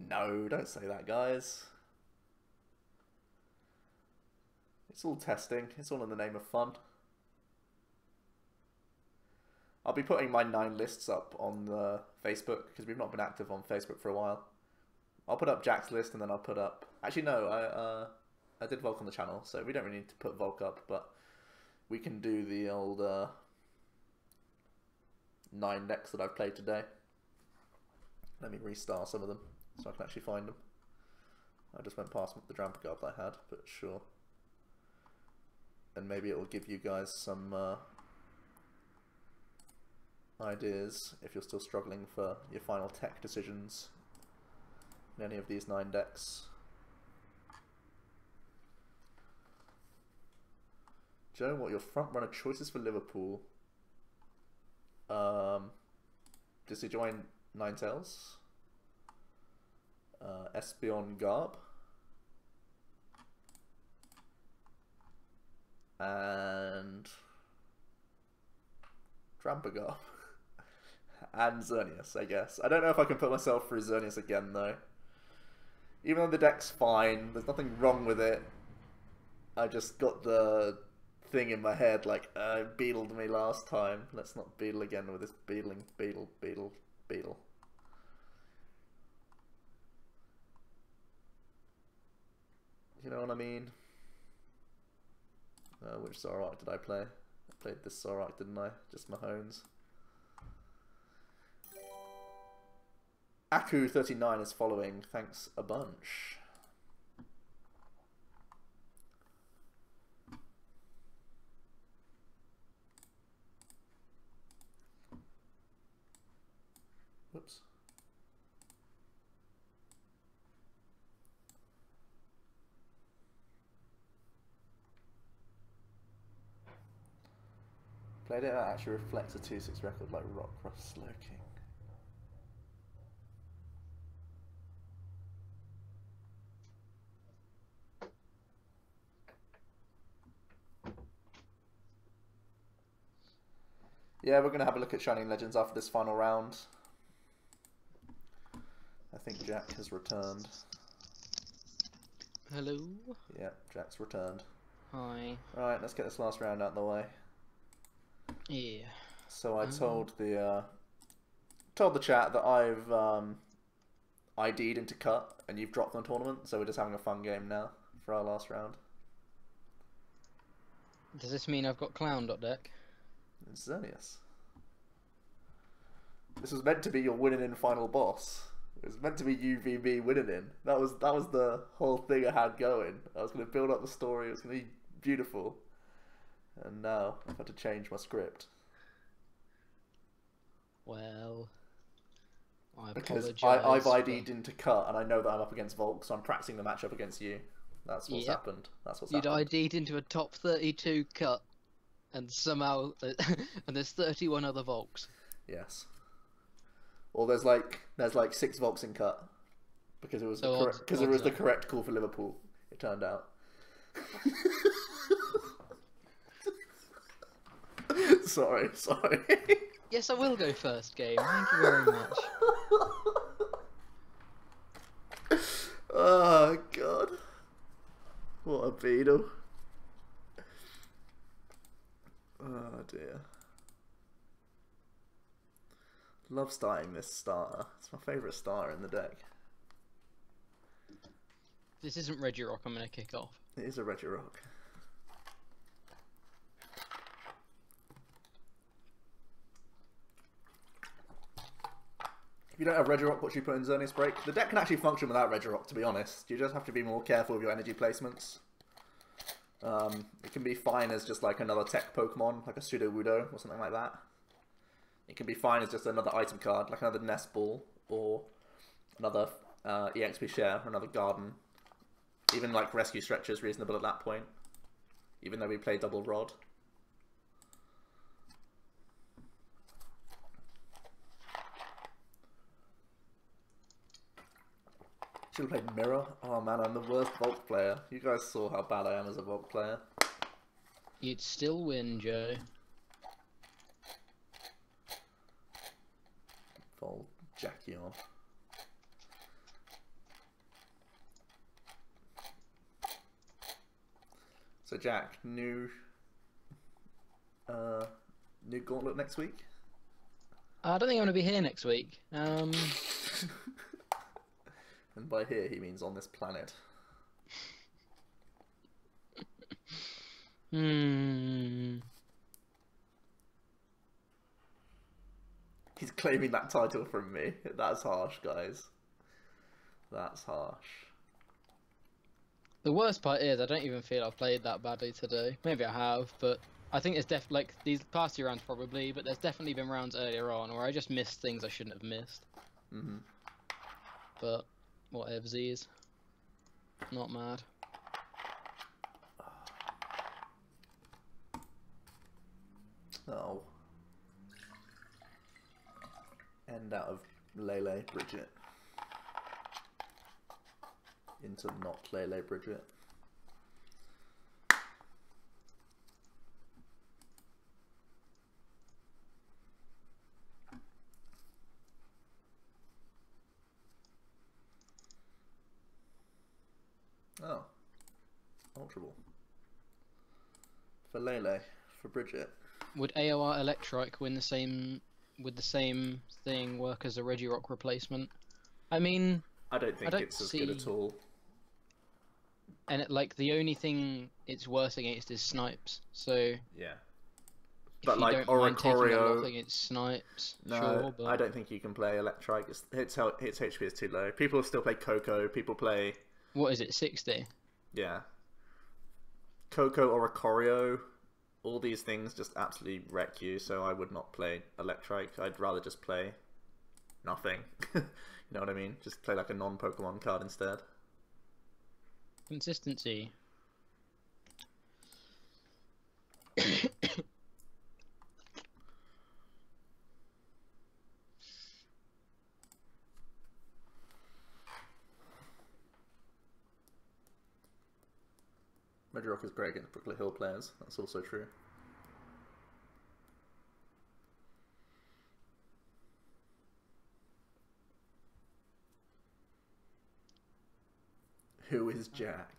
No, don't say that, guys. It's all testing. It's all in the name of fun. I'll be putting my 9 lists up on the Facebook because we've not been active on Facebook for a while. I'll put up Jack's list and then I'll put up... Actually, no, I did Volk on the channel, so we don't really need to put Volk up, but we can do the old 9 decks that I've played today. Let me restart some of them so I can actually find them. I just went past the Drampa Guard I had, but sure. And maybe it will give you guys some ideas if you're still struggling for your final tech decisions in any of these 9 decks. Do you know what your front runner choices for Liverpool? Does he join Ninetales? Espeon Garb. And Trampagarb. And Xerneas, I guess. I don't know if I can put myself through Xerneas again, though. Even though the deck's fine, there's nothing wrong with it. I just got the thing in my head, like, beetled me last time. Let's not beetle again with this beetling. Beetle. You know what I mean? Which Zoroark did I play? I played this Zoroark, didn't I? Just Mahomes. Aku39 is following. Thanks a bunch. Whoops. Played it, that actually reflects a 2-6 record like Rockruff Slowking. Yeah, we're going to have a look at Shining Legends after this final round. I think Jack has returned. Hello? Yeah, Jack's returned. Hi. Right, let's get this last round out of the way. Yeah. So I told the chat that I've ID'd into cut and you've dropped the tournament, so we're just having a fun game now for our last round. Does this mean I've got Clown.deck? It's Xerneas. This was meant to be your winning in final boss. It was meant to be UVB winning in. That was the whole thing I had going. I was going to build up the story. It was going to be beautiful. And now I've had to change my script. Well, I because apologise. I've ID'd into cut and I know that I'm up against Volk, so I'm practicing the matchup against you. That's what's happened. That's what's happened. You'd ID'd into a top 32 cut, and somehow and there's 31 other Volks. Yes. Or there's like 6 Volks in cut because it was the correct call for Liverpool. It turned out. Sorry. Yes, I will go first game. Thank you very much. Oh god. What a beetle. Oh dear. Love starting this starter. It's my favourite starter in the deck. This isn't Regirock, I'm going to kick off. It is a Regirock. If you don't have Regirock, what should you put in Xerneas Break? The deck can actually function without Regirock, to be honest. You just have to be more careful with your energy placements. It can be fine as just like another tech Pokemon, like a Sudowoodo or something like that. It can be fine as just another item card, like another Nest Ball, or another EXP Share, or another Garden. Even like Rescue Stretcher is reasonable at that point, even though we play Double Rod. Should have played Mirror. Oh man, I'm the worst Volk player. You guys saw how bad I am as a Volk player. You'd still win, Joe. Volcanion. So Jack, new gauntlet next week? I don't think I'm going to be here next week. And by here he means on this planet. He's claiming that title from me. That's harsh, guys. That's harsh. The worst part is I don't even feel I've played that badly today. Maybe I have, but I think there's like these past 2 rounds probably, but there's definitely been rounds earlier on where I just missed things I shouldn't have missed. But whateversies. Not mad. Oh. End out of Lele Bridget. Into not Lele Bridget. Oh. Ultra Ball. For Lele. For Bridget. Would AOR Electrike win the same with the same thing work as a Regirock replacement? I mean, I don't think it's as good at all. And like the only thing it's worse against is snipes. So yeah, but like Oricorio against snipes, no, sure, but I don't think you can play Electrike. Its HP is too low. People still play Coco. People play what is it, 60? Yeah, Coco or Oricorio. All these things just absolutely wreck you. So I would not play Electrike. I'd rather just play nothing. You know what I mean? Just play like a non-Pokemon card instead. Consistency. Regirock is great against Brooklet Hill players. That's also true. Who is Jack?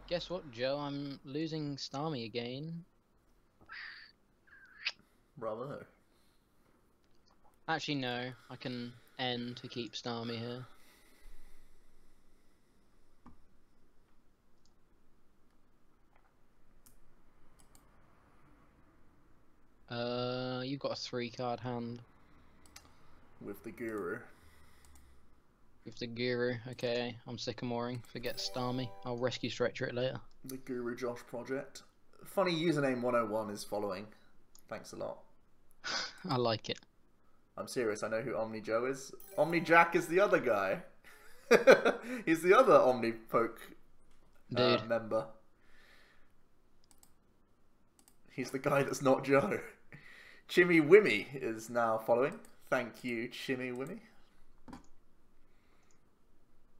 Guess what, Joe? I'm losing Starmie again. Bravo. Actually, no. I can end to keep Starmie here. You've got a 3-card hand. With the Guru. With the Guru, okay. I'm Sycamoring. Forget Starmie. I'll rescue Stretcher it later. The Guru Josh project. Funny username 101 is following. Thanks a lot. I like it. I'm serious, I know who Omni Joe is. Omni Jack is the other guy. He's the other OmniPOke member. He's the guy that's not Joe. Chimmy Wimmy is now following. Thank you, Chimmy Wimmy.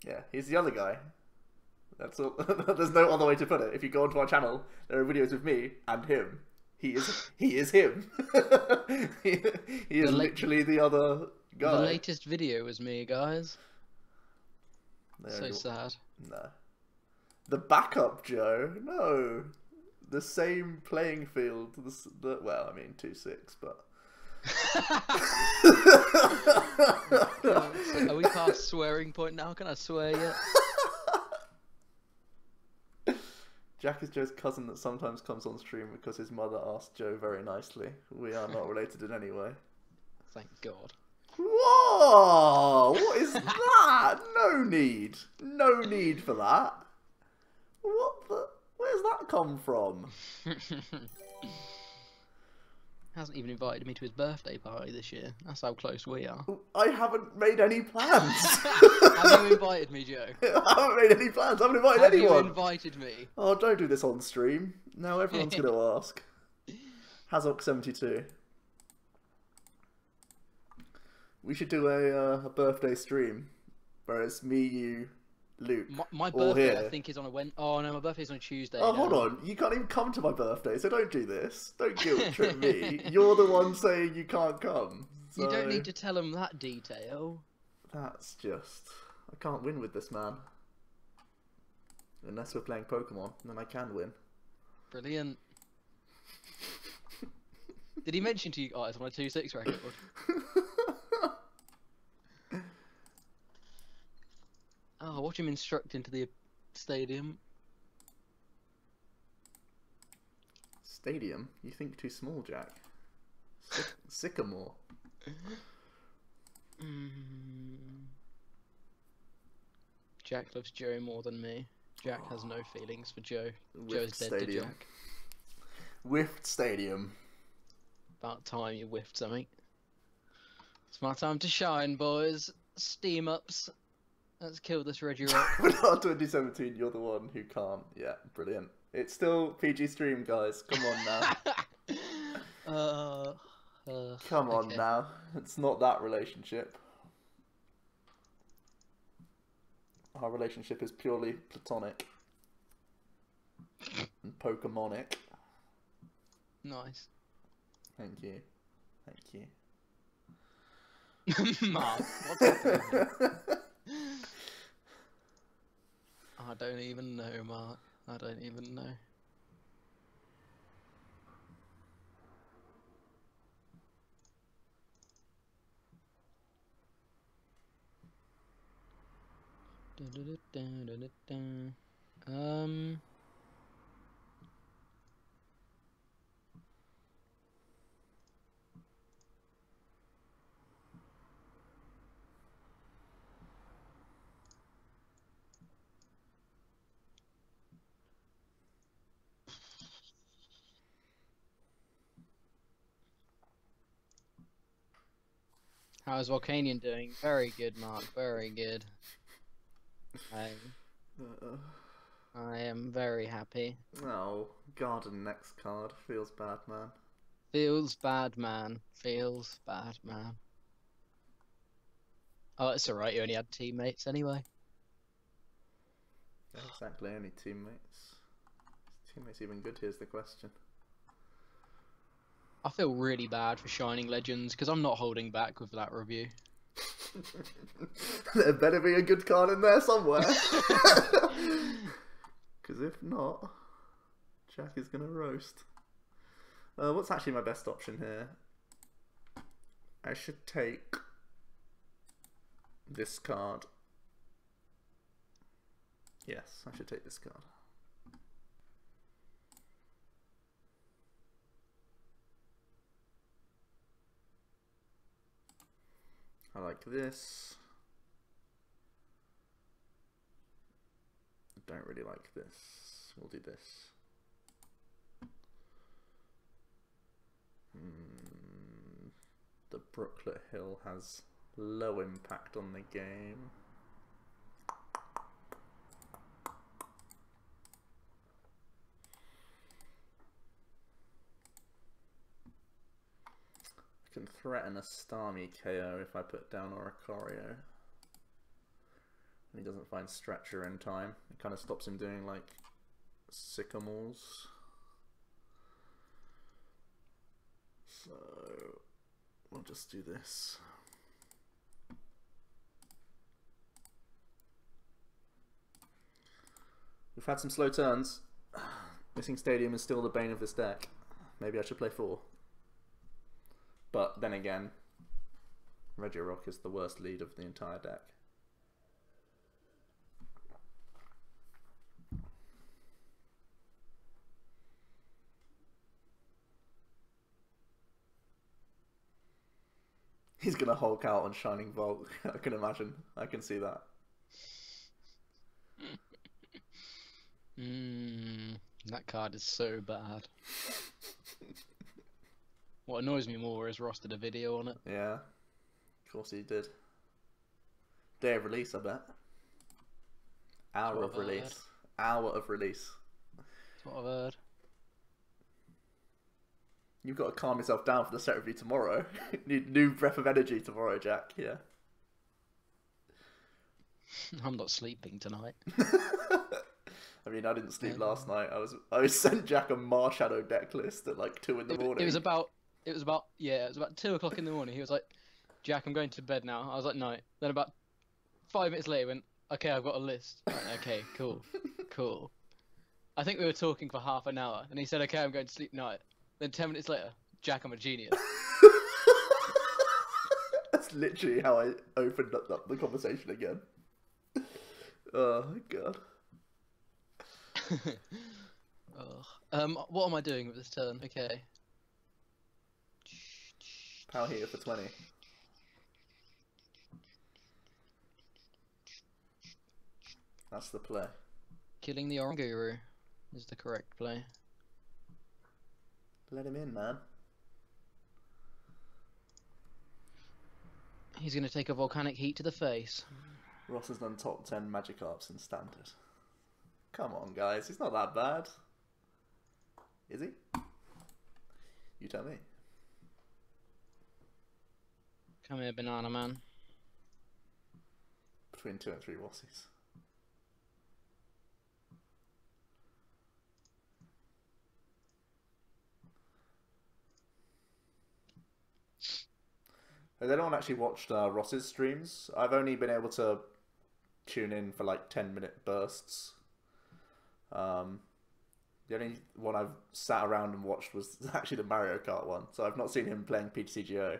Yeah, he's the other guy. That's all. There's no other way to put it. If you go onto our channel, there are videos with me and him. He is him. he is literally the other guy. The latest video was me, guys. So sad. No. The backup Joe? No. The same playing field. Well, I mean 2-6, but. So are we past swearing point now? Can I swear yet? Jack is Joe's cousin that sometimes comes on stream because his mother asked Joe very nicely. We are not related in any way. Thank God. Whoa! What is that? No need. No need for that. What the? Where's that come from? Hasn't even invited me to his birthday party this year. That's how close we are. I haven't made any plans. Have you invited me, Joe? I haven't made any plans. I haven't invited anyone. Have you invited me? Oh, don't do this on stream. Now everyone's going to ask. Hazok72. We should do a birthday stream where it's me, you, Luke. My birthday, I think, is on a Wednesday. Oh no, my birthday's on a Tuesday. Oh, hold on. You can't even come to my birthday, so don't do this. Don't guilt trip me. You're the one saying you can't come. So... You don't need to tell him that detail. That's just... I can't win with this man. Unless we're playing Pokemon, then I can win. Brilliant. Did he mention to you guys on a 2-6 record? Oh, watch him instruct into the stadium. Stadium? You think too small, Jack. Sycamore. Jack loves Joe more than me. Jack has no feelings for Joe. With Joe's dead stadium. to Jack. Whiffed Stadium. About time you whiffed something. It's my time to shine, boys. Steam ups. Let's kill this Reggie Rock. Without 2017, you're the one who can't. Yeah, brilliant. It's still PG stream, guys. Come on now. Come on okay. now. It's not that relationship. Our relationship is purely platonic and Pokemonic. Nice. Thank you. Thank you. Mark, what's happening here? I don't even know, Mark. I don't even know. How's Volcanion doing? Very good, Mark. Very good. I am very happy. Oh, Garden next card. Feels bad, man. Feels bad, man. Feels bad, man. Oh, it's alright. You only had teammates anyway. Yeah, exactly, only teammates. Is teammates even good? Here's the question. I feel really bad for Shining Legends because I'm not holding back with that review. There better be a good card in there somewhere. Because if not, Jack is going to roast. What's actually my best option here? I should take this card. Yes, I should take this card. I like this. I don't really like this. We'll do this. The Brooklet Hill has low impact on the game. I can threaten a Starmie KO if I put down Oricorio. And he doesn't find Stretcher in time. It kind of stops him doing like Sycamores. So we'll just do this. We've had some slow turns. Missing Stadium is still the bane of this deck. Maybe I should play 4. But then again, Regirock is the worst lead of the entire deck. He's gonna Hulk out on Shining Volt. I can imagine. I can see that. That card is so bad. What annoys me more is Ross did a video on it. Yeah, of course he did. Day of release, I bet. Hour of release. Hour of release. That's what I've heard. You've got to calm yourself down for the set review tomorrow. Need new breath of energy tomorrow, Jack. Yeah. I'm not sleeping tonight. I mean, I didn't sleep last night. I was sent Jack a Marshadow deck list at like 2 in the morning. It was about 2 o'clock in the morning. He was like, "Jack, I'm going to bed now." I was like, "No." Then about 5 minutes later, he went, "Okay, I've got a list." Like, okay, cool, cool. I think we were talking for half an hour, and he said, "Okay, I'm going to sleep night." Then 10 minutes later, "Jack, I'm a genius." That's literally how I opened up the conversation again. Oh god. What am I doing with this turn? Okay. Power Heater for 20. That's the play. Killing the Oranguru is the correct play. Let him in, man. He's going to take a volcanic heat to the face. Ross has done top 10 Magikarps in Standard. Come on, guys. He's not that bad. Is he? You tell me. Come here, Banana Man. Between 2 and 3 Rossies. Has anyone actually watched Ross's streams? I've only been able to tune in for like 10-minute bursts. The only one I've sat around and watched was actually the Mario Kart one, so I've not seen him playing PTCGO.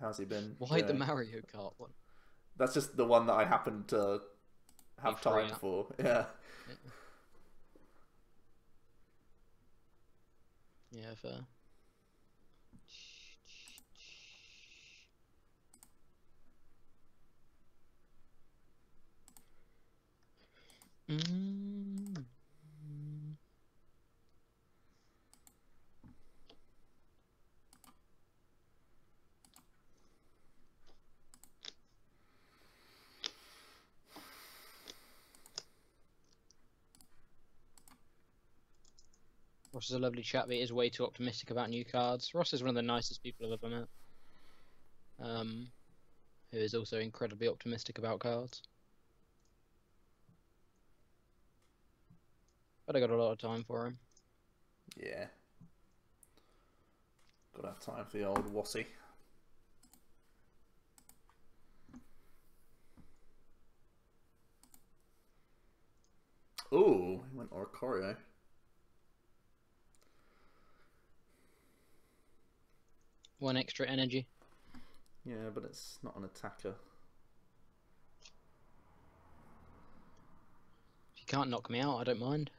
How's he been? Why the Mario Kart one? That's just the one that I happen to have time for. Yeah. Yeah, fair. Ross is a lovely chap, but he is way too optimistic about new cards. Ross is one of the nicest people I've ever met. Who is also incredibly optimistic about cards. But I got a lot of time for him. Yeah. Gotta have time for the old Wassy. Ooh, he went Oricorio. One extra energy. Yeah, but it's not an attacker. If you can't knock me out, I don't mind.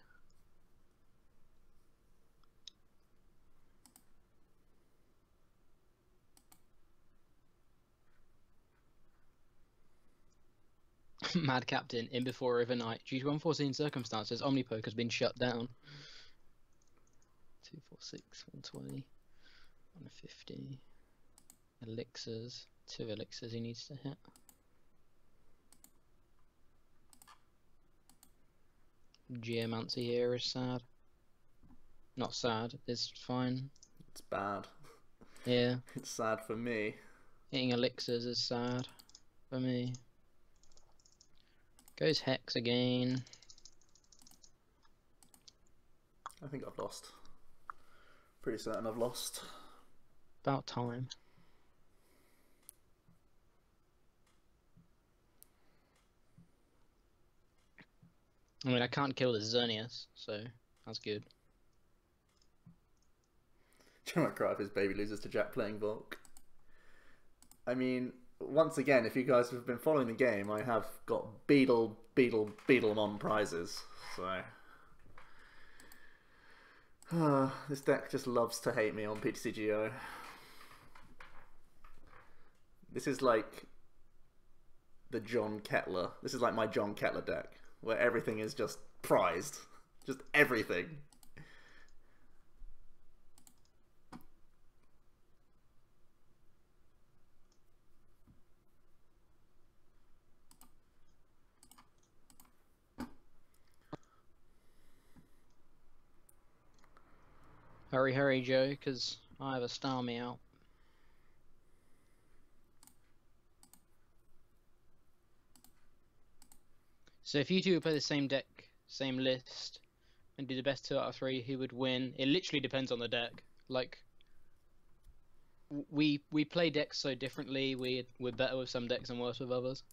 Mad Captain, in before overnight. Due to unforeseen circumstances, OmniPOke has been shut down. 246, 120, 150. Elixirs. 2 elixirs he needs to hit. Geomancy here is sad. Not sad, it's fine. It's bad. Yeah. It's sad for me. Hitting elixirs is sad for me. Goes Hex again. I think I've lost. Pretty certain I've lost. About time. I mean, I can't kill the Xerneas, so that's good. Joe might cry if his baby loses to Jack playing Volk. I mean, once again, if you guys have been following the game, I have got Beetlemon prizes, so... this deck just loves to hate me on PTCGO. This is like the John Kettler. This is like my John Kettler deck, where everything is just prized. Just everything. Hurry, hurry, Joe, because I have a Starmie out. So if you two would play the same deck, same list, and do the best 2 out of 3, who would win? It literally depends on the deck. Like, we play decks so differently. We're better with some decks and worse with others.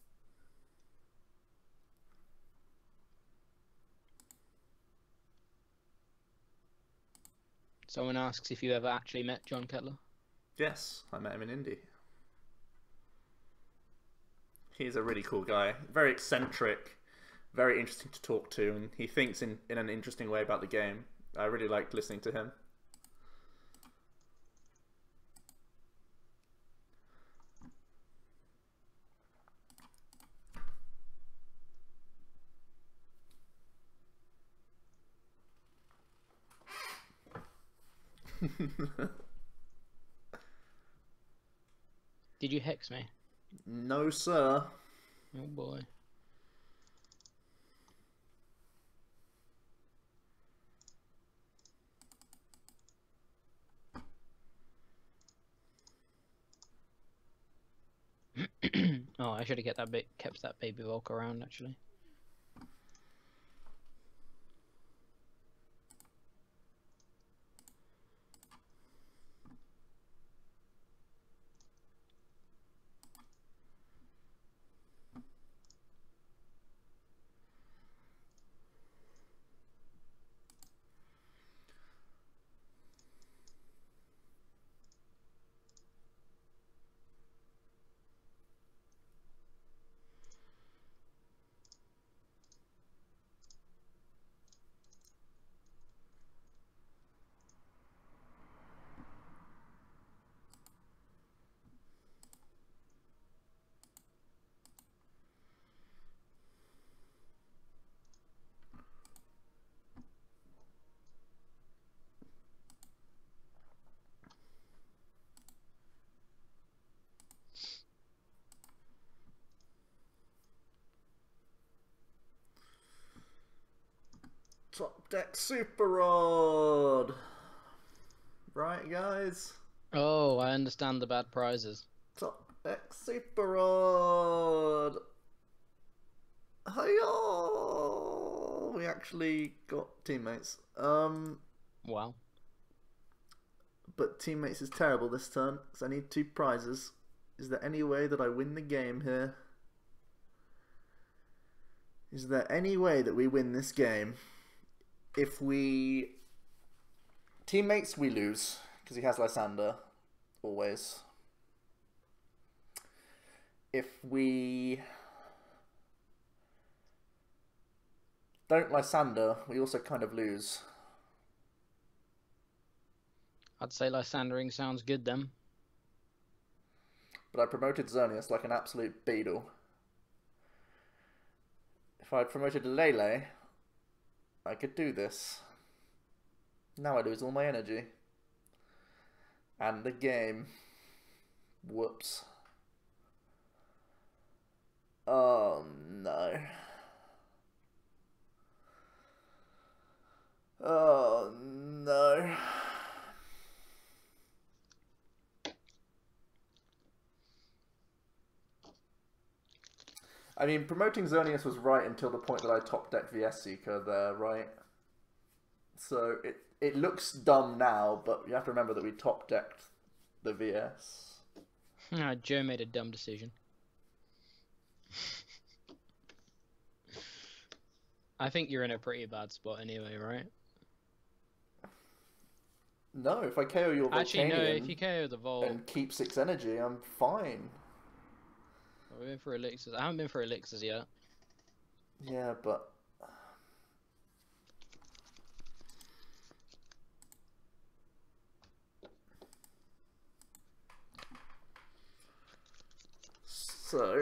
Someone asks if you ever actually met John Kettler. Yes, I met him in Indy. He's a really cool guy. Very eccentric, very interesting to talk to, and he thinks in an interesting way about the game. I really liked listening to him. Did you hex me? No, sir. Oh boy. Oh, I should have kept that baby Volk around actually. Top deck super rod. Right, guys? Oh, I understand the bad prizes. Top deck super rod. Hi-yo! We actually got teammates. Wow. But teammates is terrible this turn, because I need 2 prizes. Is there any way that I win the game here? Is there any way that we win this game? If we... Teammates, we lose, because he has Lysander, always. If we... don't Lysander, we also kind of lose. I'd say Lysandering sounds good then. But I promoted Xerneas like an absolute beetle. If I had promoted Lele, I could do this. Now I lose all my energy. And the game. Whoops. Oh no. Oh no. I mean, promoting Xerneas was right until the point that I top decked VS Seeker there, right? So it looks dumb now, but you have to remember that we top decked the VS. Joe made a dumb decision. I think you're in a pretty bad spot anyway, right? No, if I KO your Volcanion Actually, no, if you KO the Vol... and keep 6 energy, I'm fine. We've been for elixirs. I haven't been for elixirs yet. Yeah, but... so...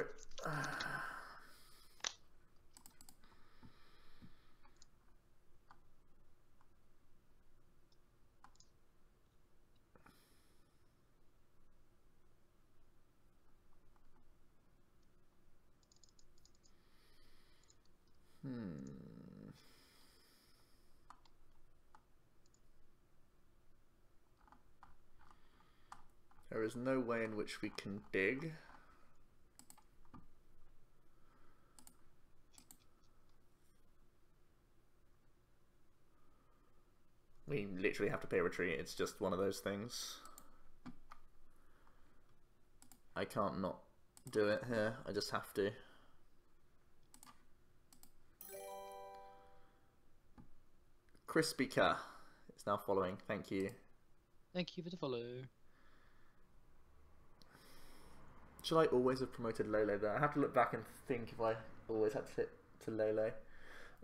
There is no way in which we can dig. We literally have to pay retreat, it's just one of those things. I can't not do it here, I just have to. Crispy Car is now following, thank you. Thank you for the follow. Should I always have promoted Lele there? I have to look back and think if I always had to hit to Lele.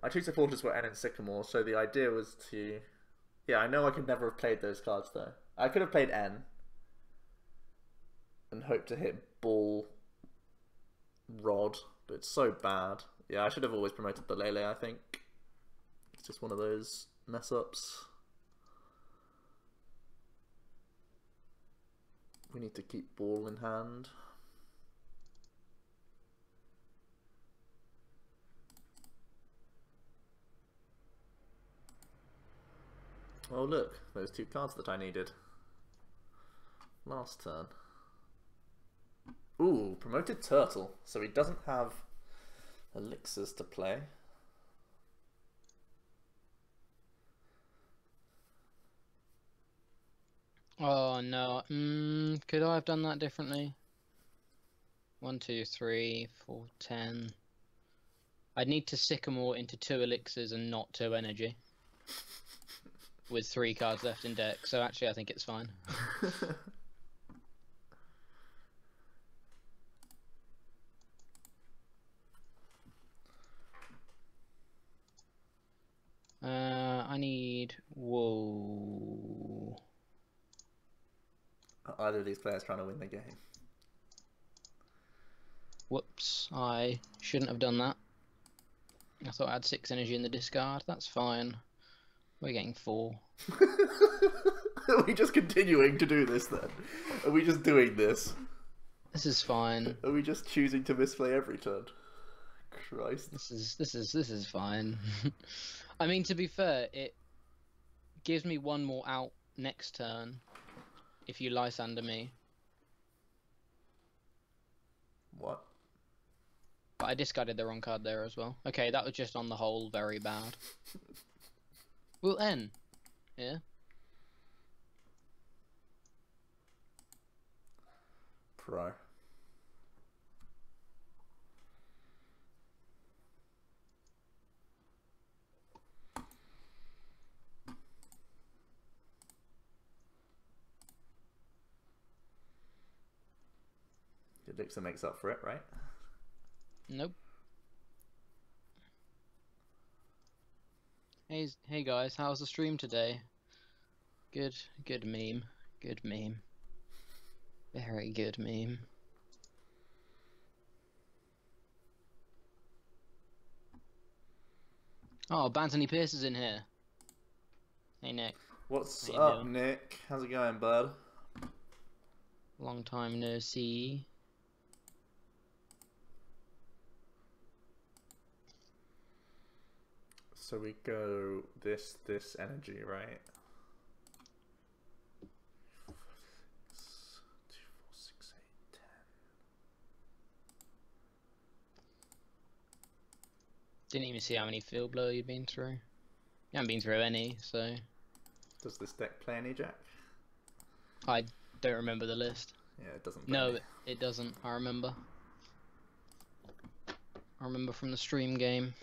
My 2 supporters were N and Sycamore, so the idea was to... Yeah, I know I could never have played those cards though. I could have played N and hoped to hit Ball Rod, but it's so bad. Yeah, I should have always promoted the Lele, I think. It's just one of those mess ups. We need to keep ball in hand. Oh look, those 2 cards that I needed last turn. Ooh, promoted turtle. So he doesn't have elixirs to play. Oh no. Could I have done that differently? 1, 2, 3, 4, 10. I'd need to sycamore into 2 elixirs and not 2 energy. With 3 cards left in deck, so actually I think it's fine. I need... Whoa. Are either of these players trying to win the game? Whoops, I shouldn't have done that. I thought I had 6 energy in the discard. That's fine. We're getting 4. Are we just continuing to do this then? Are we just doing this? This is fine. Are we just choosing to misplay every turn? Christ. This is fine. I mean, to be fair, it gives me 1 more out next turn if you Lysander me. What? But I discarded the wrong card there as well. Okay, that was just on the whole very bad. We'll N. Yeah. Pro. Elixir makes up for it, right? Nope. Hey guys, how's the stream today? Good meme. Good meme. Very good meme. Oh, Bantony Pierce is in here. Hey Nick. What's up, Nick? How's it going, bud? Long time no see. So we go this energy, right? 2, 4, 6, 8, 10. Didn't even see how many field blow you'd been through. You haven't been through any, so... Does this deck play any Jack? I don't remember the list. Yeah, it doesn't. No, it doesn't. I remember. I remember from the stream game.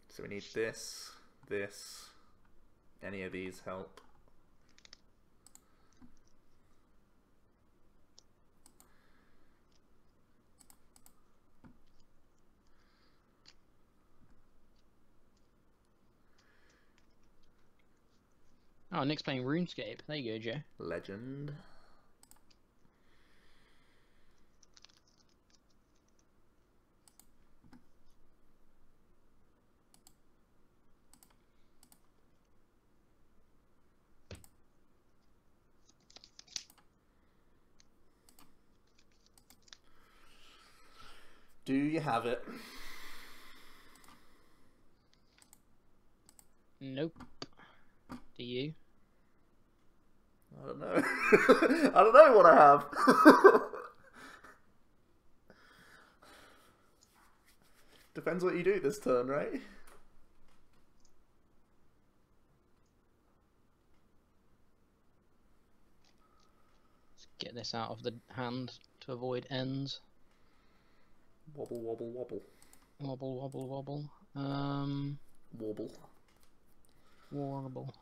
So we need this. Any of these help. Oh, Nick's playing RuneScape. There you go, Joe. Legend. Do you have it? Nope. Do you? I don't know. I don't know what I have. Depends what you do this turn, right? Let's get this out of the hand to avoid ends. Wobble, wobble, wobble. Wobble, wobble, wobble. Wobble. Warble.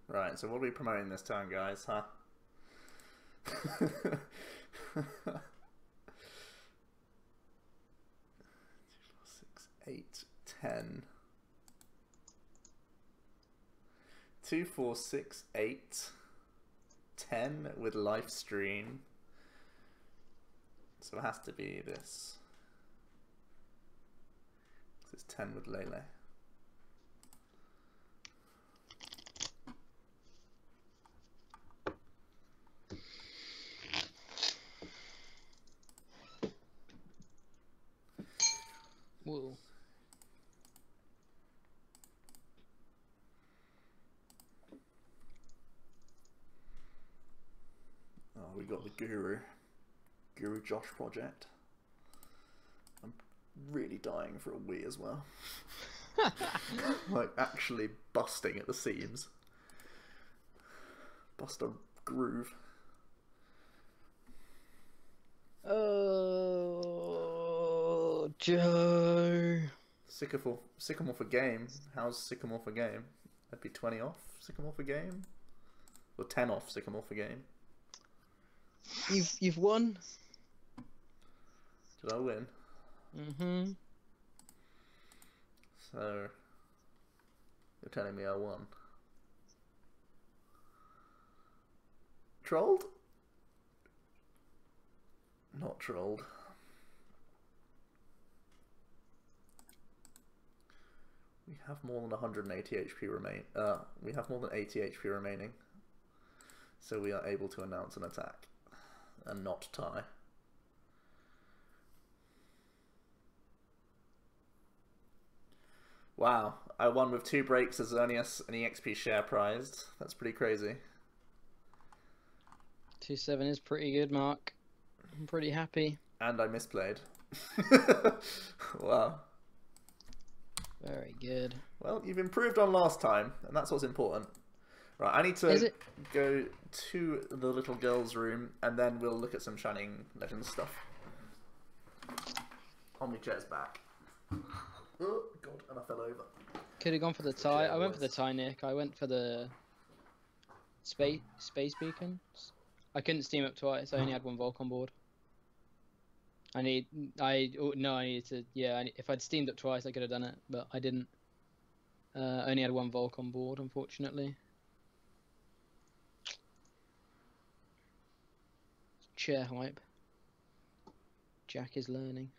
Right, so what are we promoting this time, guys, huh? 8, 10. 2, 4, 6, 8, 10 with live stream. So it has to be this. It's 10 with Lele. Whoa. Oh, we got the Guru Josh project. I'm really dying for a Wii as well. Like actually busting at the seams. Bust a groove. Oh, Joe. Sycamore for game. How's Sycamore for game? That'd be 20 off Sycamore for game? Or 10 off Sycamore for game? You've won. Did I win? Mm-hmm. So you're telling me I won? Trolled? Not trolled. We have more than 180 HP remain. We have more than 80 HP remaining, so we are able to announce an attack and not tie. Wow, I won with 2 breaks as only an EXP share prized. That's pretty crazy. 2-7 is pretty good, Mark. I'm pretty happy. And I misplayed. Wow. Very good. Well, you've improved on last time, and that's what's important. Right, I need to go to the little girl's room, and then we'll look at some Shining Legends stuff. OmniChat's back. Oh, God, and I fell over. Could have gone for the tie. I went for the tie, Nick. I went for the space beacons. I couldn't steam up twice. I only had 1 Volk on board. I needed to, yeah, if I'd steamed up twice, I could have done it, but I didn't. Only had 1 Volk on board, unfortunately. Chair hype. Jack is learning.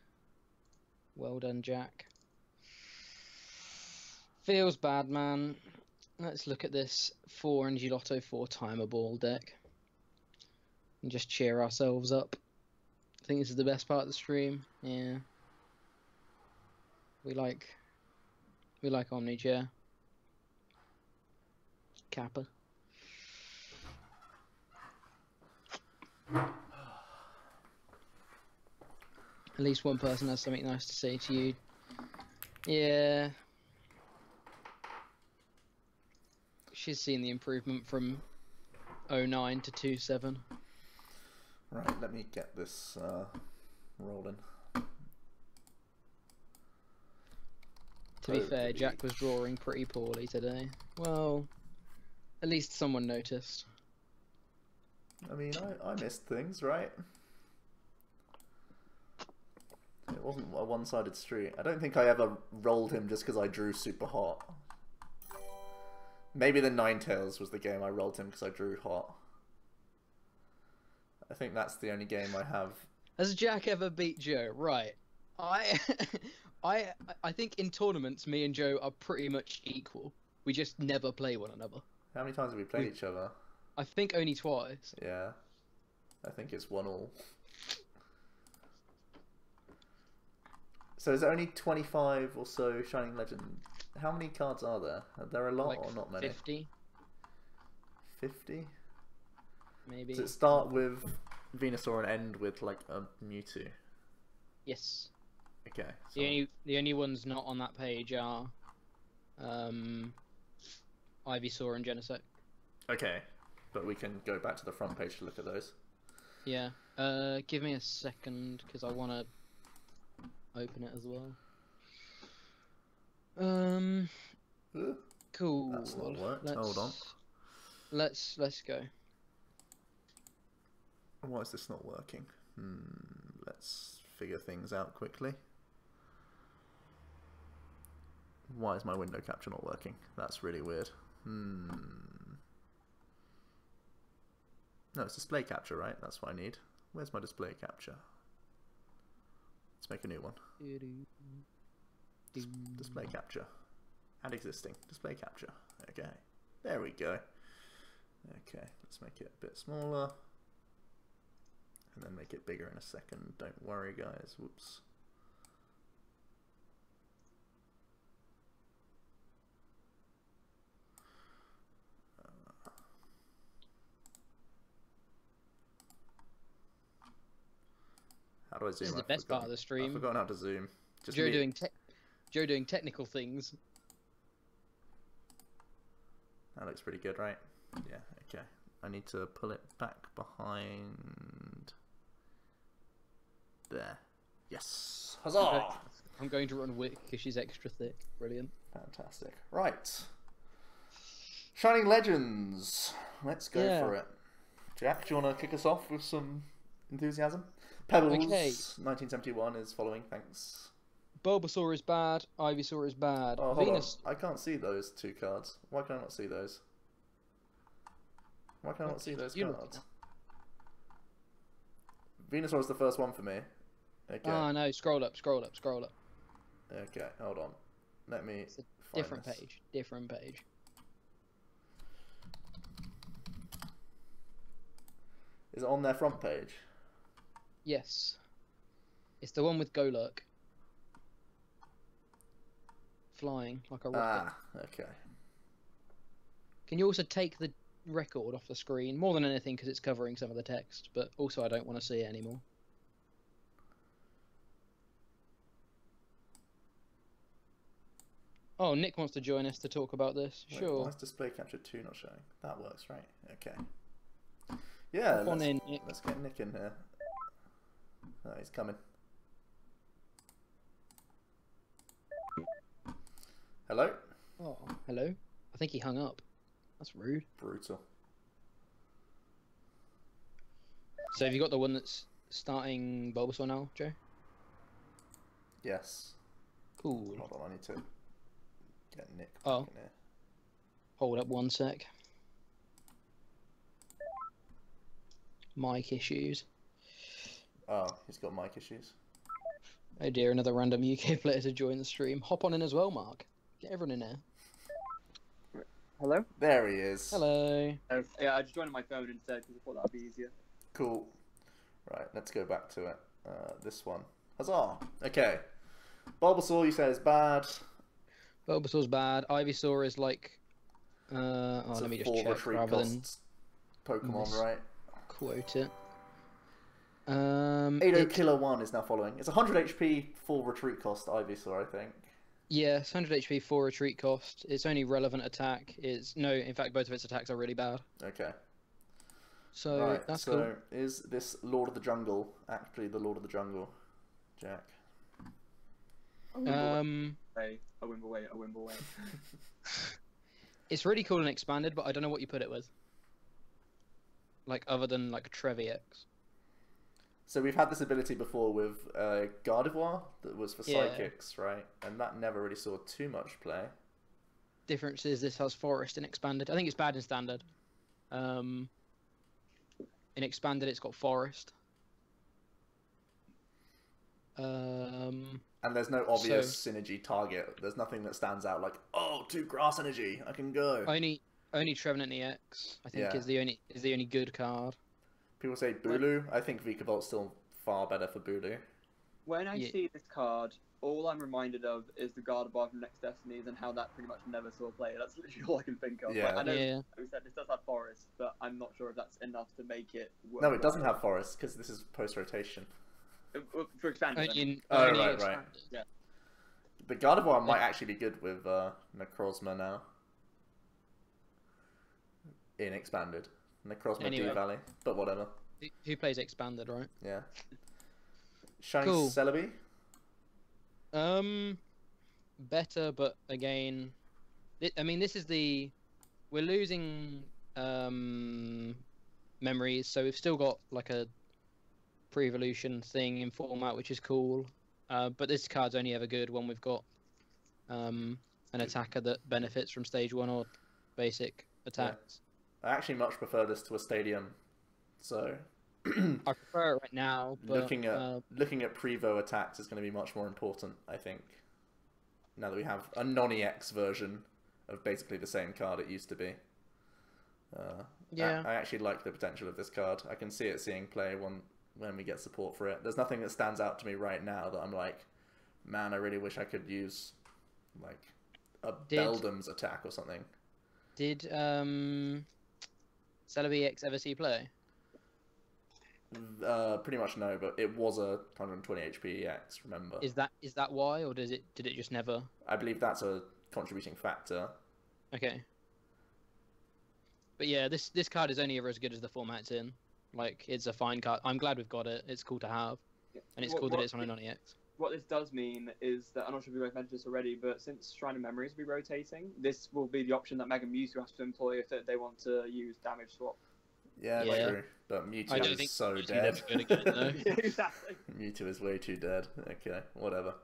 Well done, Jack. Feels bad, man. Let's look at this 4 Energy Lotto 4 timer ball deck. And just cheer ourselves up. I think this is the best part of the stream. Yeah. We like Omni Chair. Kappa. At least one person has something nice to say to you. Yeah. She's seen the improvement from 09 to 27. Right, let me get this rolling. To be fair, Jack was drawing pretty poorly today. Well, at least someone noticed. I mean, I missed things, right? It wasn't a one-sided street. I don't think I ever rolled him just because I drew super hot. Maybe the Ninetales was the game I rolled him because I drew hot. I think that's the only game I have. Has Jack ever beat Joe? Right. I think in tournaments, me and Joe are pretty much equal. We just never play one another. How many times have we played each other? I think only twice. Yeah. I think it's 1-1. So is there only 25 or so Shining Legend? How many cards are there? Are there a lot Like or not many? 50. 50? Maybe. Does it start with Venusaur and end with like a Mewtwo? Yes. Okay. So... The only ones not on that page are Ivysaur and Genesect. Okay, but we can go back to the front page to look at those. Yeah. Give me a second because I want to open it as well. Cool. That's not worked. Hold on. Let's go. Why is this not working? Let's figure things out quickly. Why is my window capture not working? That's really weird. No, it's display capture, right? That's what I need. Where's my display capture? Let's make a new one. Display capture. Add existing. Display capture. Okay. There we go. Okay, let's make it a bit smaller. And then make it bigger in a second. Don't worry, guys. Whoops. How do I zoom? This is the best part of the stream. I've forgotten how to zoom. Just Joe doing technical things. That looks pretty good, right? Yeah, okay. I need to pull it back behind there. Yes. Huzzah! I'm going to run Wick because she's extra thick. Brilliant. Fantastic. Right. Shining Legends. Let's go for it. Jack, do you want to kick us off with some enthusiasm? Pebbles, Okay. 1971 is following, thanks. Bulbasaur is bad. Ivysaur is bad. Oh, hold Venus. on. I can't see those two cards. Why can I not see those? Why can I not see those cards? Venusaur is the first one for me. Okay. Ah, no. Scroll up, scroll up, scroll up. Okay, hold on. Let me It's a find different this. page. Different page. Is it on their front page? Yes. It's the one with Golurk. Flying like a rocket. Ah, okay. Can you also take the record off the screen? More than anything because it's covering some of the text, but also I don't want to see it anymore. Oh, Nick wants to join us to talk about this. Wait, Sure. why is display capture 2 not showing? That works, right? Okay. Yeah, Hop on in, Nick. let's get Nick in here. Oh, he's coming. Hello? Oh, hello. I think he hung up. That's rude. Brutal. So have you got the one that's starting Bulbasaur now, Joe? Yes. Cool. Hold on, I need to get Nick back Oh. in here. Hold up one sec. Mic issues. Oh, he's got mic issues. Oh dear, another random UK player to join the stream. Hop on in as well, Mark. Get everyone in there. Hello? There he is. Hello. Yeah, I just joined on my phone instead because I thought that would be easier. Cool. Right, let's go back to it. This one. Huzzah! Okay. Bulbasaur, you say is bad. Bulbasaur's bad. Ivysaur is like... oh, It's let a me just full check retreat rather than cost Pokemon, mis- right? quote it. 80 Killer 1 is now following. It's 100 HP full retreat cost Ivysaur, I think. Yes, 100 HP, 4 retreat cost. Its only relevant attack is... No, in fact, both of its attacks are really bad. Okay. So, Right, that's so cool. is this Lord of the Jungle actually the Lord of the Jungle, Jack? A Wimbleway. It's really cool and expanded, but I don't know what you put it with. Like, other than, like, Treviax. So we've had this ability before with Gardevoir that was for Yeah. Psychics, right? And that never really saw too much play. Difference is this has Forest in Expanded. I think it's bad in Standard. In Expanded, it's got Forest. And there's no obvious synergy target. There's nothing that stands out like, oh, 2 grass energy, I can go. Only Trevenant EX, I think, Yeah. is the only good card. People say Bulu. I think Vikavolt's still far better for Bulu. When I Yeah. see this card, all I'm reminded of is the Gardevoir from Next Destinies and how that pretty much never saw play. That's literally all I can think of. Yeah. Like, I know Yeah. we said this does have Forest, but I'm not sure if that's enough to make it work. No, it doesn't have Forest because this is post-rotation. For expanded. Oh, Only right, Expanded. Yeah. But Gardevoir might actually be good with Necrozma now. In Expanded. Necrozma Anyway. D-Valley. But whatever. Who plays Expanded, right? Yeah. Shiny Cool. Celebi? Better, but again, I mean, this is we're losing memories, so we've still got like a pre-evolution thing in format, which is cool. But this card's only ever good when we've got an attacker that benefits from stage 1 or basic attacks. I actually much prefer this to a stadium. So I prefer it right now, but looking at Prevo attacks is going to be much more important, I think. Now that we have a non-EX version of basically the same card it used to be. Yeah. I actually like the potential of this card. I can see it seeing play when we get support for it. There's nothing that stands out to me right now that I'm like, man, I really wish I could use like a Beldam's attack or something. Did Celebi X ever see play? Pretty much no, but it was a 120 HP EX, remember? Is that why, or did it just never? I believe that's a contributing factor. Okay. But yeah, this card is only ever as good as the format it's in. Like, it's a fine card. I'm glad we've got it. It's cool to have, and it's cool that it's on a non-EX. What this does mean is that, I'm not sure if you both mentioned this already, but since Shrine of Memories will be rotating, this will be the option that Mega Mewtwo has to employ if they want to use damage swap. Yeah, true. But Mewtwo is so dead. Yeah, exactly. Mewtwo is way too dead. Okay, whatever.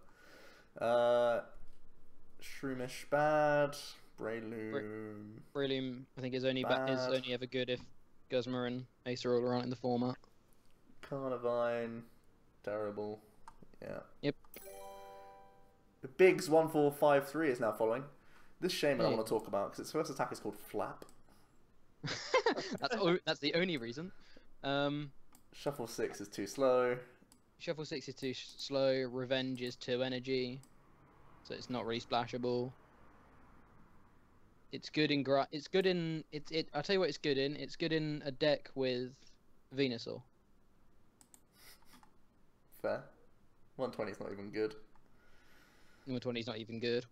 Shroomish bad. Breloom. Breloom, I think, is only ever good if Guzma and Acerol aren't in the format. Carnivine, terrible. Yeah. Yep. Biggs 1453 is now following. This Shaman I want to talk about because its first attack is called Flap. That's the only reason. Shuffle 6 is too slow. Shuffle 6 is too slow. Revenge is 2 energy, so it's not really splashable. It's good in I'll tell you what it's good in. It's good in a deck with Venusaur. Fair. 120 is not even good. 120 is not even good.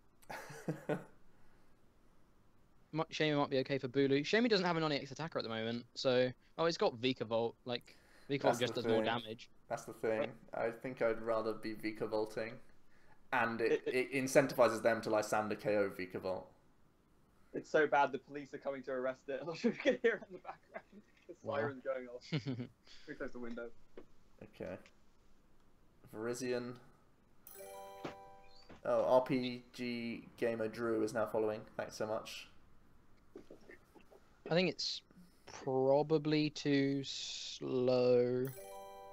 Shamey might be okay for Bulu. Shamey doesn't have a non-EX attacker at the moment, so it's got Vikavolt. Like Vikavolt just does more damage. That's the thing. I think I'd rather be Vikavolting, and it incentivizes them to Lysander KO Vikavolt. It's so bad the police are coming to arrest it. I'm not sure if you can hear it in the background. The sirens going off. We close the window. Okay. Virizion. Oh, RPG Gamer Drew is now following. Thanks so much. I think it's probably too slow.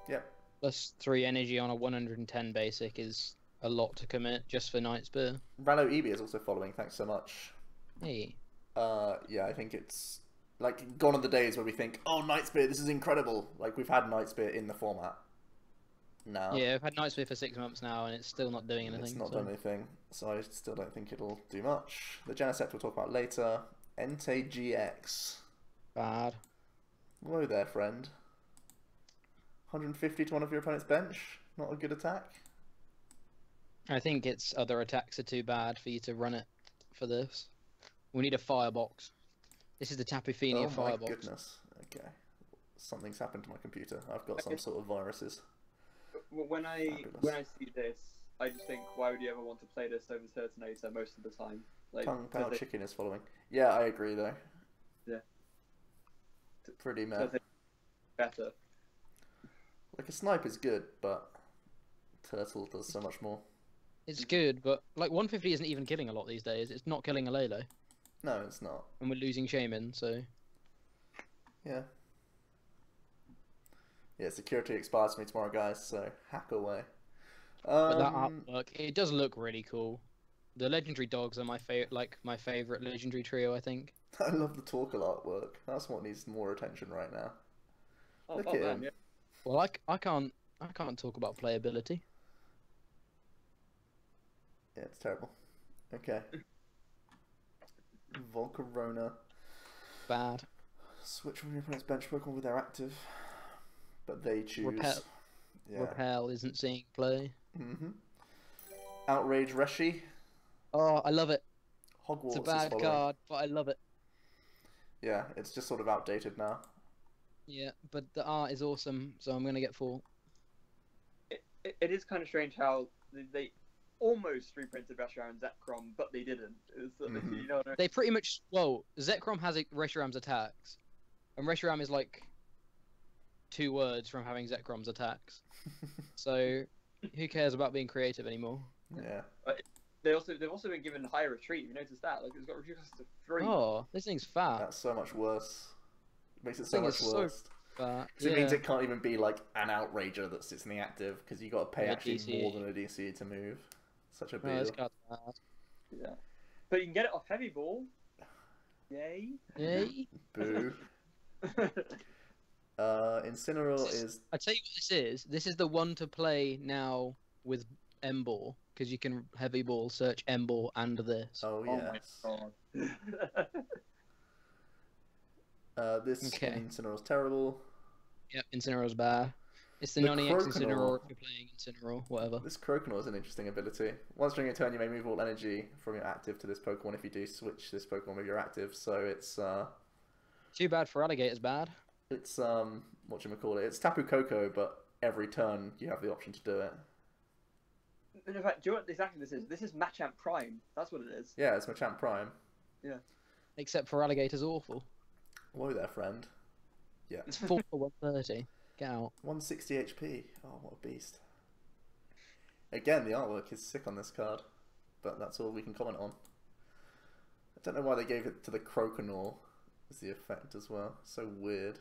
Yep. Plus 3 energy on a 110 basic is a lot to commit just for Night Spear. Rallo Eevee is also following. Thanks so much. Hey. Yeah, I think it's like gone are the days where we think, oh, Night Spear, this is incredible. Like we've had Night Spear in the format. Now. Yeah, I've had Night Spear for 6 months now, and it's still not doing anything. It's not done anything, so I still don't think it'll do much. The Genesect we'll talk about later. Entei GX. Bad. Whoa there, friend. 150 to one of your opponent's bench. Not a good attack. I think its other attacks are too bad for you to run it for this. We need a firebox. This is the Tapu Fini firebox. Oh my goodness. Okay. Something's happened to my computer. I've got some sort of viruses. When I see this, I just think, why would you ever want to play this over Turtonator most of the time? Like, Tongue Power Chicken is following. Yeah, I agree though. Yeah. Pretty mad. Better. Like a snipe is good, but Turtle does so much more. It's good, but like 150 isn't even killing a lot these days. It's not killing a Lele. No, it's not. And we're losing Shaman, so... Yeah. Yeah, security expires for me tomorrow, guys, so hack away. But that artwork, it does look really cool. The legendary dogs are my favorite legendary trio, I think. I love the Torkoal artwork. That's what needs more attention right now. Look at him. Yeah. Well, I can't talk about playability. Yeah, it's terrible. Okay. Volcarona. Bad. Switch from your opponent's bench Pokemon with their active. But they choose. Repel isn't seeing play. Outrage Reshi. Oh, I love it. Hogwarts it's a bad card, but I love it. Yeah, it's just sort of outdated now. Yeah, but the art is awesome, so I'm going to get 4. It is kind of strange how they almost reprinted Reshiram and Zekrom, but they didn't. You know what I mean? They pretty much... Well, Zekrom has Reshiram's attacks, and Reshiram is like 2 words from having Zekrom's attacks. So, who cares about being creative anymore? Yeah. they've also been given higher retreat. You noticed that? Like it's got reduced to 3. Oh, this thing's fat. That's so much worse. It makes it This so thing much is so worse. fat. Because it means it can't even be like an outrager that sits in the active, because you got to pay Yeah, actually DC. more than a DC to move. Such a Oh, deal. this card's bad. Yeah, but you can get it off heavy ball. Yay! Yay. Boo. Incineroar is I tell you what this is. This is the one to play now with M-Ball, because you can heavy ball, search M-Ball and this. oh my yes. god. This Okay. Incineroar's terrible. Yep, Incineroar's bad. It's the The non-EX Croconaw. Incineroar if you're playing Incineroar, whatever. This Croconaw is an interesting ability. Once during a turn, you may move all energy from your active to this Pokemon. If you do, switch this Pokemon with your active. So it's Too bad for Alligator's bad. whatchamacallit, it's Tapu Koko, but every turn you have the option to do it. In fact, do you know what exactly this is? This is Machamp Prime. That's what it is. Yeah, it's Machamp Prime. Yeah. Except for Alligator's awful. Whoa there, friend. Yeah. It's 4 for 130. Get out. 160 HP. Oh, what a beast. Again, the artwork is sick on this card, but that's all we can comment on. I don't know why they gave it to the Croconaw as the effect as well. So weird.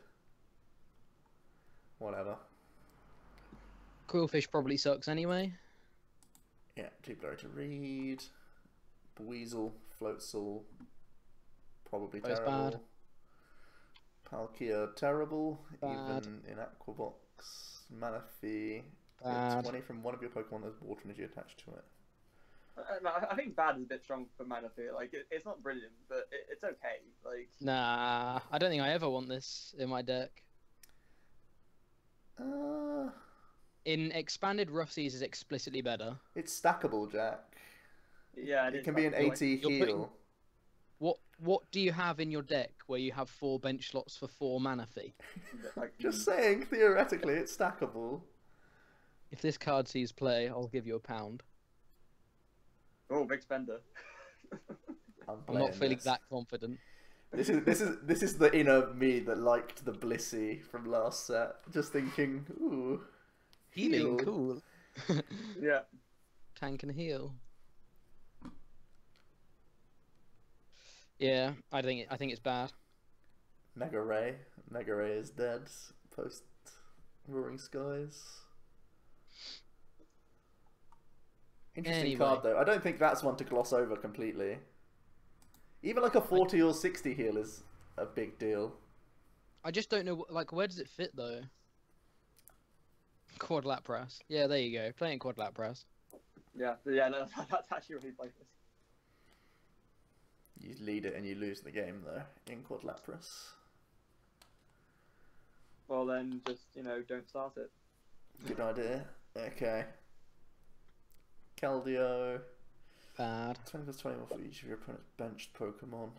Whatever. Quillfish probably sucks anyway. Yeah, too blurry to read. Weasel, Floatzel, probably Both terrible. bad. Palkia, terrible. Bad. Even in Aquabox. Manaphy, Bad. 20 from one of your Pokemon has water energy attached to it. I think bad is a bit strong for Manaphy. Like it's not brilliant, but it's okay. Like Nah, I don't think I ever want this in my deck. In Expanded, Rough Seas is explicitly better. It's stackable, Jack. yeah, It can be an like- 80 you're heal. What do you have in your deck where you have 4 bench slots for 4 Manaphy? like, Just saying, theoretically, it's stackable. If this card sees play, I'll give you £1. oh, big spender. I'm not playing feeling this. that confident. This is the inner me that liked the Blissey from last set. Just thinking, ooh, Healing, heal. cool. Yeah. Tank and heal. Yeah, I think it's bad. Mega Ray. Mega Ray is dead. Post Roaring Skies. Interesting Anyway. card though. I don't think that's one to gloss over completely. Even like a 40 or 60 heal is a big deal. I just don't know, like, where does it fit though? Quad Lapras. Yeah, there you go. Playing Quad Lapras. Yeah. No, that's actually really pointless. You lead it and you lose the game though in Quad Lapras. Well, then just don't start it. Good idea. Okay. Keldeo. Bad. 20 plus 20 for each of your opponent's benched Pokemon.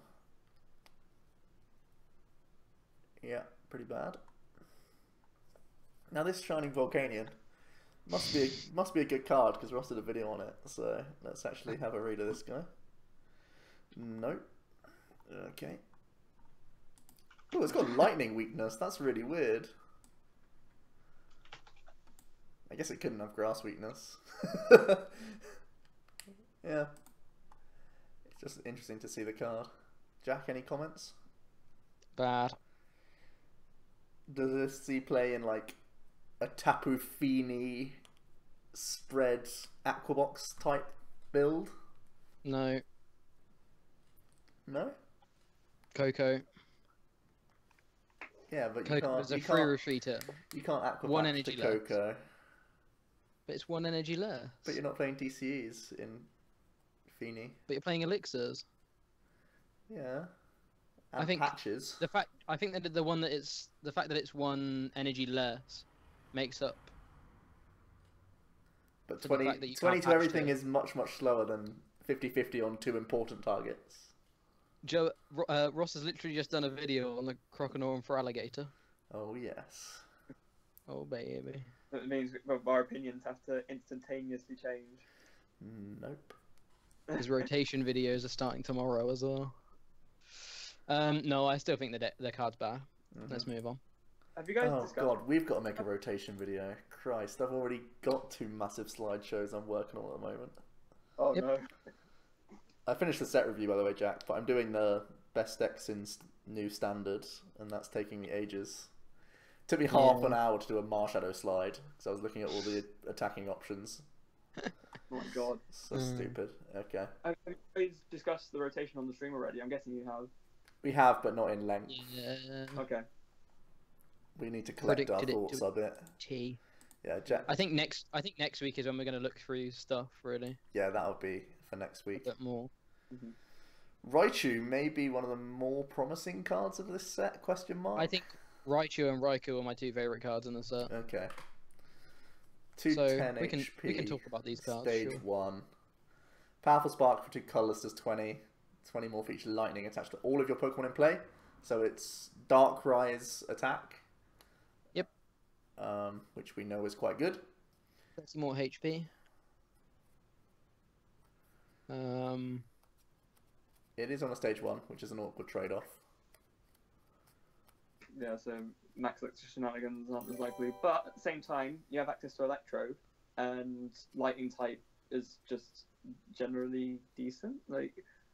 Yeah, pretty bad. Now this Shining Volcanion must be a good card because Ross did a video on it. So let's actually have a read of this guy. Nope. Okay. Oh, it's got lightning weakness. That's really weird. I guess it couldn't have grass weakness. Yeah. It's just interesting to see the card. Jack, any comments? Bad. Does this see play in like a Tapu Fini spread Aquabox type build? No. No? Coco. Yeah, but you Coco can't. is a You free can't, retreater, you can't Aquabox One to energy left. Coco. but it's 1 energy less. But you're not playing DCEs in Fini. But you're playing elixirs. Yeah. And I think patches. I think that the fact that it's 1 energy less makes up. But for the 20, fact that you 20 can't to patch everything to it. is much, much slower than 50-50 on 2 important targets. Joe Ross has literally just done a video on the Croconaw for Alligator. Oh, yes. Oh baby. That means our opinions have to instantaneously change. Nope. His rotation videos are starting tomorrow as well. No, I still think the card's bad. Let's move on. Have you guys Oh discussed? god, we've got to make a rotation video. Christ, I've already got 2 massive slideshows I'm working on at the moment. Oh Yep. no. I finished the set review, by the way, Jack, but I'm doing the best decks in new standard, and that's taking me ages. Took me half an hour to do a Marshadow slide, because I was looking at all the attacking options. Oh my god. So stupid. Okay. Have you guys discussed the rotation on the stream already? I'm guessing you have. We have, but not in length. Yeah. Okay. We need to collect our Predicted it thoughts to a bit. T. Yeah, Jack. I think next week is when we're going to look through stuff. Really. Yeah, that'll be for next week. A bit more. Raichu may be one of the more promising cards of this set? Question mark. I think Raichu and Raikou are my two favorite cards in the set. Okay. So 210 we HP. can talk about these cards. Stage Sure. 1. Powerful Spark for 2 colors does 20. 20 more feature lightning attached to all of your Pokemon in play. So it's Dark Rise attack. Yep. Which we know is quite good. 30 more HP. It is on a stage 1, which is an awkward trade-off. Yeah, so max electric shenanigans aren't as likely. But at the same time, you have access to Electro, and Lightning type is just generally decent. Like,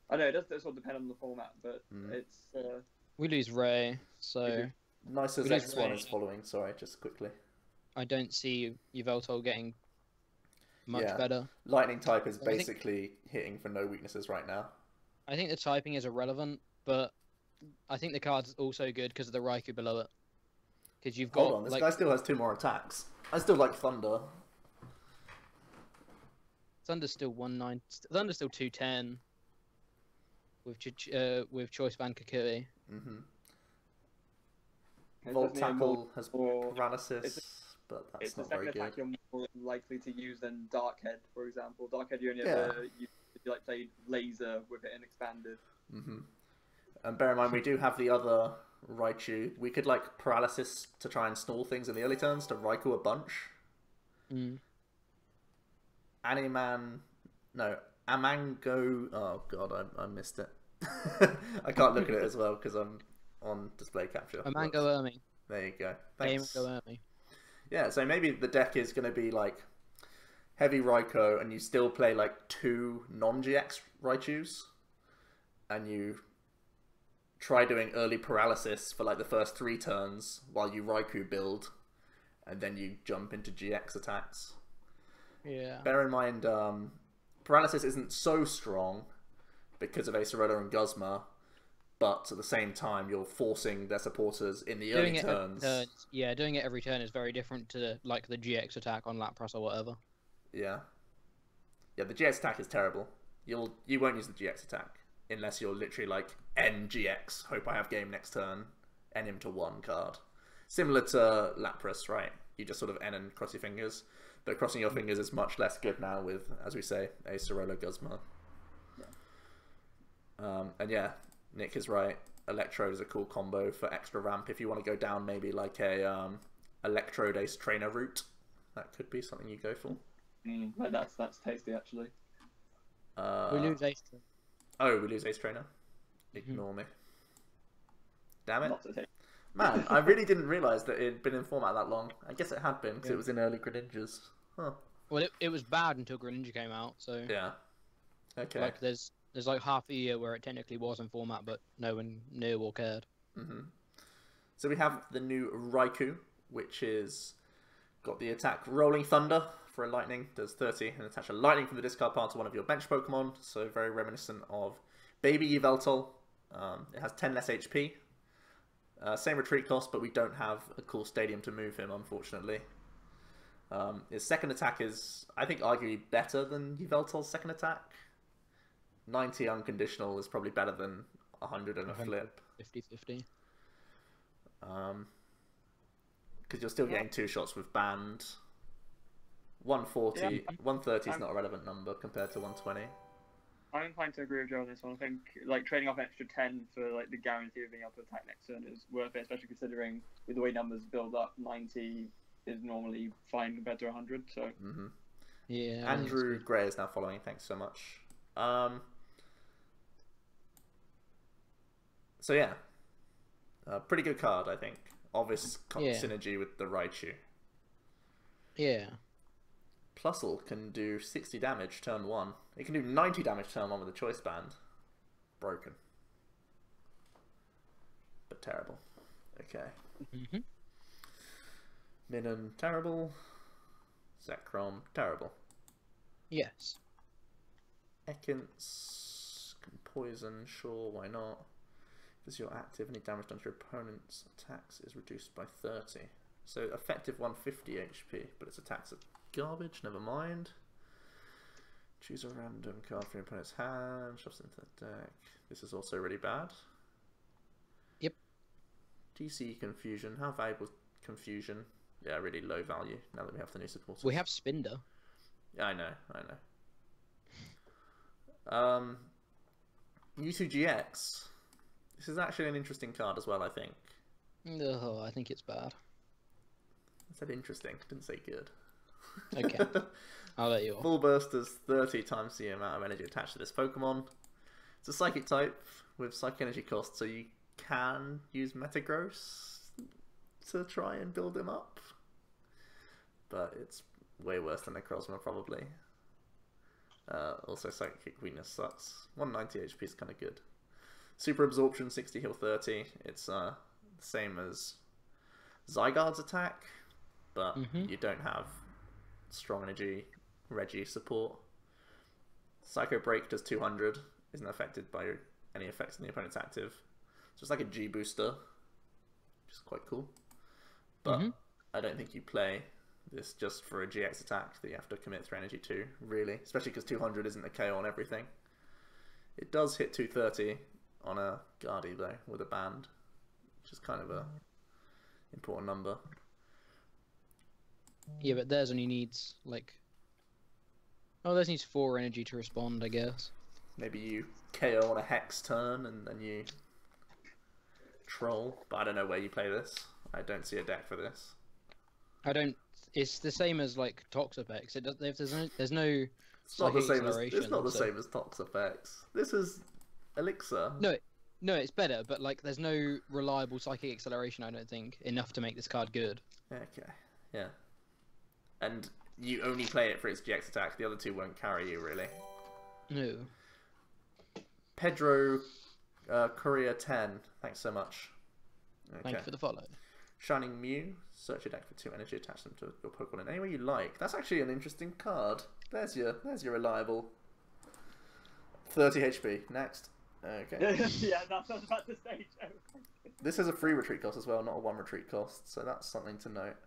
I know it does sort of depend on the format, but it's. We lose Ray, so Nice as We lose X1 Ray. is following, sorry, just quickly. I don't see Yveltal getting much Yeah. better. Lightning type is I think- basically hitting for no weaknesses right now. I think the typing is irrelevant, but I think the card's also good because of the Raikou below it. Because you've got Hold on, this like guy still has 2 more attacks. I still like Thunder. Thunder's still 190. Thunder's still 210 with Choice Band Kukui. Volt Tackle has or paralysis, but that's it's the not second very attack good. you're more likely to use than Darkhead, for example. Darkhead, you only Yeah. ever you like played Laser with it and expanded. And bear in mind, we do have the other Raichu. We could like paralysis to try and stall things in the early turns to Raikou a bunch. Amango. Oh god, I missed it. I can't look at it as well because I'm on display capture. Amango Ermi. There you go. Thanks. Amango Ermi. Yeah, so maybe the deck is going to be like heavy Raikou, and you still play like 2 non-GX Raichus, and you try doing early paralysis for like the first 3 turns while you Raikou build, and then you jump into GX attacks. Yeah. Bear in mind, paralysis isn't so strong because of Acerola and Guzma, but at the same time, you're forcing their supporters in the early turns. Doing it every turn is very different to like the GX attack on Lapras or whatever. Yeah, the GX attack is terrible. You won't use the GX attack unless you're literally like N GX. Hope I have game next turn. N him to 1 card. Similar to Lapras, right? You just sort of N and cross your fingers. But crossing your fingers is much less good now with, as we say, Acerola Guzma. And yeah, Nick is right. Electrode is a cool combo for extra ramp. If you want to go down maybe like a Electrode Ace Trainer route, that could be something you go for. Like that's tasty actually. We lose Ace. Oh, we lose Ace Trainer. Ignore me. Damn it. Not so tasty. Man, I really didn't realise that it had been in format that long. I guess it had been, because it was in early Greninjas. Huh. Well, it was bad until Greninja came out, so Yeah. Okay. like there's like half a year where it technically was in format, but no one knew or cared. So we have the new Raikou, which is got the attack Rolling Thunder for a lightning, does 30, and attach a lightning from the discard pile to one of your bench Pokemon, so very reminiscent of Baby Yveltal. It has 10 less HP. Same retreat cost, but we don't have a cool stadium to move him, unfortunately. His second attack is, I think, arguably better than Yveltal's second attack. 90 unconditional is probably better than 100 and a flip. 50-50. Because you're still getting 2 shots with band. 140, 130 is not a relevant number compared to 120. I'm inclined to agree with Joe on this one. I think like trading off an extra 10 for like the guarantee of being able to attack next turn is worth it, especially considering with the way numbers build up. 90 is normally fine compared to 100. So Yeah. Andrew Gray is now following. Thanks so much. So yeah, pretty good card, I think. Obvious synergy with the Raichu. Yeah. Plusle can do 60 damage turn 1. It can do 90 damage turn 1 with a choice band. Broken. But terrible. Okay. Minun, terrible. Zekrom, terrible. Yes. Ekans can poison, sure, why not? Because you're active, any damage done to your opponent's attacks is reduced by 30. So effective 150 HP, but its attacks are garbage, never mind. Choose a random card from your opponent's hand, shoves it into the deck. This is also really bad. Yep. DC Confusion, how valuable is Confusion? Yeah, really low value now that we have the new supporters. We have Spinder. Yeah, I know. U2GX. This is actually an interesting card as well, I think. Oh, I think it's bad. I said interesting, didn't say good. Okay. I'll let you off. Full burst does 30 times the amount of energy attached to this Pokemon. It's a psychic type with psychic energy cost, so you can use Metagross to try and build him up. But it's way worse than Necrozma, probably. Also, psychic weakness sucks. 190 HP is kind of good. Super absorption, 60 heal 30. It's the same as Zygarde's attack, but you don't have strong energy Reggie support. Psycho Break does 200, isn't affected by any effects in the opponent's active. So it's like a G booster, which is quite cool. But I don't think you play this just for a GX attack that you have to commit 3 energy to, really. Especially because 200 isn't a KO on everything. It does hit 230 on a Guardy though, with a band, which is kind of a important number. Yeah, but theirs only needs, like... Oh, theirs needs 4 energy to respond, I guess. Maybe you KO on a Hex turn and then you troll, but I don't know where you play this. I don't see a deck for this. I don't... It's the same as, like, Toxapex. It does, there's no It's not the psychic same as acceleration, it's not the so- same as Toxapex. This is Elixir. No, it's better, but, like, there's no reliable psychic acceleration, I don't think, enough to make this card good. Okay, yeah. And you only play it for its GX attack. The other two won't carry you, really. No. Pedro Courier 10. Thanks so much. Okay. Thank you for the follow. Shining Mew. Search your deck for 2 energy. Attach them to your Pokemon in any way you like. That's actually an interesting card. There's your reliable 30 HP. Next. Okay. Yeah, that's what I was about to say, Joe. This is a free retreat cost as well, not a 1 retreat cost. So that's something to note.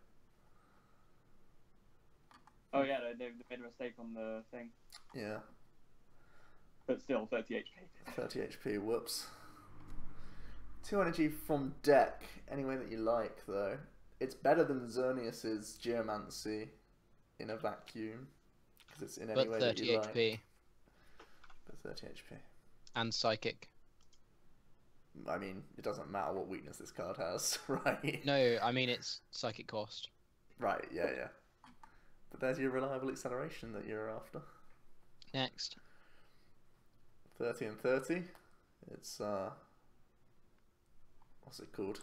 Oh yeah, they made a mistake on the thing. Yeah. But still, 30 HP. 30 HP, whoops. 2 energy from deck, any way that you like, though. It's better than Xerneas's Geomancy in a vacuum, because it's in any way that you like. But 30 HP. But 30 HP. And Psychic. I mean, it doesn't matter what weakness this card has, right? No, I mean it's Psychic cost. Right, yeah. But there's your reliable acceleration that you're after. Next. 30 and 30. It's, what's it called?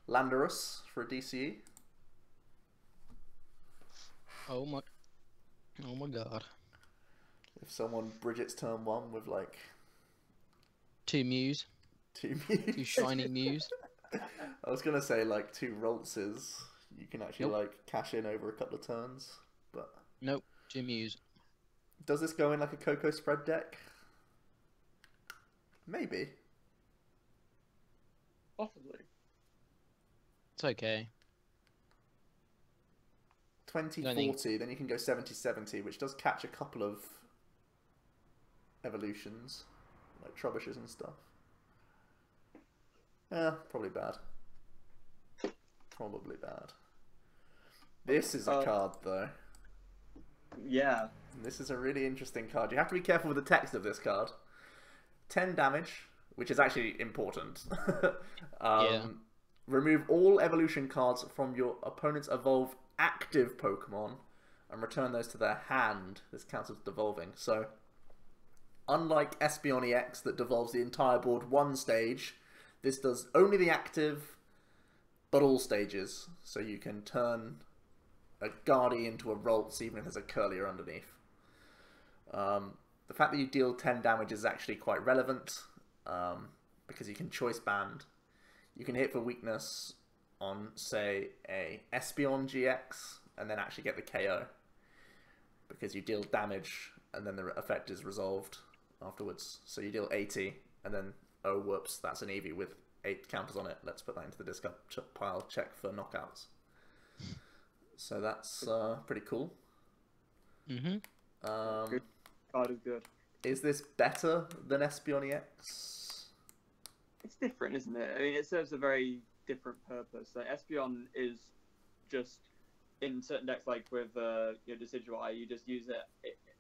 Landorus for a DCE. Oh my god. If someone Bridget's turn 1 with like 2 Mews. 2 Mews. 2 shiny Mews. I was gonna say like 2 Roltzes. You can actually Nope. like cash in over a couple of turns, but Nope, 2 Mews. does this go in like a Cocoa spread deck? Maybe. Possibly. It's okay. 20-40, then you can go 70-70, which does catch a couple of evolutions, like Troubushes and stuff. Yeah, probably bad. Probably bad. This is a card, though. Yeah. This is a really interesting card. You have to be careful with the text of this card. 10 damage, which is actually important. Yeah. Remove all evolution cards from your opponent's evolved active Pokemon and return those to their hand. This counts as devolving. So, unlike Espeon EX that devolves the entire board one stage, this does only the active, but all stages. So you can turn a Guardy into a Ralts, even if there's a Curlier underneath. The fact that you deal 10 damage is actually quite relevant, because you can choice band. You can hit for weakness on, say, a Espeon GX, and then actually get the KO, because you deal damage, and then the effect is resolved afterwards. So you deal 80, and then, oh whoops, that's an Eevee with 8 counters on it. Let's put that into the discard pile, check for knockouts. So that's pretty cool. Mm-hmm. Card is good. Is this better than Espeon EX? It's different, isn't it? I mean, it serves a very different purpose. Like, Espeon is just, in certain decks, like with your Decidueye, you just use it.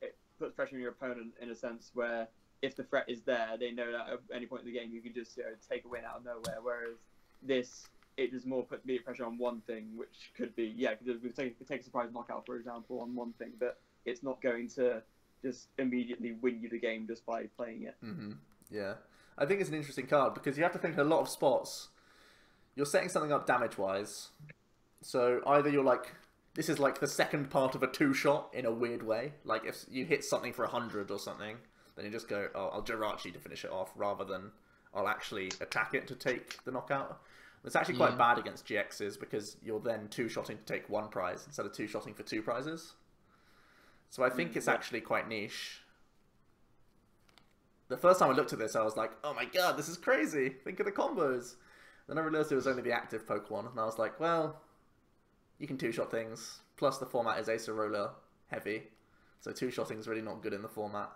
It puts pressure on your opponent in a sense where if the threat is there, they know that at any point in the game you can just take a win out of nowhere. Whereas this, it just more puts immediate pressure on one thing, which could be, could take a surprise knockout, for example, on one thing, but it's not going to just immediately win you the game just by playing it. Mm-hmm. Yeah. I think it's an interesting card because you have to think in a lot of spots. You're setting something up damage-wise. So either you're like, this is like the second part of a 2-shot in a weird way. Like if you hit something for 100 or something, then you just go, oh, I'll Jirachi to finish it off, rather than I'll actually attack it to take the knockout. It's actually quite bad against GXs because you're then 2-shotting to take 1 prize instead of 2-shotting for 2 prizes. So I think it's actually quite niche. The first time I looked at this, I was like, oh my god, this is crazy. Think of the combos. Then I realized it was only the active Pokemon, and I was like, well, you can 2-shot things. Plus the format is Acerola heavy, so 2-shotting is really not good in the format.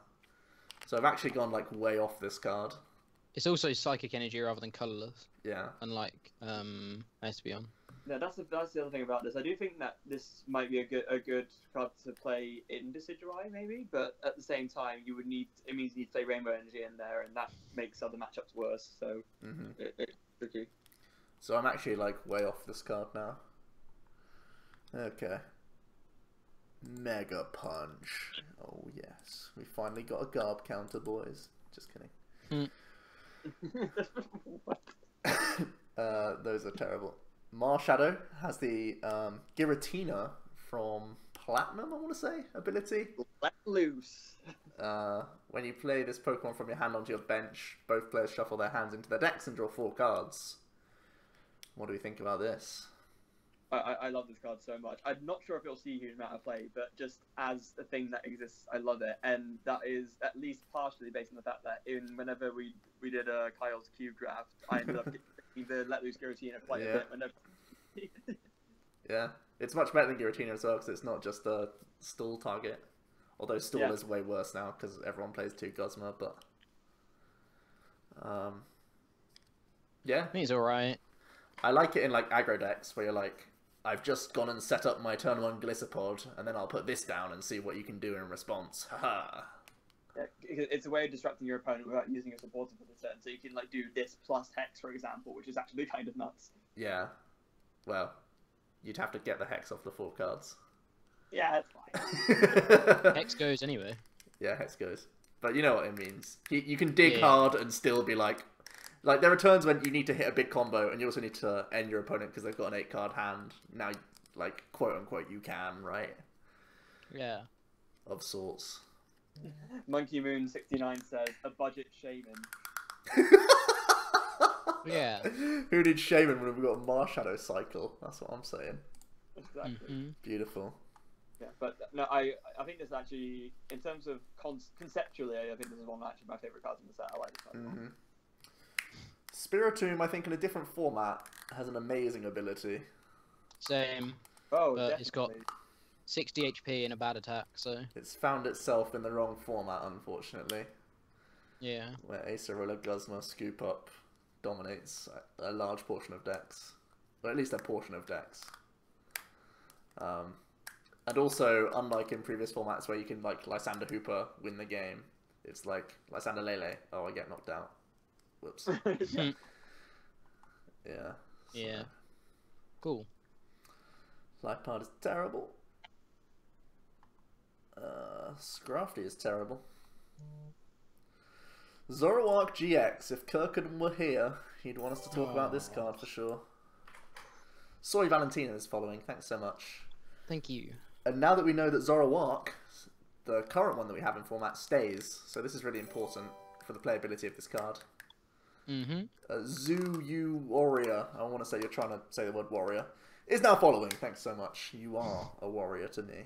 So I've actually gone like way off this card. It's also Psychic Energy rather than colourless. Yeah. Unlike Espeon. No, that's the other thing about this. I do think that this might be a good card to play in Decidueye, maybe, but at the same time, it means you need to play Rainbow Energy in there, and that makes other matchups worse. So it's tricky. So I'm actually like way off this card now. Okay. Mega Punch. Oh yes, we finally got a Garb counter, boys. Just kidding. What? Those are terrible. Marshadow has the Giratina from Platinum, I want to say, ability. Let loose. When you play this Pokemon from your hand onto your bench, both players shuffle their hands into their decks and draw 4 cards. What do we think about this? I love this card so much. I'm not sure if it'll see a huge amount of play, but just as a thing that exists, I love it. And that is at least partially based on the fact that whenever we did a Kyle's Cube draft, I ended up getting the Let Loose Giratina quite a bit. Whenever... Yeah, it's much better than Giratina as well because it's not just a stall target. Although stall is way worse now because everyone plays 2 Gosma, but... yeah. I think it's alright. I like it in like aggro decks where you're like, I've just gone and set up my turn 1 Gliscopod, and then I'll put this down and see what you can do in response. Haha. Yeah, it's a way of disrupting your opponent without using a supporter for the turn. So you can like do this plus Hex, for example, which is actually kind of nuts. Yeah. Well, you'd have to get the Hex off the 4 cards. Yeah, that's fine. Hex goes anyway. Yeah, Hex goes. But you know what it means. You can dig hard and still be like there are turns when you need to hit a big combo, and you also need to end your opponent because they've got an 8-card hand. Now, like, quote-unquote, you can, right? Yeah. Of sorts. Monkey Moon 69 says, a budget shaman. Yeah. Who did shaman when we got a Marshadow cycle? That's what I'm saying. Exactly. Beautiful. Yeah, but no, I think this actually, in terms of conceptually, I think this is one of actually my favourite cards in the set. I like this card a lot. Spiritomb, I think, in a different format, has an amazing ability. Same. Oh, but definitely. It's got 60 HP and a bad attack, so... It's found itself in the wrong format, unfortunately. Yeah. Where Acerola Guzma Scoop Up dominates a large portion of decks. Or at least a portion of decks. And also, unlike in previous formats where you can, like, Lysander Hooper win the game, it's like, Lysander Lele, oh, I get knocked out. Whoops. Yeah. Yeah. Yeah. Cool. Life Part is terrible. Scrafty is terrible. Zoroark GX. If Kirkham were here, he'd want us to talk about this card for sure. Soy Valentina is following. Thanks so much. Thank you. And now that we know that Zoroark, the current one that we have in format, stays, so this is really important for the playability of this card. Mm-hmm. Zoo Warrior, I want to say you're trying to say the word warrior, is now following. Thanks so much. You are a warrior to me.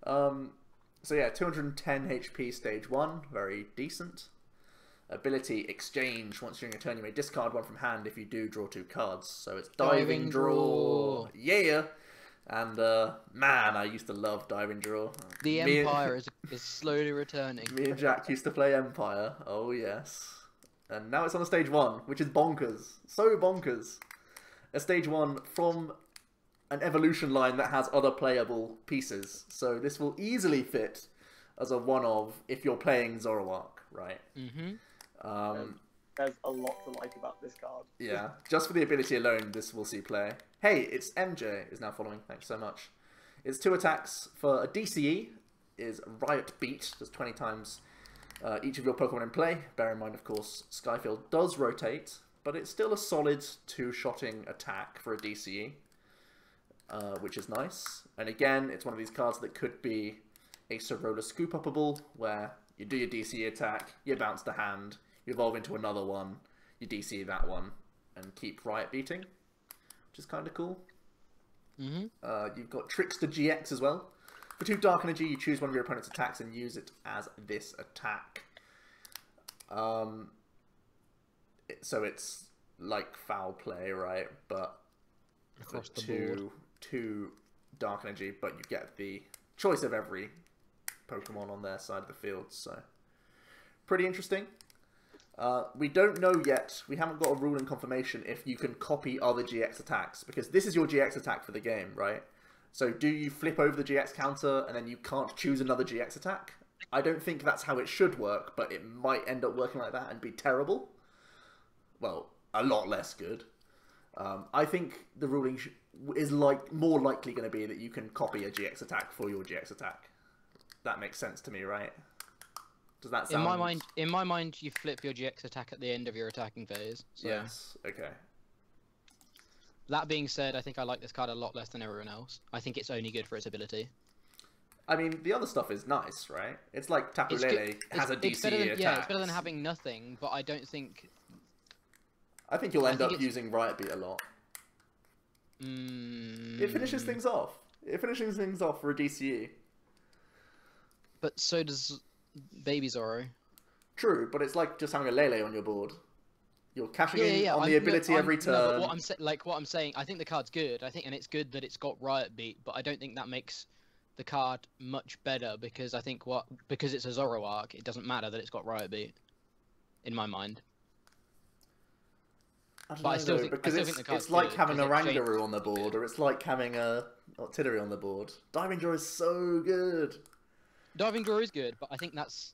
So yeah, 210 HP stage 1, very decent. Ability Exchange, once during a turn you may discard one from hand if you do draw 2 cards. So it's Diving Draw. Yeah! And man, I used to love Diving Draw. The Empire is slowly returning. Me and Jack used to play Empire. Oh yes. And now it's on a stage 1, which is bonkers. So bonkers. A stage 1 from an evolution line that has other playable pieces. So this will easily fit as a one-of if you're playing Zoroark, right? Mm-hmm. There's a lot to like about this card. Yeah, just for the ability alone, this will see play. Hey, it's MJ is now following. Thanks so much. It's 2 attacks for a DCE. Is Riot Beat. Does 20 times each of your Pokemon in play. Bear in mind, of course, Skyfield does rotate, but it's still a solid 2-shotting attack for a DCE, which is nice. And again, it's one of these cards that could be a Sorola Scoop-Upable, where you do your DCE attack, you bounce the hand, you evolve into another one, you DCE that one, and keep Riot Beating, which is kind of cool. Mm-hmm. You've got Trickster GX as well. For 2 Dark Energy, you choose one of your opponent's attacks and use it as this attack. So it's like foul play, right? But Across the board. 2 Dark Energy, but you get the choice of every Pokemon on their side of the field, so pretty interesting. We don't know yet, we haven't got a rule and confirmation if you can copy other GX attacks, because this is your GX attack for the game, right? So do you flip over the GX counter and then you can't choose another GX attack? I don't think that's how it should work, but it might end up working like that and be terrible. Well, a lot less good. I think the ruling is more likely going to be that you can copy a GX attack for your GX attack. That makes sense to me, right? Does that sound... In my mind, you flip your GX attack at the end of your attacking phase. So. Yes, okay. That being said, I think I like this card a lot less than everyone else. I think it's only good for its ability. I mean, the other stuff is nice, right? It's like Tapu Lele has a DCE attack. Yeah, it's better than having nothing, but I don't think... I think you'll end up using Riot Beat a lot. It finishes things off. It finishes things off for a DCE. But so does Baby Zoro. True, but it's like just having a Lele on your board. You're cashing in on the ability every turn. No, but what I'm saying, I think the card's good. And it's good that it's got Riot Beat, but I don't think that makes the card much better because I think because it's a Zoroark, it doesn't matter that it's got Riot Beat. In my mind. I still think it's like having a Rangaroo on the board, or it's like having a Octillery on the board. Diving Draw is so good. Diving Draw is good, but I think that's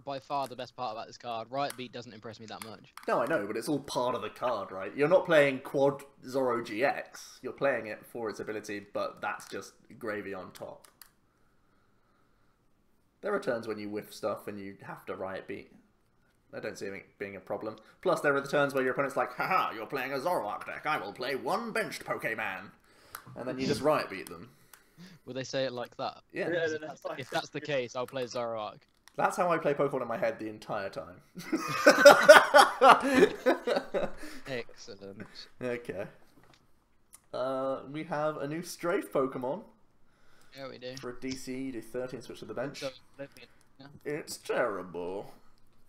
by far the best part about this card. Riot Beat doesn't impress me that much. No, I know, but it's all part of the card, right? You're not playing Quad Zoro GX. You're playing it for its ability, but that's just gravy on top. There are turns when you whiff stuff and you have to Riot Beat. I don't see it being a problem. Plus, there are the turns where your opponent's like, haha, you're playing a Zoroark deck. I will play 1 benched Pokemon. And then you just Riot Beat them. Will they say it like that? Yeah. If that's the case, I'll play Zoroark. That's how I play Pokemon in my head the entire time. Excellent. Okay. We have a new Strafe Pokemon. Yeah, we do. For a DC, you do 30 and switch to the bench. Yeah. It's terrible.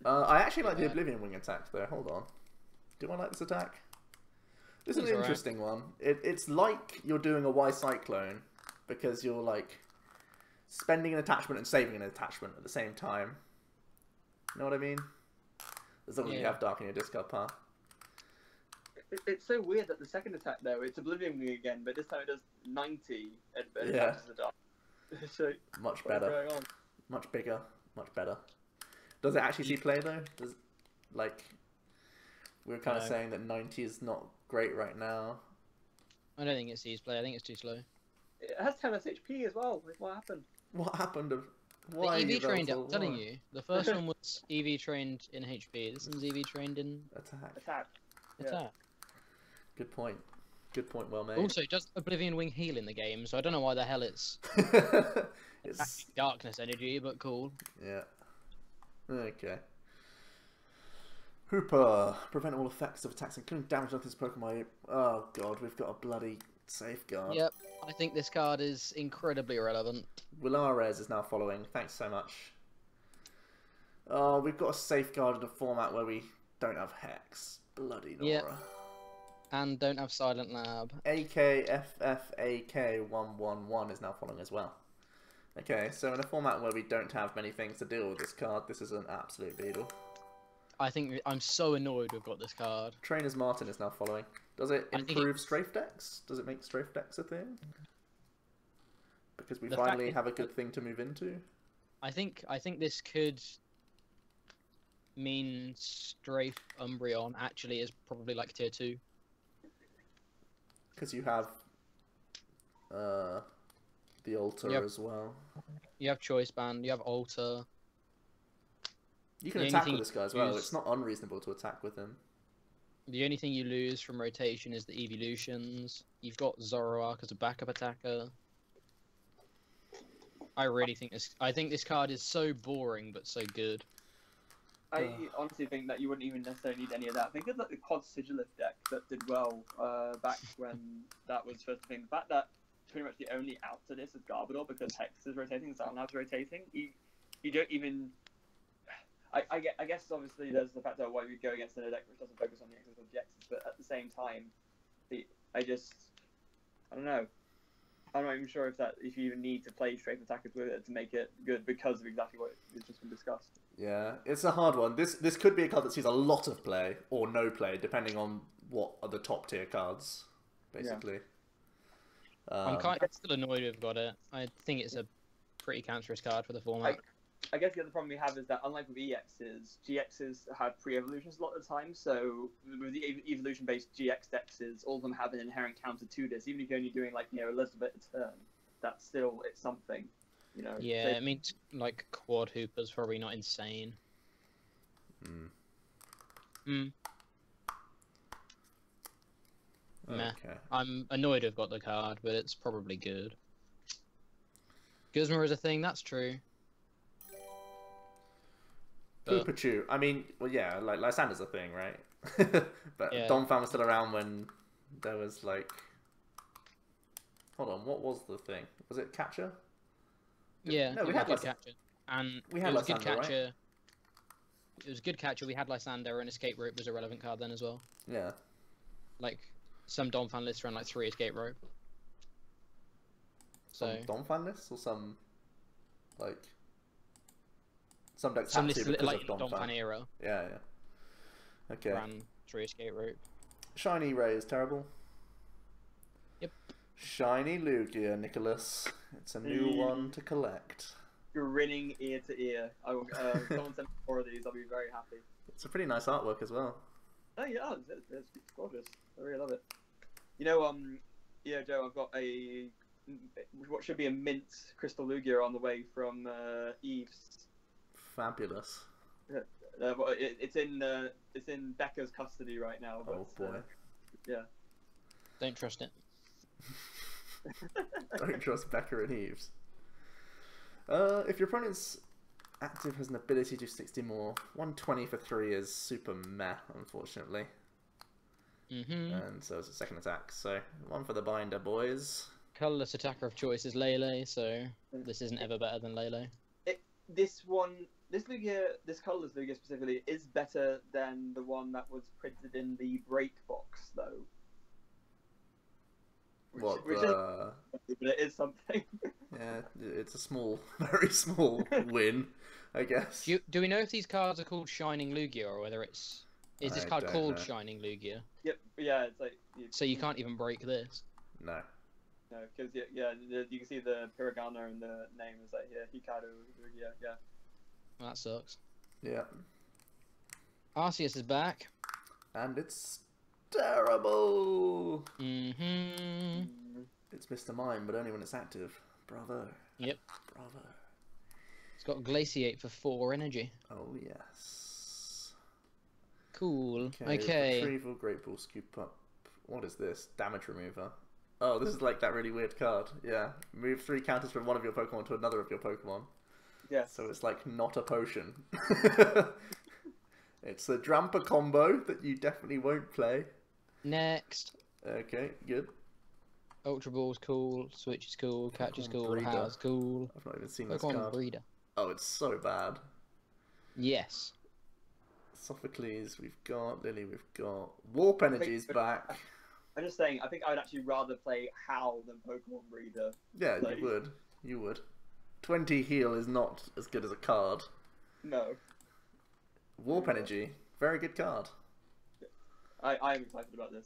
I actually like the Oblivion Wing attack though. Hold on. Do I like this attack? This is an interesting one. It's like you're doing a Y Cyclone because you're like spending an attachment and saving an attachment at the same time. You know what I mean? As long as you have Dark in your discard pile. It's so weird that the second attack though, it's Oblivion Wing again, but this time it does 90 and attaches the Dark. So, much better. What's going on? Much bigger. Much better. Does it actually see play though? We were kind of saying that 90 is not great right now. I don't think it sees play. I think it's too slow. It has 10 HP as well. Like, what happened? What happened? Why the EV trained, I'm telling you. The first one was EV trained in HP. This one's EV trained in attack. Attack. Good point. Good point, well made. Also, does Oblivion Wing heal in the game? So I don't know why the hell it's It's darkness energy, but cool. yeah. Okay. Hooper. Prevent all effects of attacks, including damage on this Pokemon. Oh god, we've got a bloody safeguard. Yep, I think this card is incredibly relevant. Willares is now following. Thanks so much. Oh, we've got a safeguard in a format where we don't have Hex. Bloody Nora. Yep. And don't have Silent Lab. AKFFAK111 is now following as well. Okay, so in a format where we don't have many things to deal with this card, this is an absolute beetle. I think I'm so annoyed we've got this card. Trainer's Martin is now following. Does it improve Strafe Decks? Does it make Strafe Decks a thing? Because we finally have a good thing to move into? I think this could mean Strafe Umbreon actually is probably like tier 2. Because you have the Altar as well. You have Choice Band, you have Altar. You can attack with this guy as well. It's not unreasonable to attack with him. The only thing you lose from rotation is the evolutions. You've got Zoroark as a backup attacker. I really think this card is so boring but so good. I honestly think that you wouldn't even necessarily need any of that. Think of like the Quad Sigilith deck that did well back when that was first thing. The fact that pretty much the only out to this is Garbodor because Hex is rotating, Silent Lab's rotating. You don't even. I guess obviously there's the fact that why we go against a deck which doesn't focus on the X's or GXs, but at the same time, I don't know. I'm not even sure if you even need to play straight attackers with it to make it good because of exactly what has just been discussed. Yeah, it's a hard one. This could be a card that sees a lot of play or no play, depending on what are the top tier cards, basically. Yeah. I'm still annoyed we've got it. I think it's a pretty cancerous card for the format. I guess the other problem we have is that unlike with EXs, GXs have pre-evolutions a lot of the time, so with the evolution-based GX dexes, all of them have an inherent counter to this. Even if you're only doing like a little bit a turn, that's still it's something, Yeah, I mean, like Quad Hooper's probably not insane. Meh. Okay. I'm annoyed I've got the card, but it's probably good. Guzma is a thing, that's true. Poopachu. I mean, well, yeah, like Lysander's a thing, right? But yeah. Donphan was still around when there was like. Hold on, what was the thing? Was it Catcher? Yeah, no, we had good Catcher, and we had Lysander, Lysander, Catcher. Right? It was good Catcher. We had Lysander, and Escape Rope was a relevant card then as well. Yeah. Like some Donphan lists run like 3 Escape Rope. Some Donphan lists or some like. Some decks have to because like of Donphan era. Yeah. Okay. Ran 3 Escape Rope. Shiny Ray is terrible. Yep. Shiny Lugia, Nicholas. It's a new one to collect. Grinning ear to ear. I will. Someone send me 4 of these. I'll be very happy. It's a pretty nice artwork as well. Oh yeah, it's gorgeous. I really love it. Joe, I've got what should be a mint Crystal Lugia on the way from Eve's. Fabulous. It's in Becca's custody right now. But, oh boy. Yeah. Don't trust it. Don't trust Becca and Eves. If your opponent's active has an ability to do 60 more, 120 for 3 is super meh, unfortunately. And so it's a second attack. So 1 for the binder, boys. Colourless attacker of choice is Lele, so this isn't ever better than Lele. This colourless Lugia specifically is better than the one that was printed in the break box, though. But it is something. Yeah, it's a small, very small win, I guess. Do we know if these cards are called Shining Lugia or whether is this card called Shining Lugia? Yep. Yeah, it's like. So you can't even break this. No. No, because you can see the Hiragana and the name is like Hikaru Lugia. Yeah. Well, that sucks. Yeah. Arceus is back. And it's terrible. It's Mr. Mime, but only when it's active. Bravo. Yep. Bravo. It's got Glaciate for 4 energy. Oh yes. Cool. Okay. Retrieval, Great Ball, Scoop Up, What is this? Damage remover. Oh, this is like that really weird card. Yeah. Move 3 counters from one of your Pokemon to another of your Pokemon. Yes. So it's like not a potion. It's a Drampa combo that you definitely won't play. Next. Okay, good. Ultra Ball's cool. Switch is cool. Catch is cool. Breeder. How's cool. I've not even seen this Pokemon card. Breeder. Oh, it's so bad. Yes. Sophocles, we've got. Lily, we've got. Warp Energy's back. I'm just saying, I think I would actually rather play Howl than Pokemon Breeder. Yeah, Like- you would. You would. 20 heal is not as good as a card. No. Warp Energy, very good card. I am excited about this.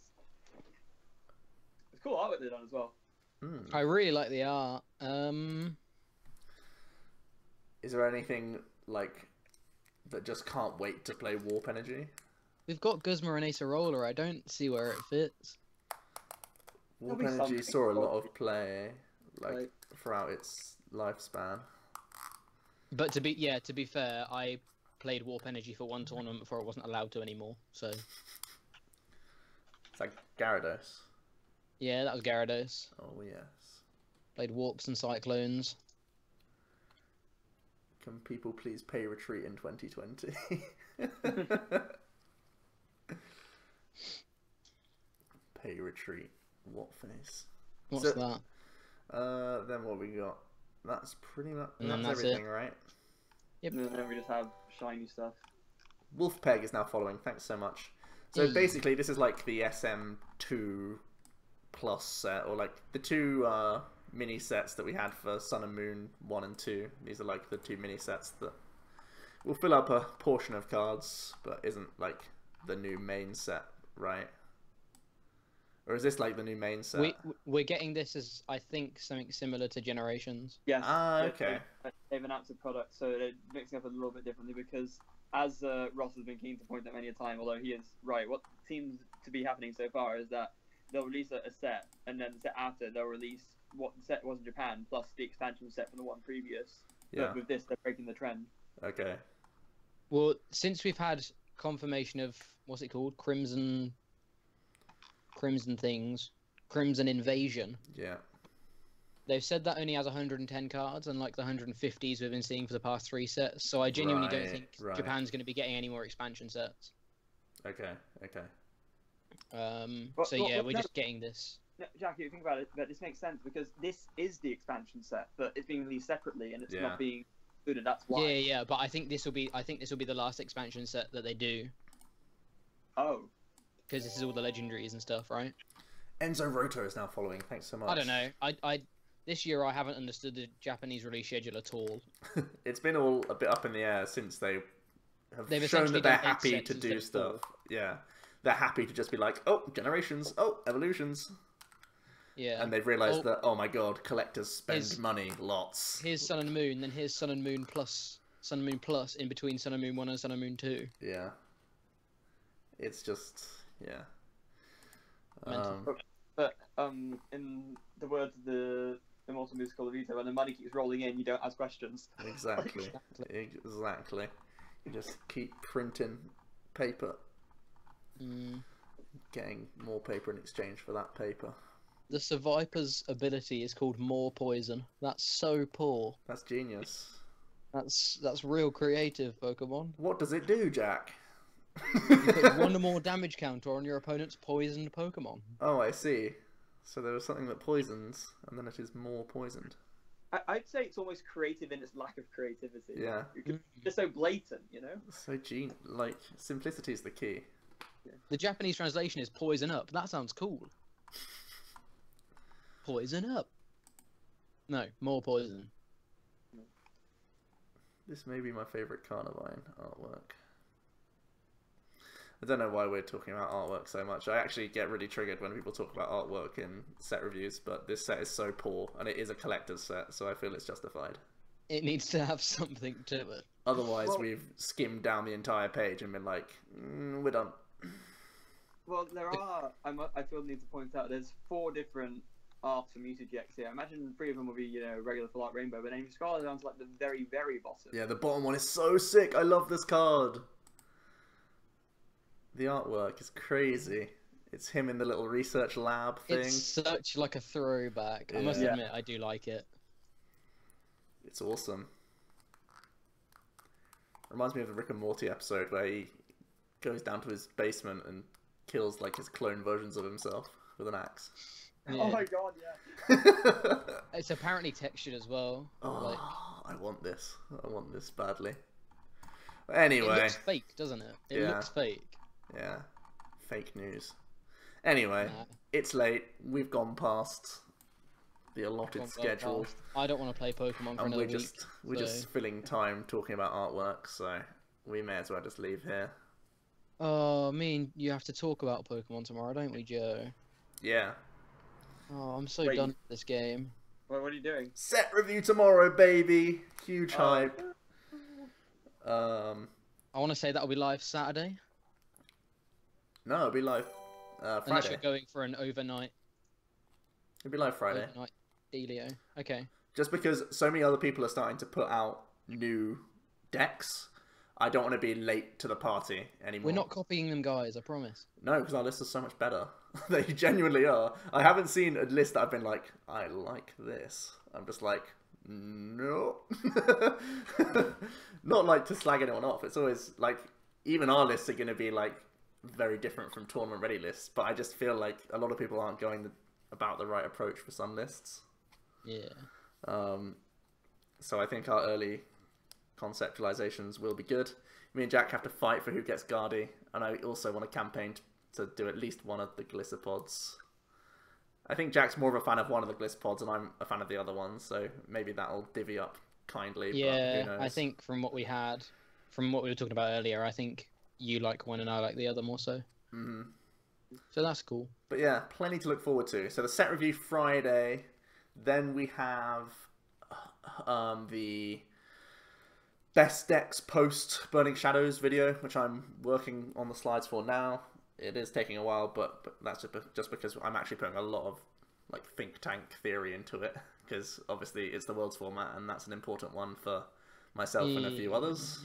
It's cool artwork they've done as well. I really like the art. Is there anything like that just can't wait to play Warp Energy? We've got Guzma and Acerola. I don't see where it fits. Warp There'll be Energy something saw a for lot it. of play Like- throughout its lifespan. But to be fair, I played Warp Energy for one tournament before I wasn't allowed to anymore. So It's like Gyarados. yeah, that was Gyarados. Oh yes. Played Warps and Cyclones. Can people please pay retreat in 2020? Pay retreat. What face? What's So- that? Then what we got? That's pretty much And then that's everything, right? Yep. And then we just have shiny stuff. Wolfpeg is now following. Thanks so much. So Hey. basically, this is like the SM2 plus set, or like the two mini sets that we had for Sun and Moon 1 and 2. These are like the two mini sets that will fill up a portion of cards, but isn't like the new main set, right? Or is this like the new main set? We're getting this as, I think, something similar to Generations. Yes. Ah, okay. They've announced a product, so they're mixing up a little bit differently because, as Ross has been keen to point out many a time, although he is right, what seems to be happening so far is that they'll release a set, and then the set after they'll release what the set was in Japan, plus the expansion set from the one previous. Yeah. But with this, they're breaking the trend. Okay. Well, since we've had confirmation of, what's it called? Crimson things. Crimson Invasion. Yeah. They've said that only has 110 cards, unlike the 150s we've been seeing for the past 3 sets. So I genuinely don't Right, think right. Japan's going to be getting any more expansion sets. Okay. Okay. So yeah, we're just getting this. No, Jack, if you think about it, but this makes sense because this is the expansion set, but it's being released separately and it's Yeah. not being included. That's why. Yeah, but I think this will be the last expansion set that they do, Oh. because this is all the legendaries and stuff, right? Enzo Roto is now following. Thanks so much. I don't know. I this year I haven't understood the Japanese release schedule at all. It's been all a bit up in the air since they've They've shown essentially that they're done 8 happy sets to instead do of stuff. 4. Yeah. They're happy to just be like, oh, generations, oh, evolutions. Yeah. And they've realised Oh. that, oh my god, collectors spend Here's- money, lots. Here's Sun and Moon, then here's Sun and Moon Plus, in between Sun and Moon 1 and Sun and Moon 2. Yeah. It's just, yeah. Mental. But in the words of the Immortal Musical of Vita, when the money keeps rolling in, you don't ask questions. Exactly. Exactly. You just keep printing paper, getting more paper in exchange for that paper. The Seviper's ability is called More Poison. That's so poor. That's genius. That's real creative, Pokemon. What does it do, Jack? You put 1 more damage counter on your opponent's poisoned Pokemon. Oh, I see. So there was something that poisons, and then it is more poisoned. I'd say it's almost creative in its lack of creativity. Yeah. It's just so blatant, you know? So like, simplicity is the key. The Japanese translation is Poison Up. That sounds cool. Poison Up. No, more poison. This may be my favourite Carnivine artwork. I don't know why we're talking about artwork so much. I actually get really triggered when people talk about artwork in set reviews, but this set is so poor, and it is a collector's set, so I feel it's justified. It needs to have something to it. Otherwise, Well- we've skimmed down the entire page and been like, we're done. Well, there are, I feel the need to point out, there's 4 different arts for Mewtwo GX here. I imagine 3 of them will be, you know, regular full art rainbow, but then if you scroll down to like the very, very bottom. Yeah, the bottom one is so sick. I love this card. The artwork is crazy. It's him in the little research lab thing. It's such like a throwback. I must Yeah. admit, I do like it. It's awesome. Reminds me of the Rick and Morty episode where he goes down to his basement and kills like his clone versions of himself with an axe. Yeah. Oh my god, yeah. It's apparently textured as well. Like, I want this. I want this badly. it Anyway. looks fake, doesn't it? It Yeah. looks fake. Yeah. Fake news. Anyway, Nah. it's late. We've gone past the allotted Gone schedule. past. I don't want to play Pokemon for And another week. we're just filling time talking about artwork, so we may as well just leave here. Oh, me and you have to talk about Pokemon tomorrow, don't we, Joe? Yeah. Oh, I'm so Wait. done with this game. What are you doing? Set review tomorrow, baby. Huge hype. I want to say that'll be live Saturday. No, it'll be live Unless Friday. you're going for an overnight It'll be live Friday. dealio. Okay. Just because so many other people are starting to put out new decks, I don't want to be late to the party anymore. We're not copying them, guys, I promise. No, because our list is so much better. They genuinely are. I haven't seen a list that I've been like, I like this. I'm just like, no. Not like to slag anyone off. It's always like, even our lists are going to be like very different from tournament ready lists. But I just feel like a lot of people aren't going about the right approach for some lists. Yeah. So I think our early conceptualizations will be good. Me and Jack have to fight for who gets Guardy, and I also want a campaign to do at least one of the Glissopods. I think Jack's more of a fan of one of the Glissopods, and I'm a fan of the other one, so maybe that'll divvy up kindly. But who Yeah, knows? I think from what we were talking about earlier, I think you like one and I like the other more so. Mm-hmm. So that's cool. But yeah, plenty to look forward to. So the set review Friday, then we have the best decks post Burning Shadows video, which I'm working on the slides for now. It is taking a while, but that's just because I'm actually putting a lot of like think tank theory into it, because obviously it's the world's format, and that's an important one for myself and a few others.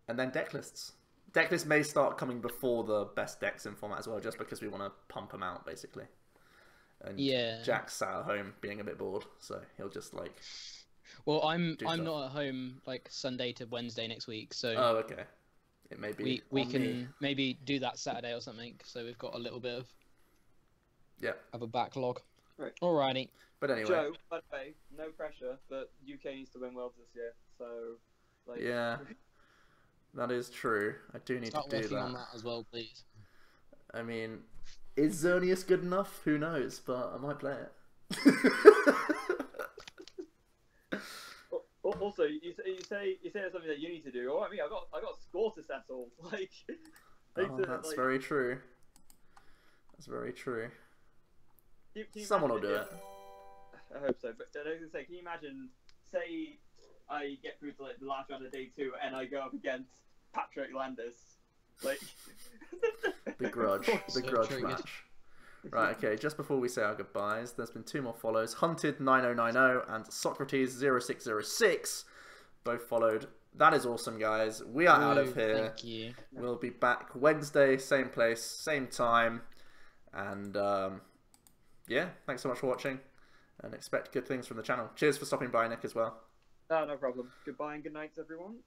And then deck lists. Deck lists may start coming before the best decks in format as well, just because we want to pump them out, basically. And Yeah. Jack's sat at home being a bit bored, so he'll just like... Well, I'm stuff. not at home like Sunday to Wednesday next week, so Oh, okay. It may be we on can me. maybe do that Saturday or something. So we've got a little bit Yeah. of a backlog. Right. Alrighty. But anyway, Joe, by the way, no pressure, but UK needs to win Worlds this year, so like yeah, that is true. I do need Start to do working that. on that as well, please. I mean, is Xerneas good enough? Who knows? But I might play it. Also, you say there's something that you need to do. Oh, I mean, I got a score to settle. Like, Oh, that's very true. That's very true. Can you Someone will imagine do it. I hope so. But I was gonna say, can you imagine? Say, I get through to like the last round of day 2, and I go up against Patrick Landis. Like, The grudge. So The grudge triggered. match. Right, okay, just before we say our goodbyes, there's been 2 more follows. Hunted9090 and Socrates0606 both followed. That is awesome, guys. We are out of here. Thank you. We'll be back Wednesday, same place, same time. And yeah, thanks so much for watching. And expect good things from the channel. Cheers for stopping by, Nick, as well. no problem. Goodbye and good night, everyone.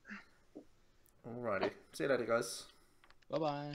Alrighty. See you later, guys. Bye bye.